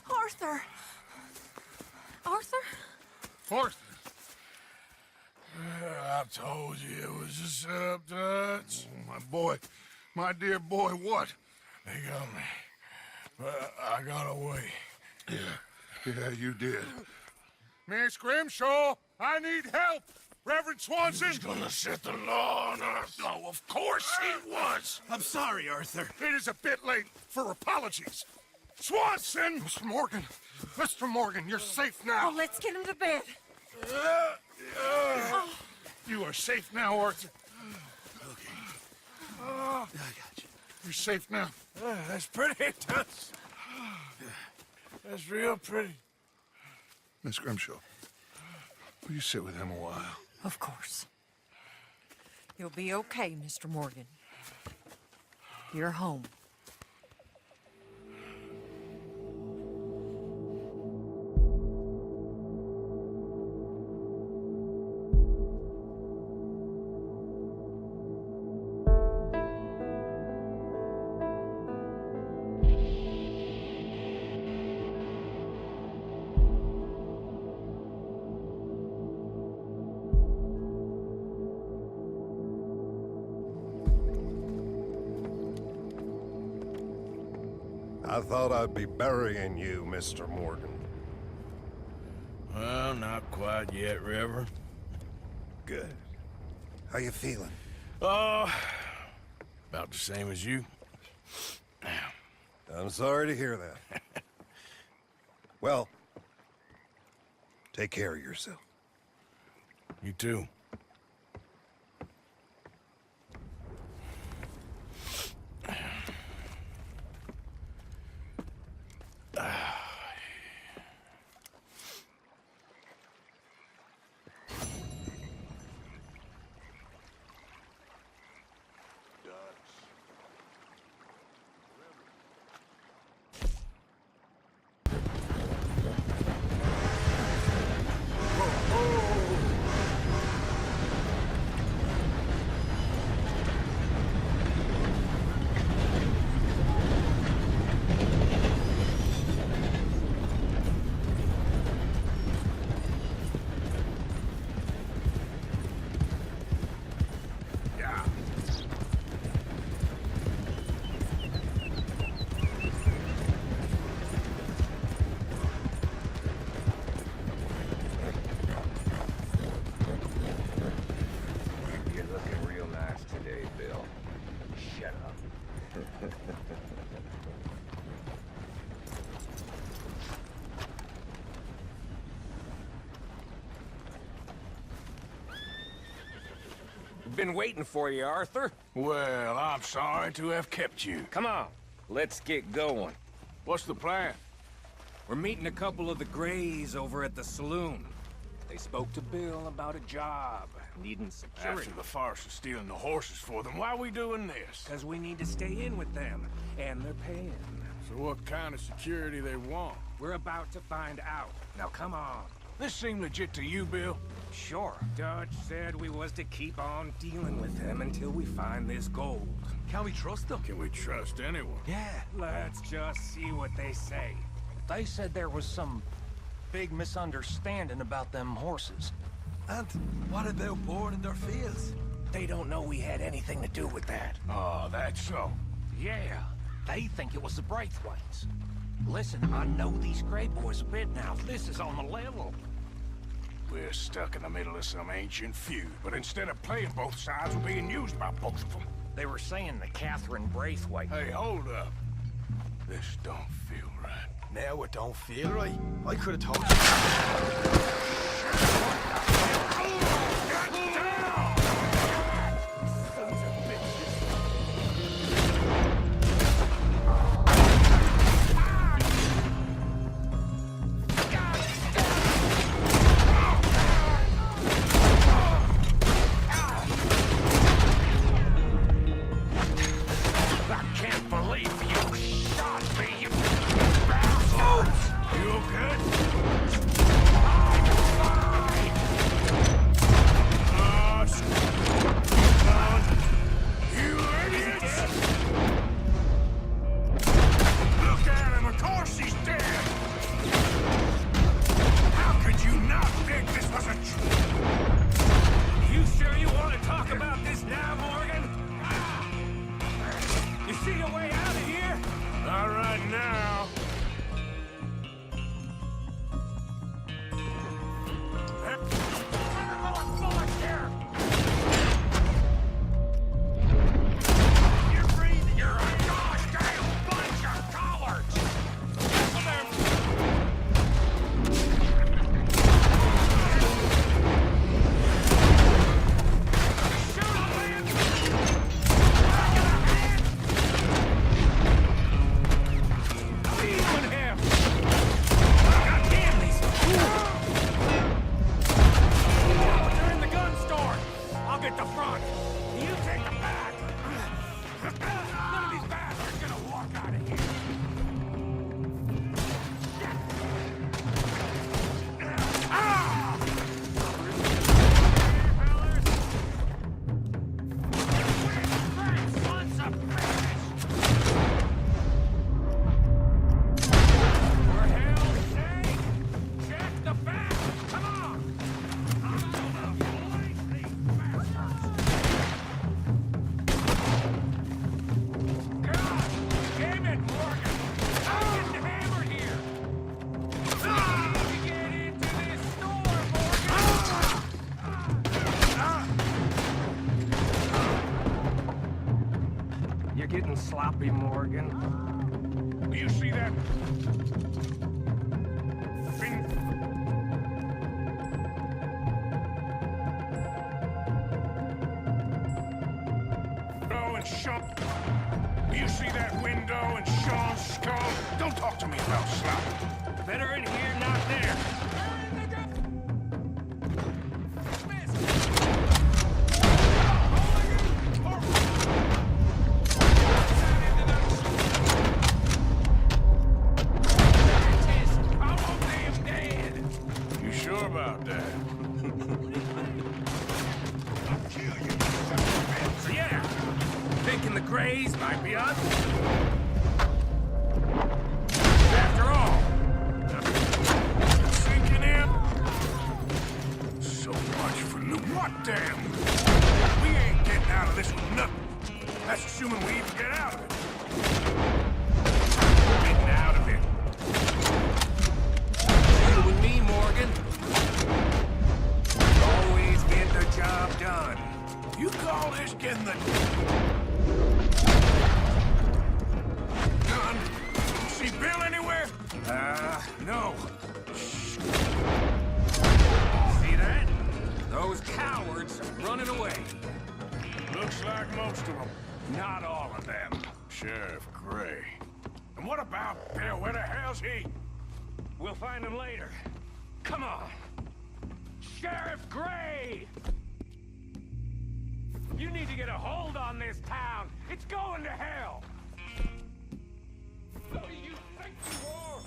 Arthur! Arthur? Arthur! I told you it was a setup, Dutch. My boy, my dear boy, what? They got me. But I got away. Yeah, you did. Miss Grimshaw, I need help! Reverend Swanson! He's gonna set the law on us. Oh, of course he was! I'm sorry, Arthur. It is a bit late for apologies. Swanson! Mr. Morgan, you're safe now. Oh, let's get him to bed. You are safe now, Arthur. Okay. I got you. You're safe now. That's pretty, Dutch. That's real pretty. Miss Grimshaw, will you sit with him a while? Of course. You'll be okay, Mr. Morgan. You're home. I thought I'd be burying you, Mr. Morgan. Well, not quite yet, Reverend. Good. How you feeling? Oh, about the same as you. I'm sorry to hear that. Well, take care of yourself. You too. been waiting for you, Arthur. Well, I'm sorry to have kept you. Come on, let's get going. What's the plan? We're meeting a couple of the Grays over at the saloon. They spoke to Bill about a job, needing security. After the farce of stealing the horses for them, why are we doing this? Because we need to stay in with them, and they're paying. So what kind of security they want? We're about to find out. Now come on. This seem legit to you, Bill? Sure. Dutch said we was to keep on dealing with them until we find this gold. Can we trust them? Can we trust anyone? Yeah. Let's just see what they say. They said there was some big misunderstanding about them horses. And what about board in their fields? They don't know we had anything to do with that. Oh, that's so. Yeah, they think it was the Braithwaites. Listen, I know these Grey boys a bit now. This is on the level. We're stuck in the middle of some ancient feud, but instead of playing both sides, we're being used by both of them. They were saying that Catherine Braithwaite... Hey, hold up. This don't feel right. Now it don't feel right. I could have told you. Sloppy, Morgan. Do you see that? Do you see that window and Sean's skull? Don't talk to me about slop. Better in here, not there. Might be us. After all, sinking in. So much for loot. What damn? We ain't getting out of this with nothing. That's assuming we even get out of it. Getting out of it. You and me, Morgan. Always get the job done. You call this getting the... See Bill anywhere? No. See that? Those cowards are running away. Looks like most of them. Not all of them. Sheriff Gray. And what about Belle? Where the hell's he? We'll find him later. Come on. Sheriff Gray! You need to get a hold on this town. It's going to hell. Who do you think you are?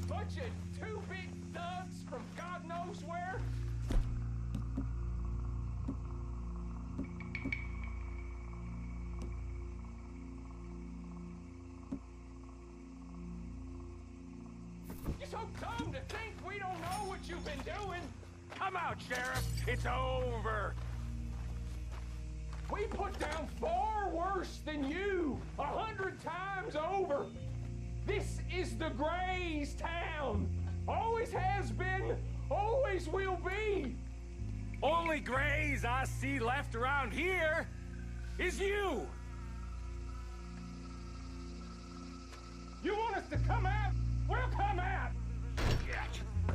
Bunch of two big thugs from God knows where? You're so dumb to think we don't know what you've been doing. Come out, Sheriff. It's over. We put down far worse than you, 100 times over. This is the Grays' town. Always has been, always will be. Only Grays I see left around here is you. You want us to come out? We'll come out.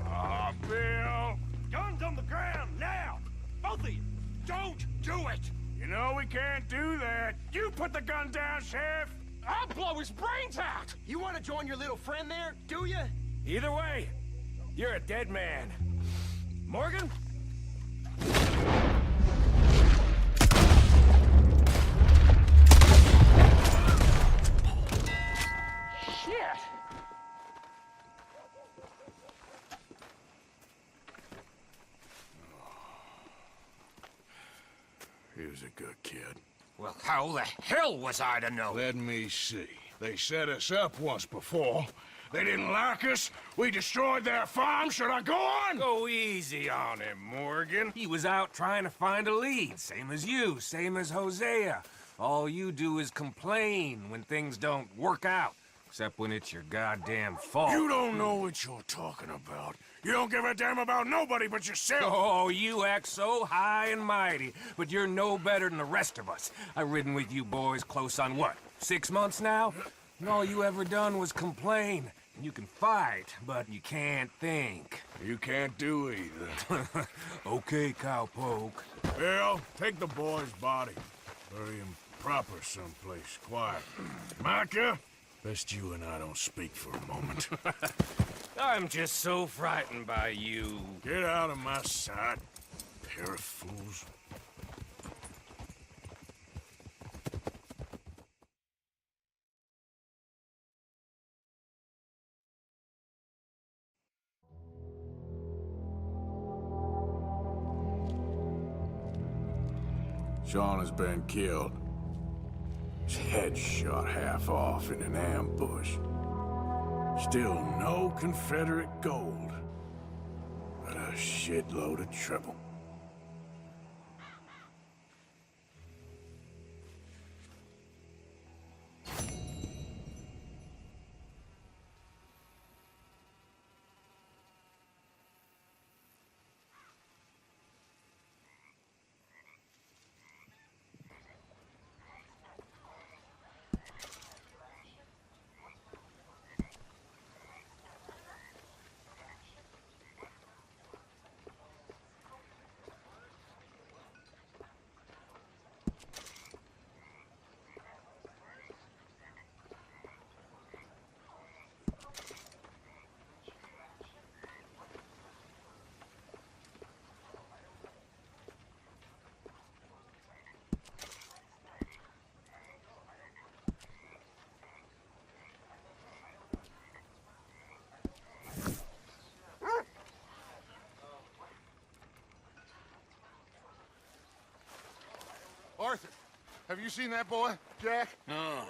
Oh, Bill. Guns on the ground, now! Both of you! Don't do it! You know we can't do that. You put the gun down, Sheriff! I'll blow his brains out! You want to join your little friend there, do you? Either way, you're a dead man. Morgan? Shit! He was a good kid. Well, how the hell was I to know? Let me see. They set us up once before. They didn't like us. We destroyed their farm. Should I go on? Go easy on him, Morgan. He was out trying to find a lead. Same as you, same as Hosea. All you do is complain when things don't work out. Except when it's your goddamn fault. You don't know what you're talking about. You don't give a damn about nobody but yourself. Oh, you act so high and mighty, but you're no better than the rest of us. I've ridden with you boys close on what, 6 months now? And all you ever done was complain. You can fight, but you can't think. You can't do either. Okay, cowpoke. Bill, take the boy's body. Bury him proper someplace, quiet. Micah, best you and I don't speak for a moment. I'm just so frightened by you. Get out of my sight, pair of fools. Sean has been killed. His head shot half off in an ambush. Still no Confederate gold, but a shitload of trouble. Arthur, have you seen that boy, Jack? No.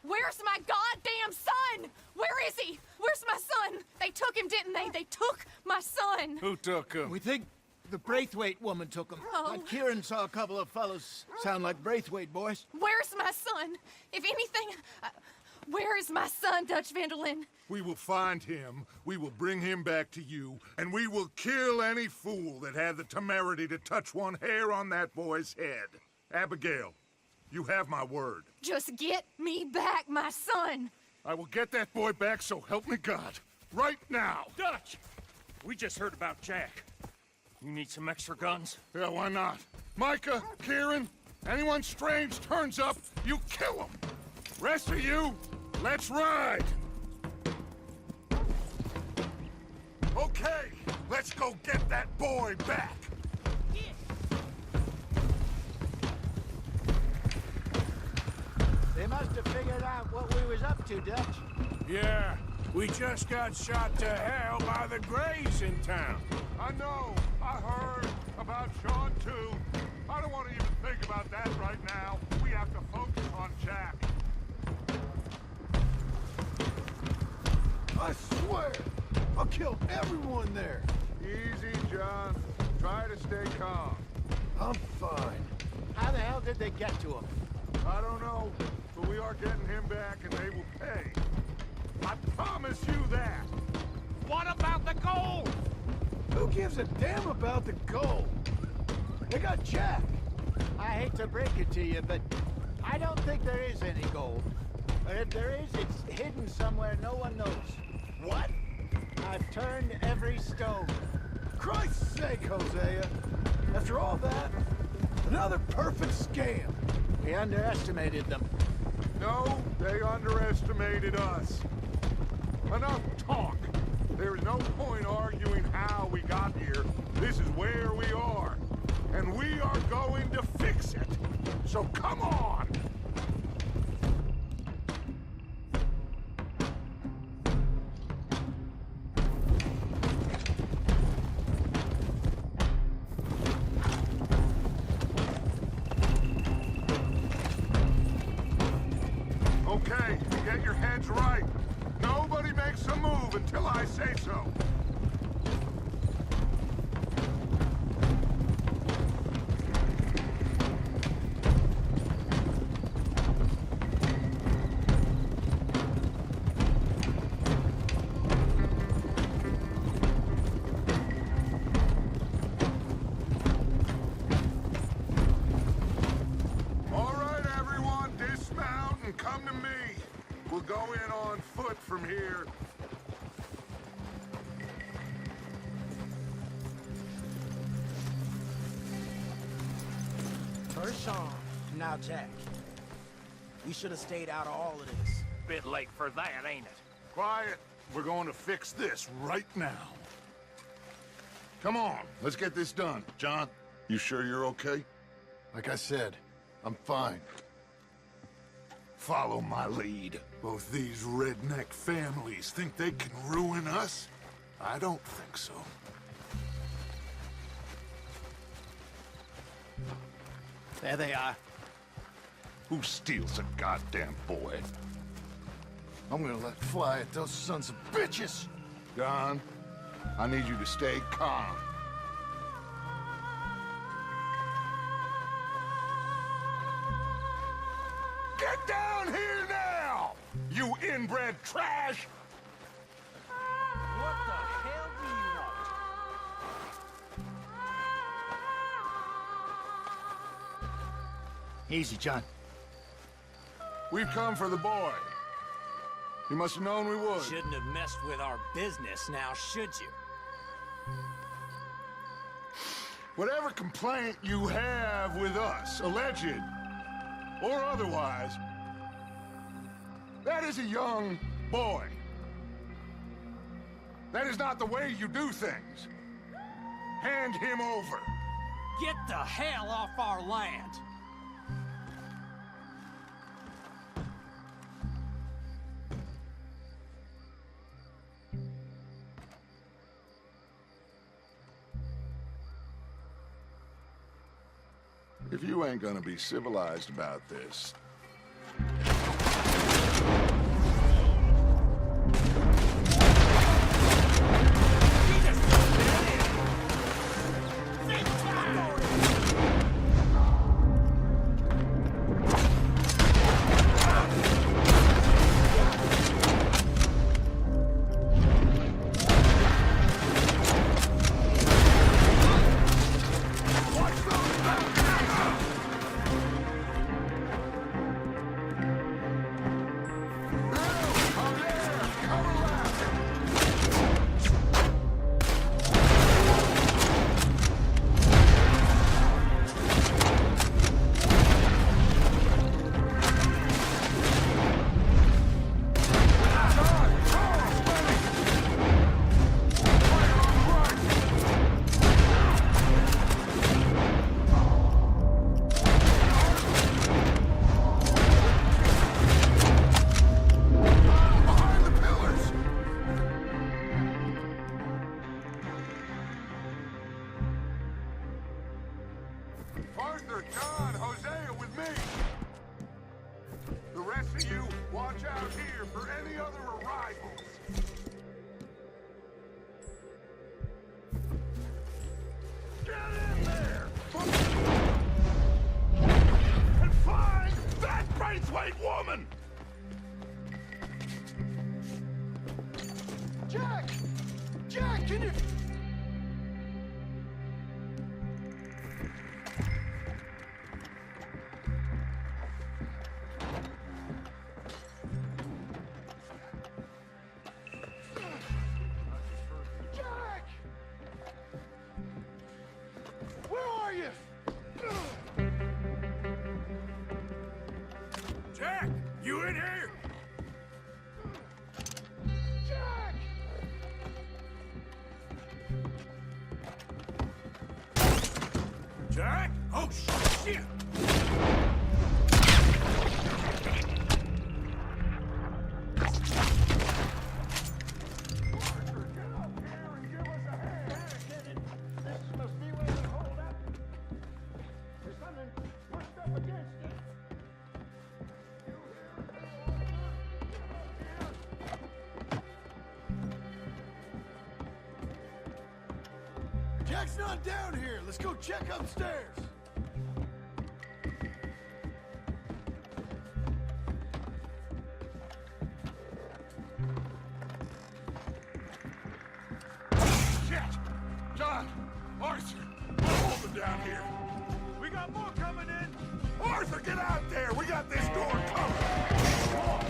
Where's my goddamn son? Where is he? Where's my son? They took him, didn't they? They took my son. Who took him? We think the Braithwaite woman took him. Oh. Kieran saw a couple of fellows sound like Braithwaite boys. Where's my son? If anything, where is my son, Dutch Vanderlyn? We will find him, we will bring him back to you, and we will kill any fool that had the temerity to touch one hair on that boy's head. Abigail, you have my word. Just get me back, my son. I will get that boy back, so help me God. Right now. Dutch! We just heard about Jack. You need some extra guns? Yeah, why not? Micah, Kieran, Anyone strange turns up, you kill them. Rest of you, let's ride. Okay, let's go get that boy back. They must have figured out what we was up to, Dutch. Yeah, we just got shot to hell by the Greys in town. I know. I heard about Sean, too. I don't want to even think about that right now. We have to focus on Jack. I swear, I'll kill everyone there. Easy, John. Try to stay calm. I'm fine. How the hell did they get to him? I don't know, but we are getting him back and they will pay. I promise you that. What about the gold? Who gives a damn about the gold? They got Jack. I hate to break it to you, but I don't think there is any gold. Or if there is, it's hidden somewhere no one knows. What? I've turned every stone. Christ's sake, Hosea. After all that, another perfect scam. We underestimated them. No, they underestimated us. Enough talk. There is no point arguing how we got here. This is where we are. And we are going to fix it. So come on! Okay, get your heads right. Nobody makes a move until I say so. All right, everyone, dismount and come to me. We'll go in on foot from here. First Sean, now Jack. We should have stayed out of all of this. Bit late for that, ain't it? Quiet. We're going to fix this right now. Come on, let's get this done. John, you sure you're okay? Like I said, I'm fine. Follow my lead. Both these redneck families think they can ruin us? I don't think so. There they are. Who steals a goddamn boy? I'm gonna let fly at those sons of bitches. John, I need you to stay calm. Get down here now, you inbred trash! What the hell do you want? Easy, John. We've come for the boy. You must have known we would. Shouldn't have messed with our business now, should you? Whatever complaint you have with us, alleged or otherwise, that is a young boy. That is not the way you do things. Hand him over. Get the hell off our land! If you ain't gonna be civilized about this... John, Hosea with me. The rest of you, watch out here for any other arrivals. Get in there! And find that Braithwaite woman! Jack! Jack, can you... Jack! Where are you? Jack, you in here? Jack! Jack? Oh, shit! Jack's not down here. Let's go check upstairs. Shit! John! Arthur! Hold them down here! We got more coming in! Arthur, get out there! We got this door covered! Come on!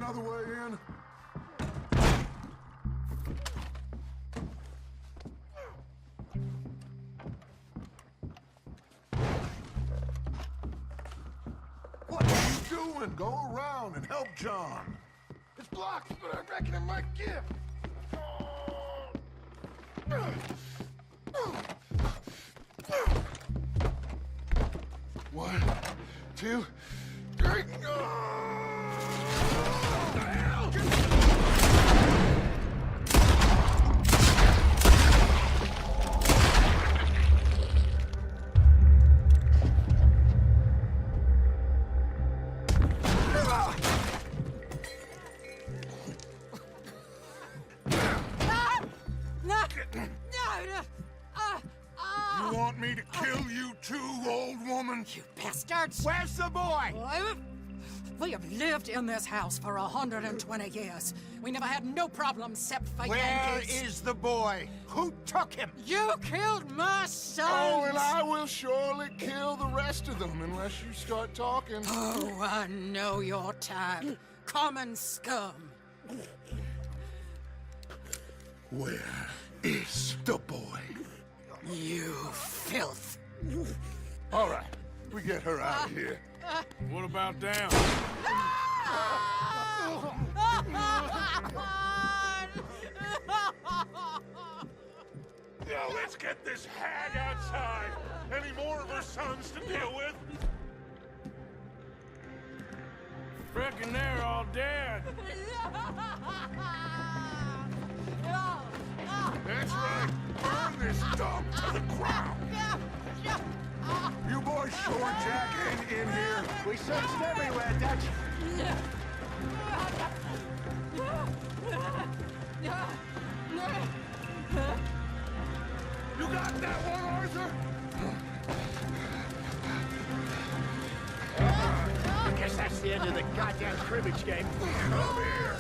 another way in? What are you doing? Go around and help John. It's blocked, but I reckon it might give. 1, 2, 3. You want me to kill you too, old woman? You bastards! Where's the boy? We have lived in this house for 120 years. We never had no problems except for Where Yankees. is the boy? Who took him? You killed my son! Oh, and I will surely kill the rest of them unless you start talking. Oh, I know your type. Common scum. Where is the boy? You filth. All right, we get her out of here. What about down? Now let's get this hag outside. Any more of her sons to deal with? Reckon they're all dead. That's right. Burn this dump to the ground. You boys sure jack in here? We searched everywhere, Dutch. You got that one, Arthur? I guess that's the end of the goddamn cribbage game. Come here.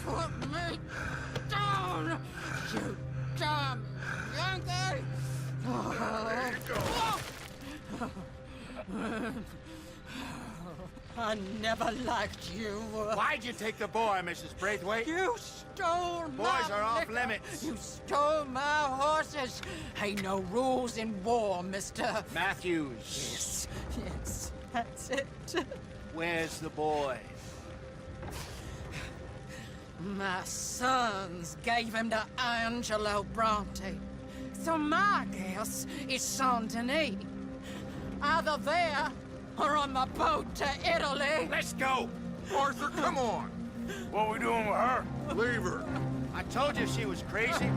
Put me down, you dumb Yankee! There you go. I never liked you. Why'd you take the boy, Mrs. Braithwaite? You stole my Boys are off liquor. limits. You stole my horses. Ain't no rules in war, mister. Matthews. Yes, that's it. Where's the boy? My sons gave him to Angelo Bronte. So my guess is Saint Denis. Either there or on the boat to Italy. Let's go. Arthur, come on. What we doing with her? Leave her. I told you she was crazy.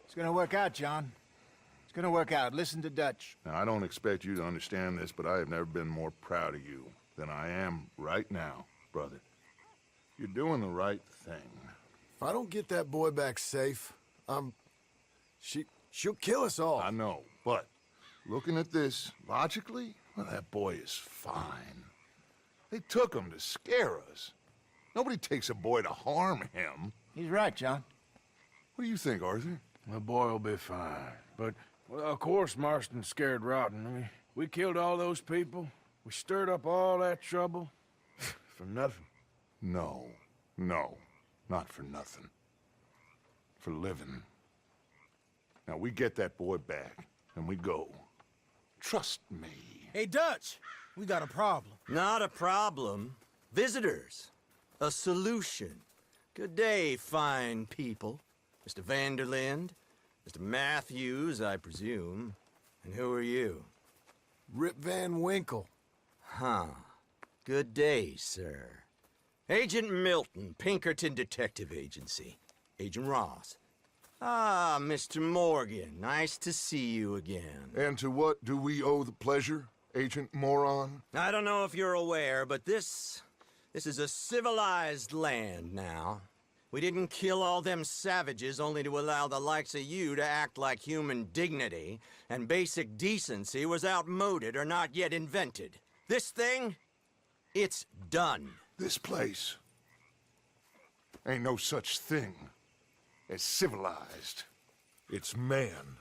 It's gonna work out, John. It's gonna work out. Listen to Dutch. Now, I don't expect you to understand this, but I have never been more proud of you than I am right now, brother. You're doing the right thing. If I don't get that boy back safe, she'll kill us all. I know, but looking at this logically, well, that boy is fine. They took him to scare us. Nobody takes a boy to harm him. He's right, John. What do you think, Arthur? The boy will be fine. But, well, of course Marston's scared rotten. I mean, we killed all those people. We stirred up all that trouble. For nothing. No, not for nothing. For living. Now, we get that boy back, and we go. Trust me. Hey, Dutch, we got a problem. Not a problem. Visitors. A solution. Good day, fine people. Mr. Vanderlinde, Mr. Matthews, I presume. And who are you? Rip Van Winkle. Huh. Good day, sir. Agent Milton, Pinkerton Detective Agency. Agent Ross. Ah, Mr. Morgan, nice to see you again. And to what do we owe the pleasure, Agent Moron? I don't know if you're aware, but this is a civilized land now. We didn't kill all them savages only to allow the likes of you to act like human dignity and basic decency was outmoded or not yet invented. This thing, it's done. This place ain't no such thing as civilized. It's man,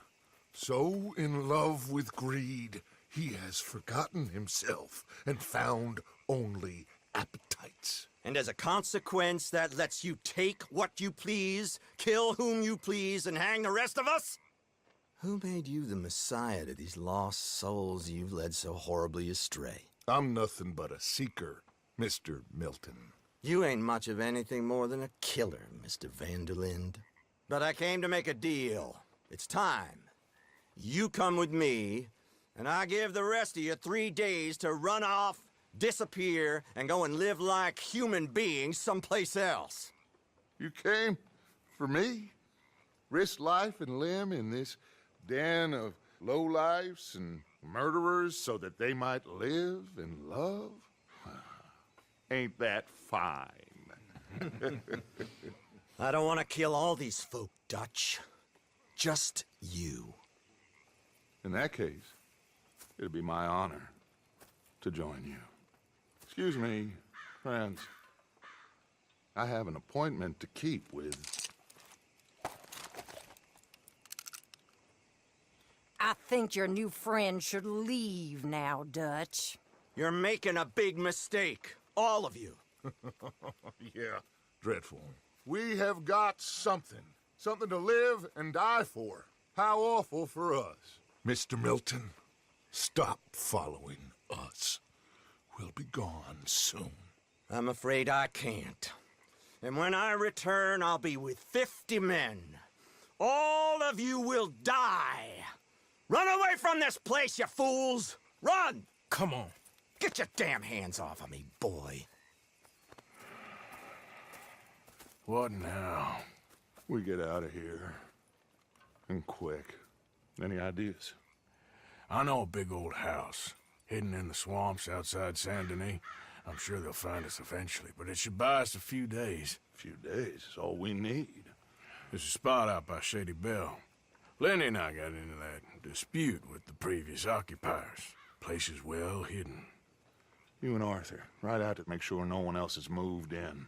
so in love with greed, he has forgotten himself and found only appetites. And as a consequence, that lets you take what you please, kill whom you please, and hang the rest of us? Who made you the messiah to these lost souls you've led so horribly astray? I'm nothing but a seeker, Mr. Milton. You ain't much of anything more than a killer, Mr. Vanderlind. But I came to make a deal. It's time. You come with me, and I give the rest of you 3 days to run off, disappear, and go and live like human beings someplace else. You came for me? Risk life and limb in this den of lowlifes and murderers so that they might live and love? Ain't that fine? I don't want to kill all these folk, Dutch. Just you. In that case, it'll be my honor to join you. Excuse me, friends. I have an appointment to keep with... I think your new friend should leave now, Dutch. You're making a big mistake. All of you. Yeah, dreadful. We have got something. Something to live and die for. How awful for us. Mr. Milton, stop following us. We'll be gone soon. I'm afraid I can't. And when I return, I'll be with 50 men. All of you will die. Run away from this place, you fools! Run! Come on. Get your damn hands off of me, boy. What now? We get out of here. And quick. Any ideas? I know a big old house, hidden in the swamps outside Saint Denis. I'm sure they'll find us eventually, but it should buy us a few days. A few days is all we need. There's a spot out by Shady, Belle. Lenny and I got into that dispute with the previous occupiers. Place is well hidden. You and Arthur, ride out to make sure no one else has moved in.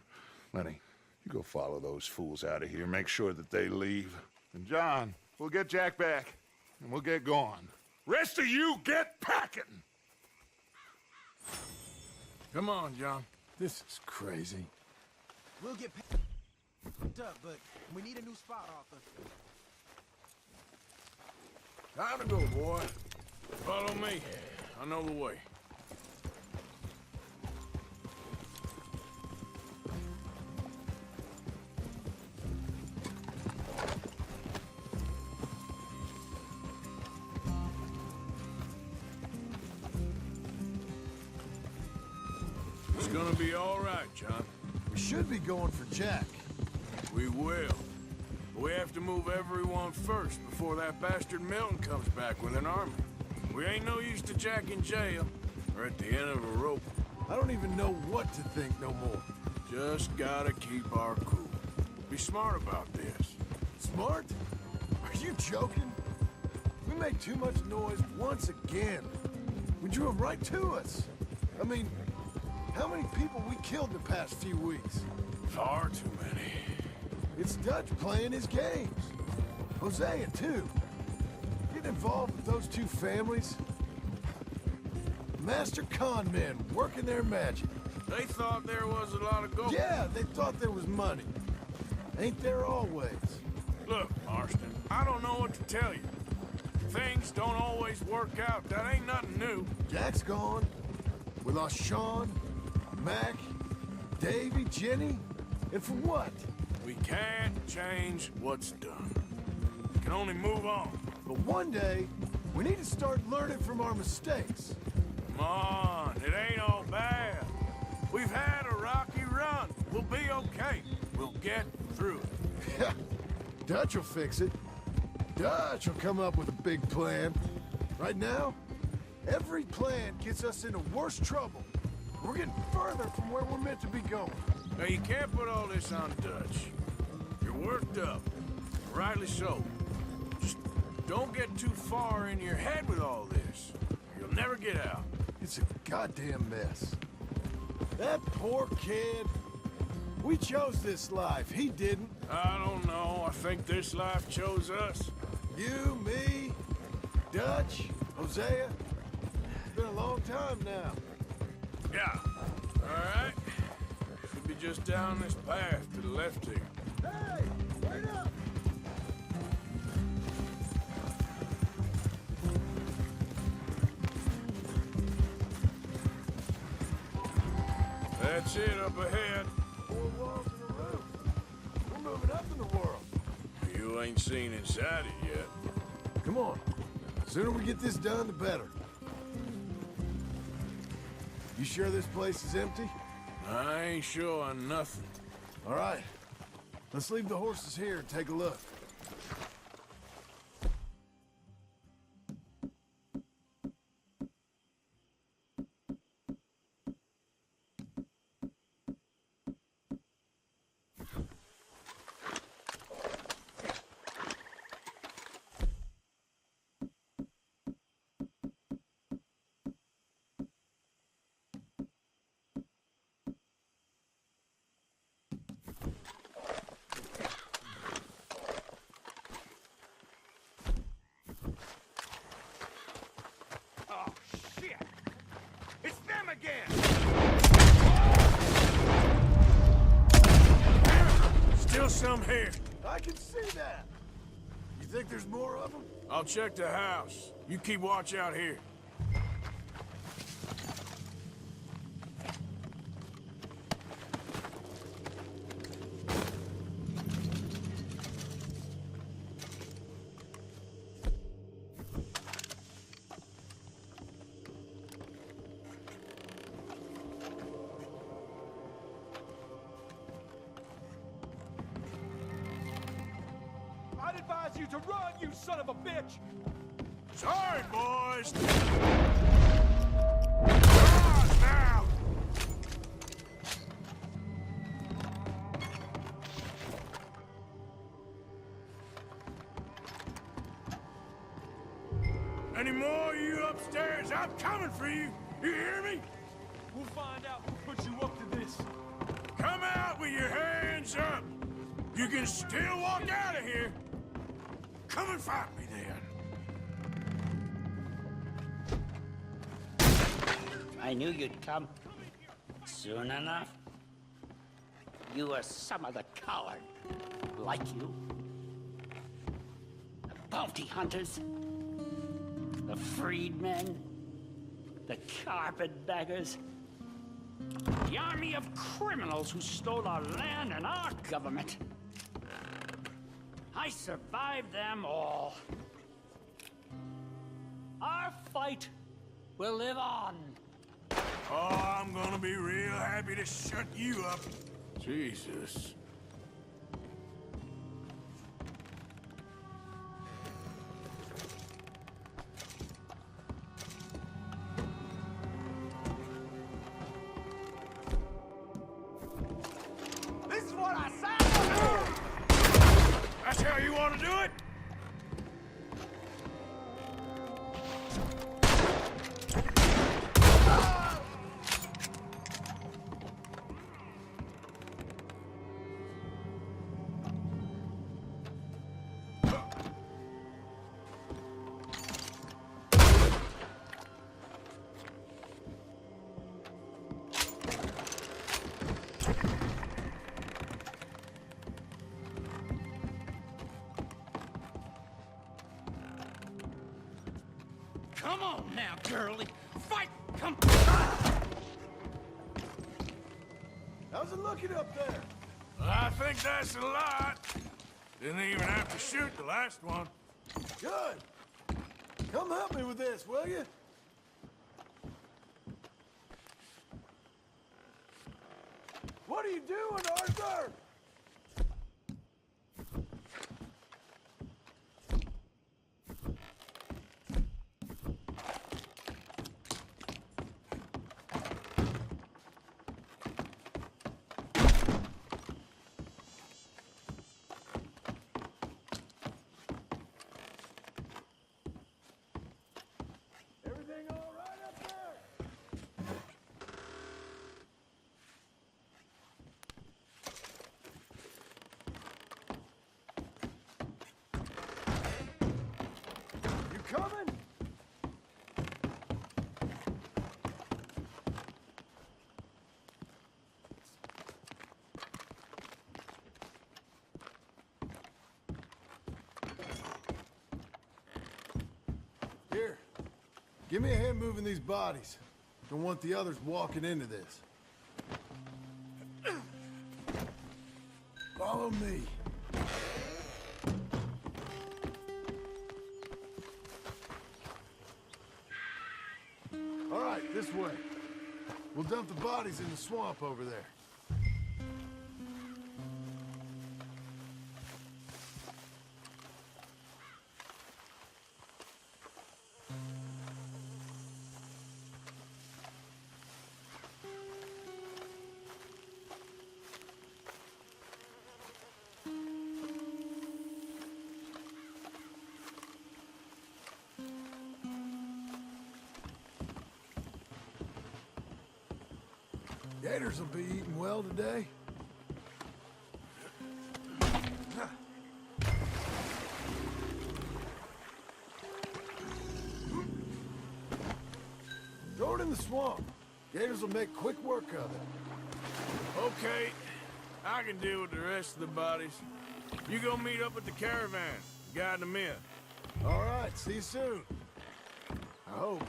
Lenny, you go follow those fools out of here. Make sure that they leave. And John, we'll get Jack back, and we'll get going. Rest of you, get packing! Come on, John. This is crazy. We'll get picked up, but we need a new spot, Arthur. Time to go, boy. Follow me. I know the way. It's gonna be all right, John. We should be going for Jack. We will. But we have to move everyone first before that bastard Milton comes back with an army. We ain't no use to Jack in jail or at the end of a rope. I don't even know what to think no more. Just gotta keep our cool. Be smart about this. Smart? Are you joking? We made too much noise once again. We drew them right to us. I mean, how many people we killed in the past few weeks? Far too many. It's Dutch playing his games. Hosea, too. Getting involved with those two families. Master con men working their magic. They thought there was a lot of gold. Yeah, they thought there was money. Ain't there always? Look, Marston, I don't know what to tell you. Things don't always work out. That ain't nothing new. Jack's gone. We lost Sean, Mac, Davy, Jenny. And for what? We can't change what's done. We can only move on. But one day, we need to start learning from our mistakes. Come on, it ain't all bad. We've had a rocky run. okay. We'll get through it. Yeah, Dutch will fix it. Dutch will come up with a big plan. Right now, every plan gets us into worse trouble. We're getting further from where we're meant to be going. Now, you can't put all this on Dutch. You're worked up. Rightly so. Just don't get too far in your head with all this. You'll never get out. It's a goddamn mess. That poor kid. We chose this life. He didn't. I don't know. I think this life chose us. You, me, Dutch, Hosea. It's been a long time now. Yeah. All right. Should be just down this path to the left here. Hey, wait up! That's it up ahead. 4 walls and a roof. We're moving up in the world. You ain't seen inside it yet. Come on. The sooner we get this done, the better. You sure this place is empty? I ain't sure on nothing. All right. Let's leave the horses here and take a look. Some here. I can see that. You think there's more of them? I'll check the house. You keep watch out here. I'd advise you to run, you son of a bitch! Sorry, boys! On now! Any more of you upstairs? I'm coming for you! You hear me? We'll find out who put you up to this. Come out with your hands up! You can still walk out of here! Come and fight me then! I knew you'd come. Soon enough. You are some of the coward, like you. The bounty hunters. The freedmen. The carpetbaggers. The army of criminals who stole our land and our government. I survived them all. Our fight will live on. Oh, I'm gonna be real happy to shut you up. Jesus. This is what I said! That's how you want to do it? Come on now, girlie. Fight! Come. How's it looking up there? I think that's a lot. Didn't even have to shoot the last one. Good. Come help me with this, will you? Whoa! What are you doing, Arthur? Everything all right up there? You coming? Here. Give me a hand moving these bodies. Don't want the others walking into this. Follow me. All right, this way. We'll dump the bodies in the swamp over there. Gators will be eating well today. Throw it in the swamp. Gators will make quick work of it. Okay, I can deal with the rest of the bodies. You go meet up with the caravan, guide them in. All right, see you soon. I hope.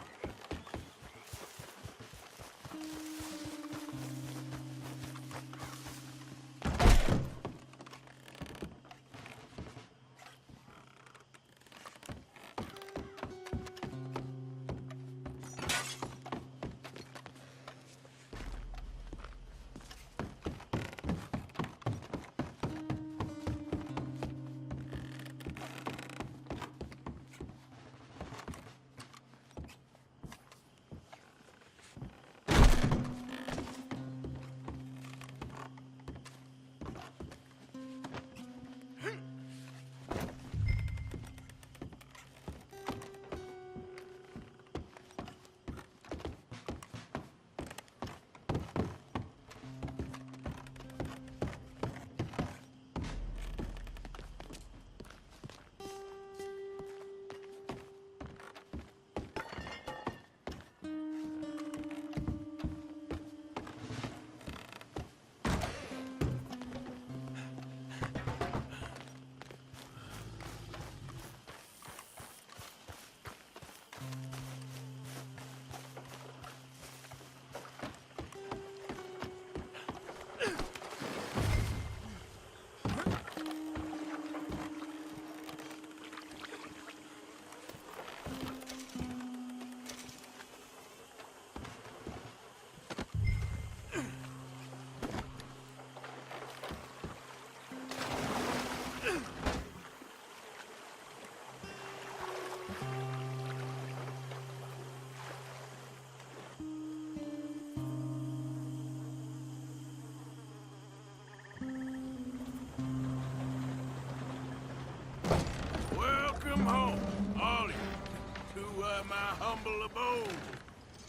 Welcome home, all of you, to my humble abode.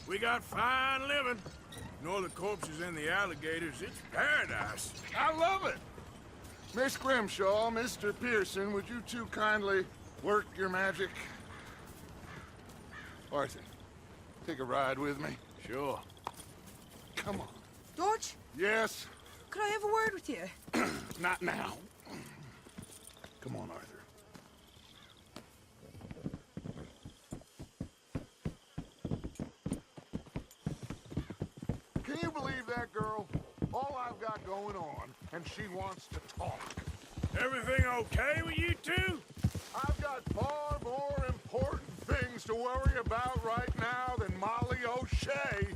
We got fine living. Ignore the corpses and the alligators. It's paradise. I love it. Miss Grimshaw, Mr. Pearson, would you two kindly work your magic? Arthur, take a ride with me. Sure. Come on. George? Yes? Could I have a word with you? Not now. Come on, Arthur. Can you believe that girl? All I've got going on, and she wants to talk. Everything okay with you two? I've got far more important things to worry about right now than Molly O'Shea.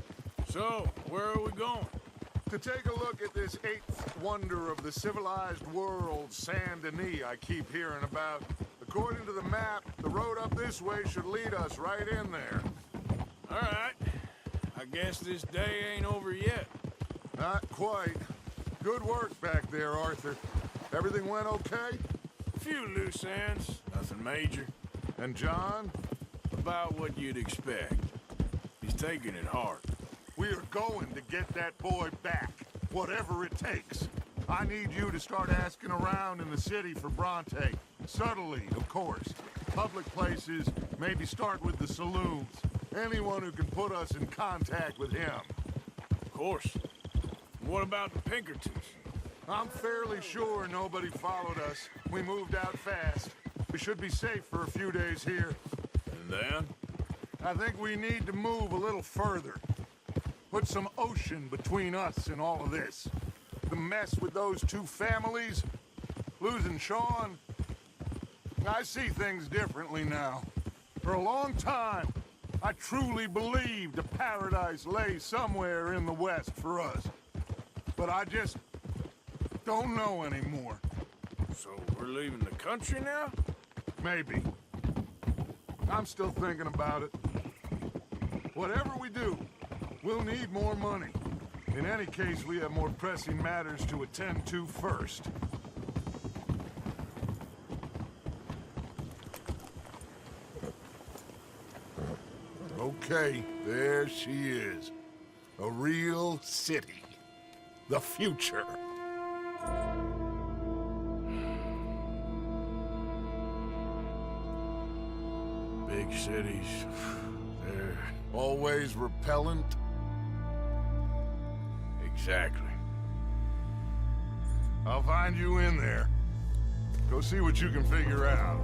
So, where are we going? To take a look at this eighth wonder of the civilized world, Saint Denis, I keep hearing about. According to the map, the road up this way should lead us right in there. All right. I guess this day ain't over yet. Not quite. Good work back there, Arthur. Everything went okay? A few loose ends, nothing major. And John? About what you'd expect. He's taking it hard. We are going to get that boy back, whatever it takes. I need you to start asking around in the city for Bronte. Subtly, of course. Public places, maybe start with the saloons. Anyone who can put us in contact with him. Of course. What about the Pinkertons? I'm fairly sure nobody followed us. We moved out fast. We should be safe for a few days here. And then? I think we need to move a little further. Put some ocean between us and all of this. The mess with those two families, losing Sean. I see things differently now. For a long time, I truly believed a paradise lay somewhere in the West for us. But I just don't know anymore. So we're leaving the country now? Maybe. I'm still thinking about it. Whatever we do, we'll need more money. In any case, we have more pressing matters to attend to first. Okay, there she is. A real city. The future. Big cities. They're always repellent. Exactly. I'll find you in there. Go see what you can figure out.